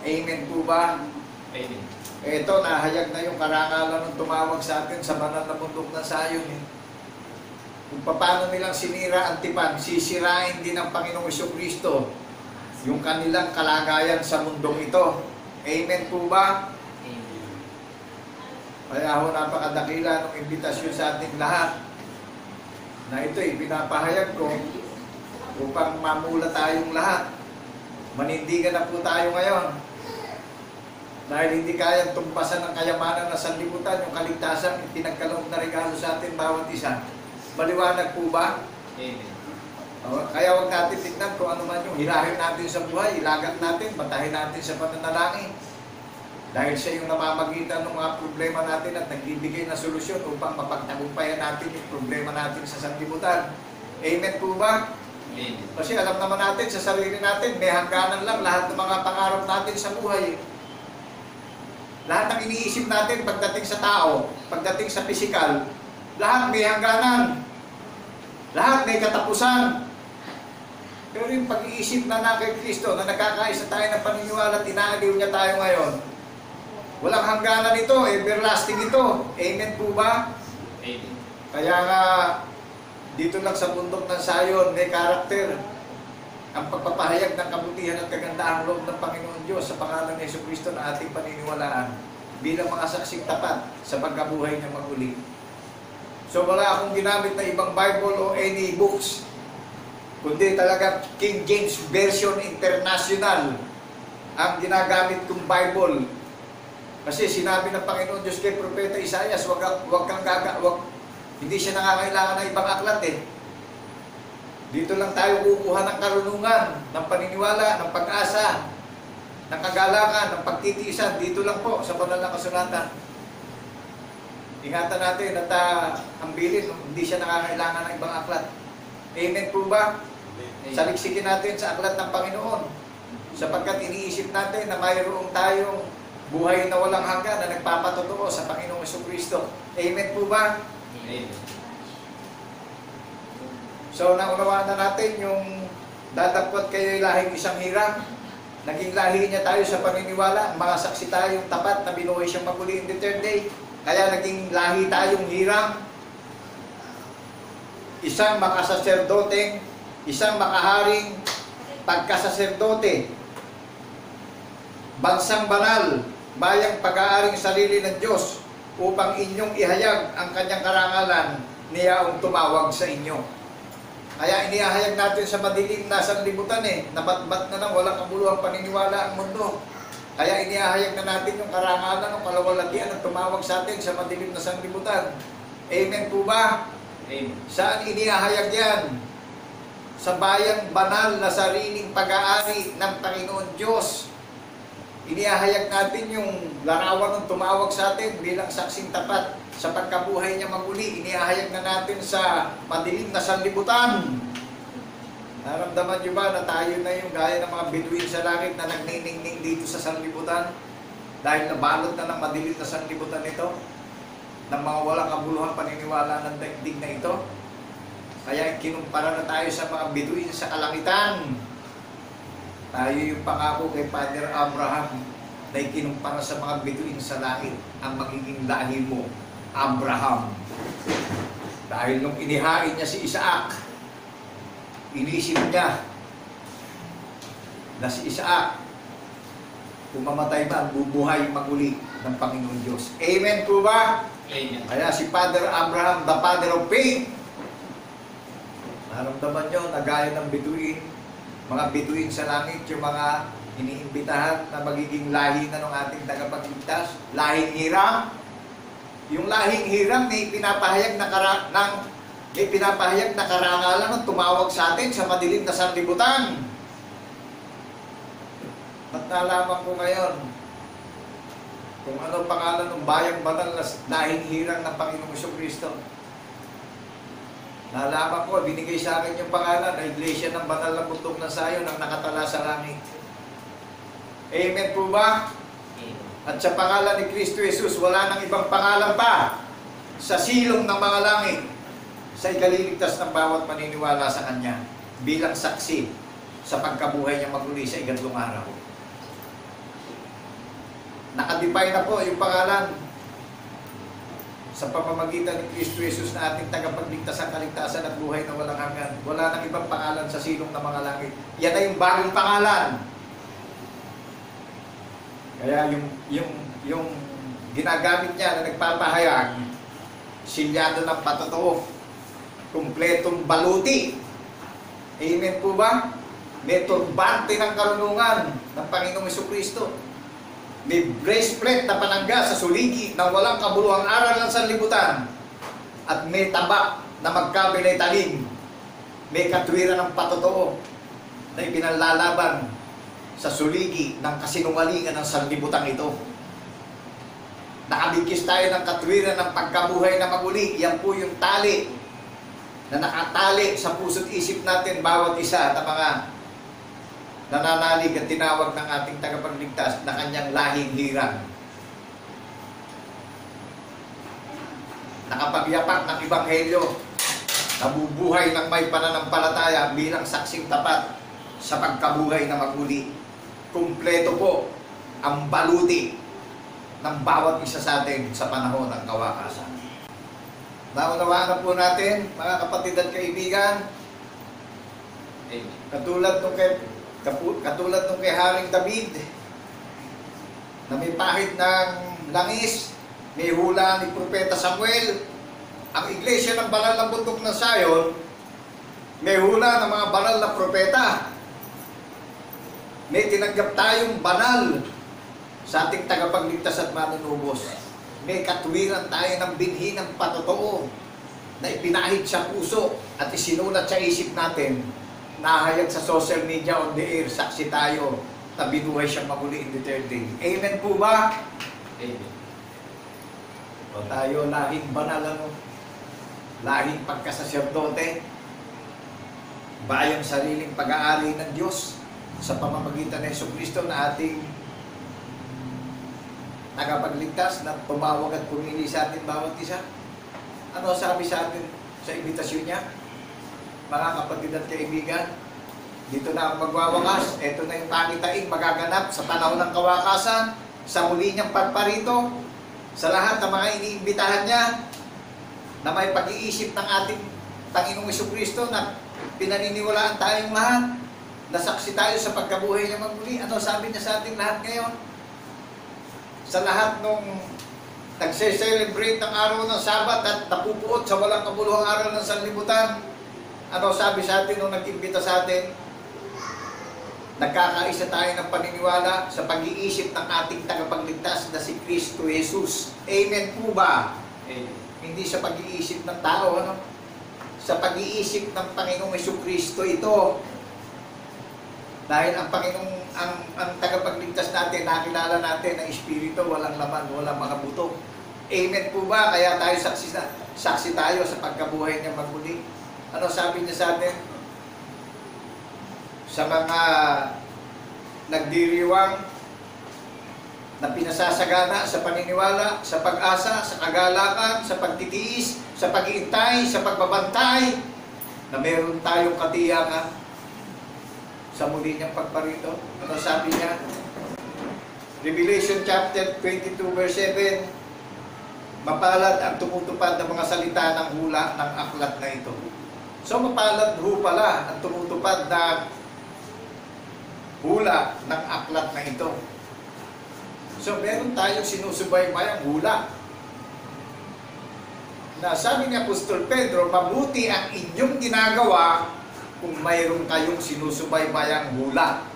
Speaker 4: Amen po ba?
Speaker 1: Amen.
Speaker 4: Ito, nahayag na yung karangalan ng tumawag sa atin sa banal na bundok ng sayon. Kung paano nilang sinira ang tipan, sisirain din ng Panginoong Jesucristo yung kanilang kalagayan sa mundong ito. Amen po ba?
Speaker 1: Amen.
Speaker 4: Kaya ho, napakadakila ng imbitasyon sa ating lahat na ito'y pinapahayag ko upang mamula tayong lahat. Manindigan na po tayo ngayon. Dahil hindi kayang tumpasan ng kayamanan na sanlibutan, yung kaligtasan, pinagkaloob na regalo sa atin bawat isa. Maliwanag po ba?
Speaker 1: Amen.
Speaker 4: Kaya huwag natin tignan kung ano man yung hirahin natin sa buhay, ilagat natin, batahin natin sa pananalangin. Dahil siya yung namamagitan ng mga problema natin at nagbibigay ng solusyon upang mapagtagumpayan natin yung problema natin sa sanlibutan. Amen po ba?
Speaker 1: Amen.
Speaker 4: Kasi alam naman natin sa sarili natin, may hangganan lang lahat ng mga pangarap natin sa buhay. Lahat ng iniisip natin pagdating sa tao, pagdating sa pisikal, lahat may hangganan. Lahat may katapusan. Pero yung pag-iisip na kay Kristo, na nagkakaisa tayo ng paniniwala at inaaliw niya tayo ngayon, walang hangganan ito, everlasting ito. Amen po ba?
Speaker 1: Amen.
Speaker 4: Kaya nga, dito lang sa bundok ng Sayon, may karakter ang pagpapahayag ng kabutihan at kagandahang loob ng Panginoon Diyos sa pangalan ni Jesucristo na ating paniniwalaan bilang mga saksing tapat sa pagkabuhay niya maguli. So wala akong ginamit na ibang Bible o any books, kundi talaga King James Version International ang ginagamit kong Bible. Kasi sinabi ng Panginoon Diyos kay Propeta Isaias, hindi siya nangangailangan ng ibang aklat eh. Dito lang tayo kukuha ng karunungan, ng paniniwala, ng pag-asa, ng kagalakan, ng pagtitiisan. Dito lang po sa banal na kasulatan. Ingatan natin at ambilin, hindi siya nangangailangan ng ibang aklat. Amen po ba? Saliksikin natin sa aklat ng Panginoon. Sapagkat iniisip natin na mayroong tayong buhay na walang hanggan na nagpapatotoo sa Panginoong Jesucristo. Amen po ba?
Speaker 1: Amen.
Speaker 4: So, naunawaan na natin yung dadapot kayo'y lahing isang hirang. Naging lahi niya tayo sa paniniwala. Mga saksi tayong tapat na binuhay siyang maguli in the third day. Kaya naging lahi tayong hirang. Isang makasaserdoteng, isang makaharing pagkasaserdote. Bansang banal, bayang pag-aaring sarili ng Diyos upang inyong ihayag ang kanyang karangalan niya ang tumawag sa inyo. Kaya inihahayag natin sa madilim na sanlibutan nabatbat na ng walang kabuluhang paniniwala ang mundo. Kaya inihahayag na natin yung karangalan ng kalawalatian ang tumawag sa atin sa madilim na sanlibutan. Amen po ba?
Speaker 1: Amen.
Speaker 4: Saan inihahayag yan? Sa bayang banal na sariling pag-aari ng Panginoon Diyos. Inihahayag natin yung larawan ng tumawag sa atin bilang saksing tapat sa pagkabuhay niya maguli. Inihahayag na natin sa madilim na sanlibutan. Naramdaman niyo ba na tayo na yung gaya ng mga bituin sa langit na nagniningning dito sa sanlibutan? Dahil nabalot na ng madilim na sanlibutan ito, ng mga walang kabuluhang paniniwala ng daigdig na ito. Kaya kinumpara na tayo sa mga bituin sa kalangitan. Tayo yung pangako kay Father Abraham na ikinumpara sa mga bituin sa langit ang magiging lahi mo, Abraham. Dahil nung inihain niya si Isaac, inisip niya na si Isaac, kung mamatay ba, bubuhay maguli ng Panginoon Diyos. Amen po ba?
Speaker 1: Amen.
Speaker 4: Kaya si Father Abraham, the father of faith, naramdaman nyo na gaya ng bituin, mga bituin sa langit, yung mga iniimbitahan na magiging lahi na ng ating tagapagligtas, lahing hirang. Yung lahing hirang may pinapahayag na karangalan ng tumawag sa atin sa madilim na sanlibutan. At nalaman ko ngayon kung ano pangalan ng bayang banal na lahing hirang ng Panginoong Jesucristo. Nalaman ko, binigay sa akin yung pangalan na Iglesia ng Banal na Bundok ng Sayon ang nakatala sa langit. Amen po ba?
Speaker 1: Amen.
Speaker 4: At sa pangalan ni Kristo Jesus, wala nang ibang pangalan pa sa silong ng mga langit sa ikaliligtas ng bawat maniniwala sa Kanya bilang saksi sa pagkabuhay niya maguli sa ikatlong araw. Nakadefine na po yung pangalan sa pamamagitan ni Kristo Jesus na ating tagapagligtas ang kaligtasan at buhay na walang hanggan. Wala nang ibang pangalan sa silong ng mga langit. Yan na yung bagong pangalan. Kaya yung ginagamit niya na nagpapahayag, silyado ng patotoo. kumpletong baluti. Amen po ba? May turbante ng karunungan ng Panginoong Jesucristo. May breastplate na panangga sa suligi ng walang kabuluhang aral ng sanlibutan. At may tabak na magkabilay talim. May katwiran ng patotoo na ipinalalaban sa suligi ng kasinungalingan ng sanlibutan ito. Nakabigkis tayo ng katwiran ng pagkabuhay na maguli. Yan po yung tali na nakatali sa puso't isip natin bawat isa na mga nananalig at tinawag ng ating tagapagligtas na kanyang lahing hirang. Nakapagyapak ng Ebanghelyo, nabubuhay ng may pananampalataya bilang saksing tapat sa pagkabuhay na maguli. Kumpleto po ang baluti ng bawat isa sa atin sa panahon ng kawakasan. Naunawaan na po natin, mga kapatid at kaibigan, katulad nung kay Haring David, na may pahid ng langis, may hula ni Propeta Samuel, ang iglesia ng banal ng bundok ng Sion, may hula ng mga banal na propeta. May tinanggap tayong banal sa ating tagapagligtas at manunubos. May katwiran tayo ng binhi ng patotoo na ipinahid sa puso at isinulat sa isip natin, nahayag sa social media on the air, saksi tayo na binuhay siyang maguli in the third day. Amen po ba?
Speaker 1: Amen.
Speaker 4: O tayo lahing banal, lahing pagkasaserdote, bayang sariling pag-aari ng Diyos sa pamamagitan ng Jesucristo na ating tagapagligtas na tumawag at pumili sa atin bawat isa. Ano sabi sa atin sa imbitasyon niya? Mga kapatid at kaibigan, dito na ang magwawakas. Ito na yung pangitain magaganap sa panahon ng kawakasan, sa muli niyang pagparito, sa lahat ng mga iniimbitahan niya na may pag-iisip ng ating Panginoong Jesucristo na pinaniniwalaan tayong lahat, nasaksi tayo sa pagkabuhay niya magmuli. Ano sabi niya sa ating lahat ngayon? Sa lahat nung nagse-celebrate ng araw ng Sabat at napupuot sa walang kabuluhang aral ng sanlibutan, ano sabi sa atin nung nag-imbita sa atin? Nagkakaisa tayo ng paniniwala sa pag-iisip ng ating tagapagligtas na si Kristo Jesus. Amen po ba?
Speaker 1: Amen.
Speaker 4: Hindi sa pag-iisip ng tao, ano? Sa pag-iisip ng Panginoong Jesucristo ito. Dahil ang Panginoong, ang tagapagligtas natin, nakilala natin na Espiritu, walang laman, walang mga buto. Amen po ba? Kaya tayo saksi tayo sa pagkabuhay niya magmuli. Ano sabi niya sa atin? Sa mga nagdiriwang na pinasasagana sa paniniwala, sa pag-asa, sa kagalakan, sa pagtitiis, sa pag-iintay, sa pagbabantay, na meron tayong katiyakan sa muli niyang pagparito. Ano sabi niya? Revelation chapter 22 verse 7, mapalad ang tumutupad ng mga salita ng hula ng aklat na ito. So mapalad ho pala ang tumutupad ng hula ng aklat na ito. So meron tayong sinusubaybayang hula. Na sabi ni Apostol Pedro, mabuti ang inyong ginagawa kung mayroon kayong sinusubaybayang hula.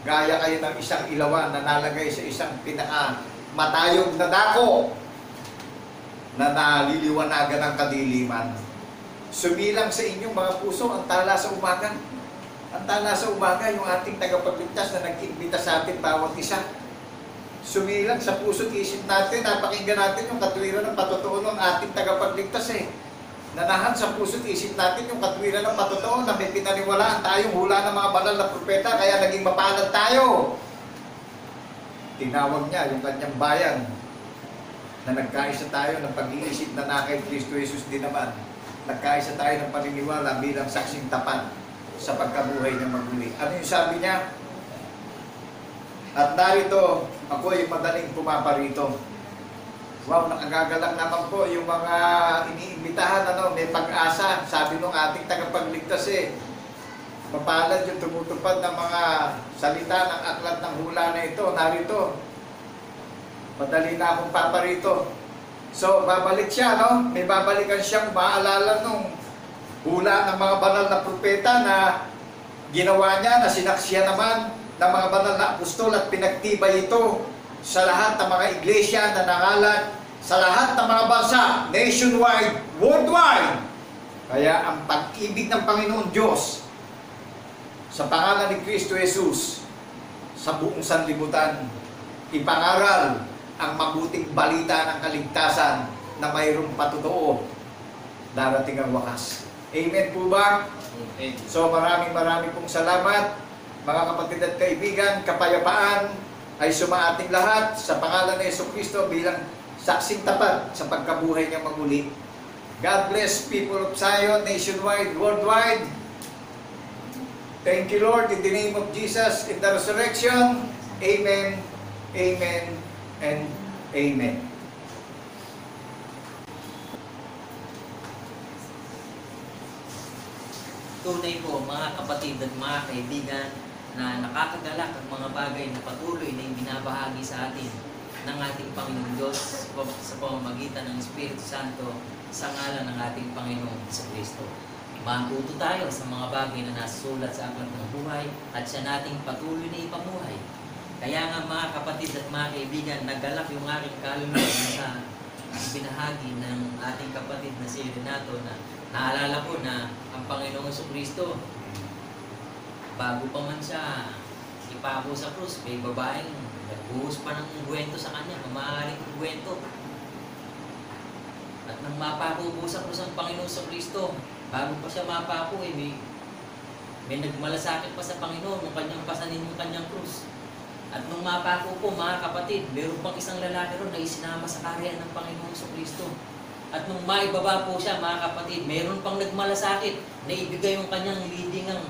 Speaker 4: Gaya kayo ng isang ilawan na nalagay sa isang pinakamatayog na dako na naliliwanagan ng kadiliman. Sumilang sa inyong mga puso ang tala sa umaga. Ang tala sa umaga, yung ating tagapagligtas na nag-imbita sa atin bawat isa. Sumilang sa puso't isip natin, napakinggan natin yung katwiran ng patotoo ng ating tagapagligtas Nanahan sa puso't isip natin yung katwiran ng patotoo na may pinaniwalaan tayong hula ng mga banal na propeta, kaya naging mapalad tayo. Tinawag niya yung kanyang bayan na nagkaisa tayo ng pag-iisip na na kay Kristo Jesus din naman. Nagkaisa tayo ng paniniwala bilang saksing tapat sa pagkabuhay niya magmuli. Ano yung sabi niya? At narito, ako ay madaling pumaparito. Wow, nakagagalak naman po yung mga iniimbitahan, may pag-asa. Sabi nung ating tagapagligtas mapalad yung tumutupad ng mga salita ng aklat ng hula na ito. Narito, madali na akong paparito. So, babalik siya, May babalikan siyang maalala nung hula ng mga banal na propeta na ginawa niya, na sinaksiya naman ng mga banal na apostol at pinagtibay ito sa lahat ng mga iglesia na nangalat sa lahat ng mga bansa, nationwide, worldwide. Kaya ang pag-ibig ng Panginoon Diyos sa pangalan ni Kristo Jesus sa buong sanlibutan, ipangaral ang mabuting balita ng kaligtasan na mayroong patotoo darating ang wakas. Amen po ba?
Speaker 1: Amen.
Speaker 4: So maraming pong salamat mga kapatid at kaibigan. Kapayapaan ay sumaating lahat sa pangalan ni Jesucristo bilang saksing tapat sa pagkabuhay niya maguli. God bless people of Zion, nationwide, worldwide. Thank you, Lord, in the name of Jesus, in the resurrection. Amen, amen, and amen.
Speaker 1: Tunay po mga kapatid at mga kaibigan na nakakagalak ang mga bagay na patuloy na ibinabahagi sa atin ng ating Panginoon Diyos sa pamamagitan ng Espiritu Santo sa ngalan ng ating Panginoon sa Kristo. Matuto tayo sa mga bagay na nasusulat sa aklat ng buhay at siya nating patuloy na ipamuhay. Kaya nga mga kapatid at mga kaibigan, nagalak yung aking kaluluwa sa binahagi ng ating kapatid na si Renato na naalala ko na ang Panginoong Jesucristo, bago pa man siya ipako sa krus, may babaeng nagbuhos pa ng ungwento sa kanya, maaaring ungwento. At nang mapako po sa krus ang Panginoong Jesucristo, bago pa siya mapako, may nagmalasakit pa sa Panginoon nung kanyang pasanin yung kanyang krus. At nung mapako po mga kapatid, meron pang isang lalaki ron na isinama sa karya ng Panginoong Jesucristo. At nung maibaba po siya mga kapatid, meron pang nagmalasakit na ibigay yung kanyang leadingang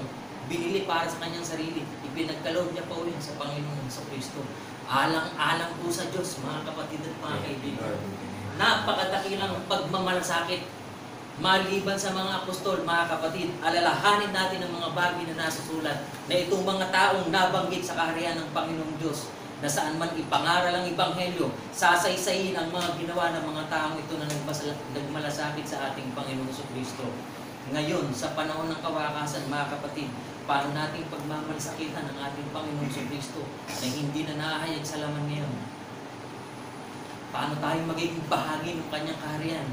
Speaker 1: binili para sa kanyang sarili. Ipinagkaloob niya pa ulit sa Panginoong Jesucristo. Alang-alang po sa Diyos mga kapatid at mga kaibigan. Napakadakilang pagmamalasakit maliban sa mga apostol, mga kapatid. Alalahanin natin ang mga bagay na nasusulat na itong mga taong nabanggit sa kaharian ng Panginoong Diyos na saan man ipangaral ang Ebanghelyo, sasaysayin ang mga ginawa ng mga taong ito na nagmalasakit sa ating Panginoong Jesucristo. Ngayon, sa panahon ng kawakasan, mga kapatid, paano nating pagmamalasakitan ang ating Panginoong Jesucristo na hindi na nahayag sa laman ngayon? Paano tayo magiging bahagi ng kanyang kaharian?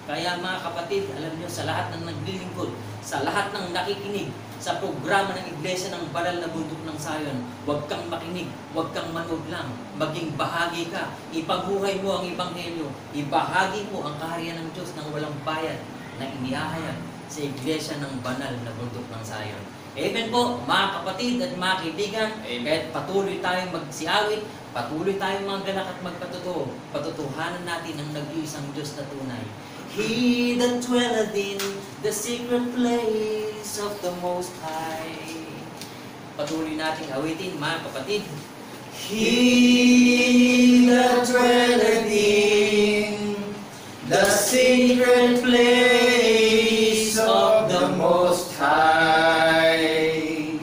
Speaker 1: Kaya mga kapatid, alam nyo, sa lahat ng naglilingkod, sa lahat ng nakikinig, sa programa ng Iglesia ng Banal na Bundok ng Zion, huwag kang makinig, huwag kang manood lang, maging bahagi ka, ipagbuhay mo ang Ebanghelyo, ibahagi mo ang kaharian ng Diyos ng walang bayad na inihahayag sa Iglesia ng Banal na Bundok ng Zion. Amen po, mga kapatid at mga kaibigan. Kahit patuloy tayong magsiawit, patuloy tayong maggalak at magpatotoo, patutuhanan natin ang nag-iisang Diyos na tunay. He that dwelleth in the secret place of the Most High. Patuloy nating awitin, mga kapatid.
Speaker 2: He that dwelleth in the secret place of the Most High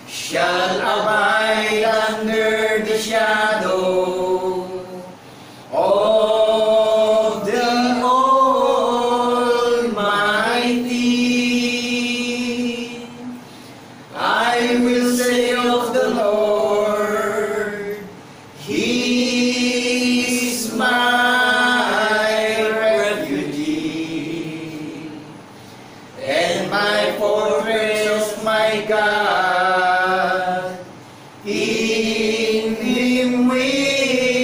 Speaker 2: shall abide under the shadow of the Almighty. I will say of the Lord, He is my refuge and my fortress, my God. In Him will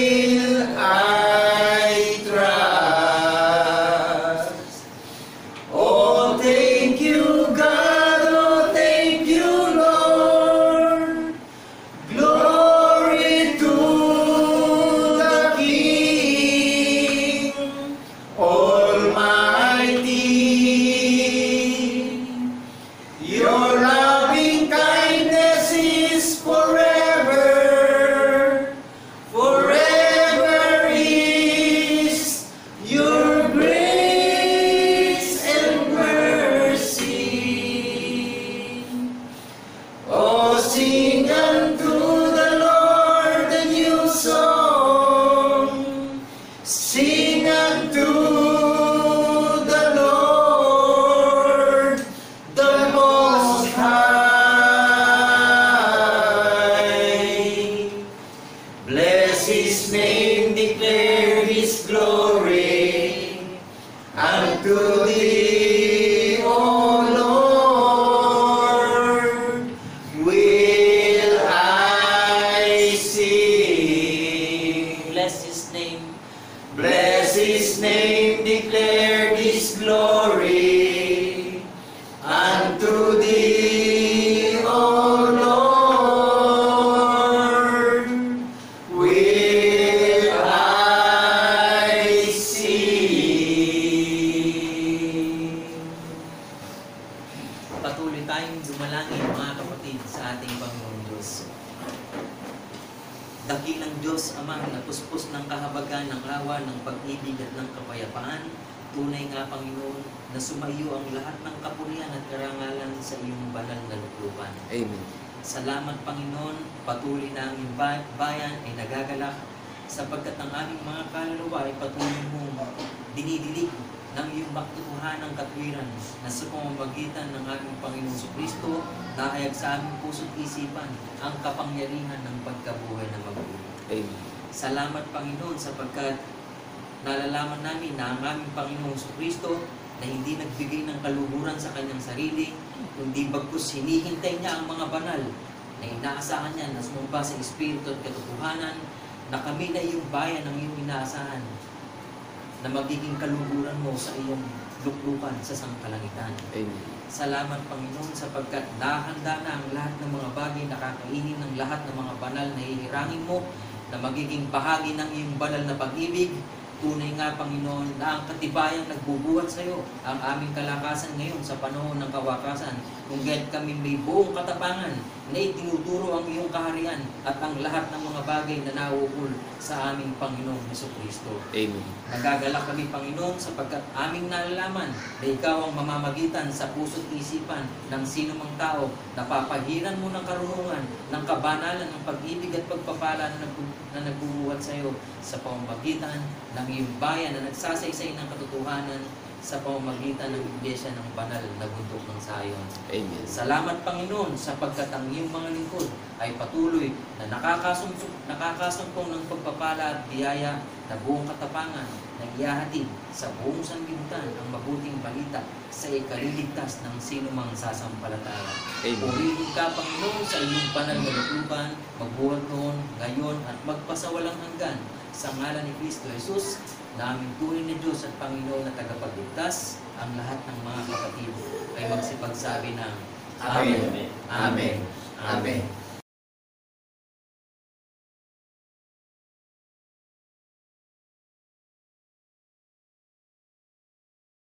Speaker 2: Bless His name, declare His glory. Unto Thee, O Lord, will I sing.
Speaker 1: Bless His name.
Speaker 2: Bless His name, declare His glory. Unto Thee, O Lord, will I sing.
Speaker 1: Patuloy tayong dumalangin, mga kapatid, sa ating Panginoon Diyos. Dakilang Diyos, Ama, na puspos ng kahabagan, ng awa, ng pag-ibig at ng kapayapaan, tunay nga, Panginoon, na sumaiyo ang lahat ng kapurihan at karangalan sa iyong banal na luklupan.
Speaker 2: Amen.
Speaker 1: Salamat, Panginoon, patuloy na ang iyong bayan ay nagagalak sapagkat ang aming mga kaluluwa ay patuloy mong dinidilig ng iyong maktutuhanang katwiran na sa pamamagitan ng aming Panginoon Kristo nahayag sa aming puso't isipan ang kapangyarihan ng pagkabuhay na mabuti.
Speaker 2: Amen.
Speaker 1: Salamat, Panginoon, sapagkat nalalaman namin na ang aming Panginoong Kristo na hindi nagbigay ng kaluhuran sa kanyang sarili, kundi bagkus hinihintay niya ang mga banal na inaasahan niya na sumamba sa Espiritu at katotohanan na kami na iyong bayan ang iyong inaasahan na magiging kaluhuran mo sa iyong luklukan sa sangkalangitan.
Speaker 2: Amen.
Speaker 1: Salamat, Panginoon, sapagkat nahanda na ang lahat ng mga bagay na kakainin ng lahat ng mga banal na hihirangin mo na magiging bahagi ng iyong banal na pag-ibig. Tunay nga, Panginoon, na ang katibayang nagbubuhat sa iyo ang aming kalakasan ngayon sa panahon ng kawakasan, kung gayon kami may buong katapangan na itinuturo ang iyong kaharian at ang lahat ng mga bagay na nauukol sa aming Panginoong Jesucristo.
Speaker 2: Amen.
Speaker 1: Nagagalak kami, Panginoon, sapagkat aming nalalaman na ikaw ang mamamagitan sa puso't isipan ng sino mang tao na papahiran mo ng karunungan, ng kabanalan, ng pag-ibig at pagpapala na nagbubuhat sa iyo sa pamamagitan ng iyong bayan na nagsasaysay ng katotohanan sa pamamagitan ng Iglesia ng banal na bundok ng Sayon.
Speaker 2: Amen.
Speaker 1: Salamat, Panginoon, sapagkat ang iyong mga lingkod ay patuloy na nakakasumpong ng pagpapala at biyaya na buong katapangan na iyahatid sa buong sanlibutan ang mabuting balita sa ikaliligtas ng sino mang sasampalataya.
Speaker 2: Amen.
Speaker 1: Purihin ka, Panginoon, sa iyong banal na luklukan, magbuhat noon, ngayon, at magpasawalang hanggan sa ngalan ni Kristo Jesus, na aming tunay na Diyos at Panginoon na tagapagligtas. Ang lahat ng mga kapatid ay magsipagsabi ng
Speaker 2: Amen.
Speaker 1: Amen.
Speaker 2: Amen.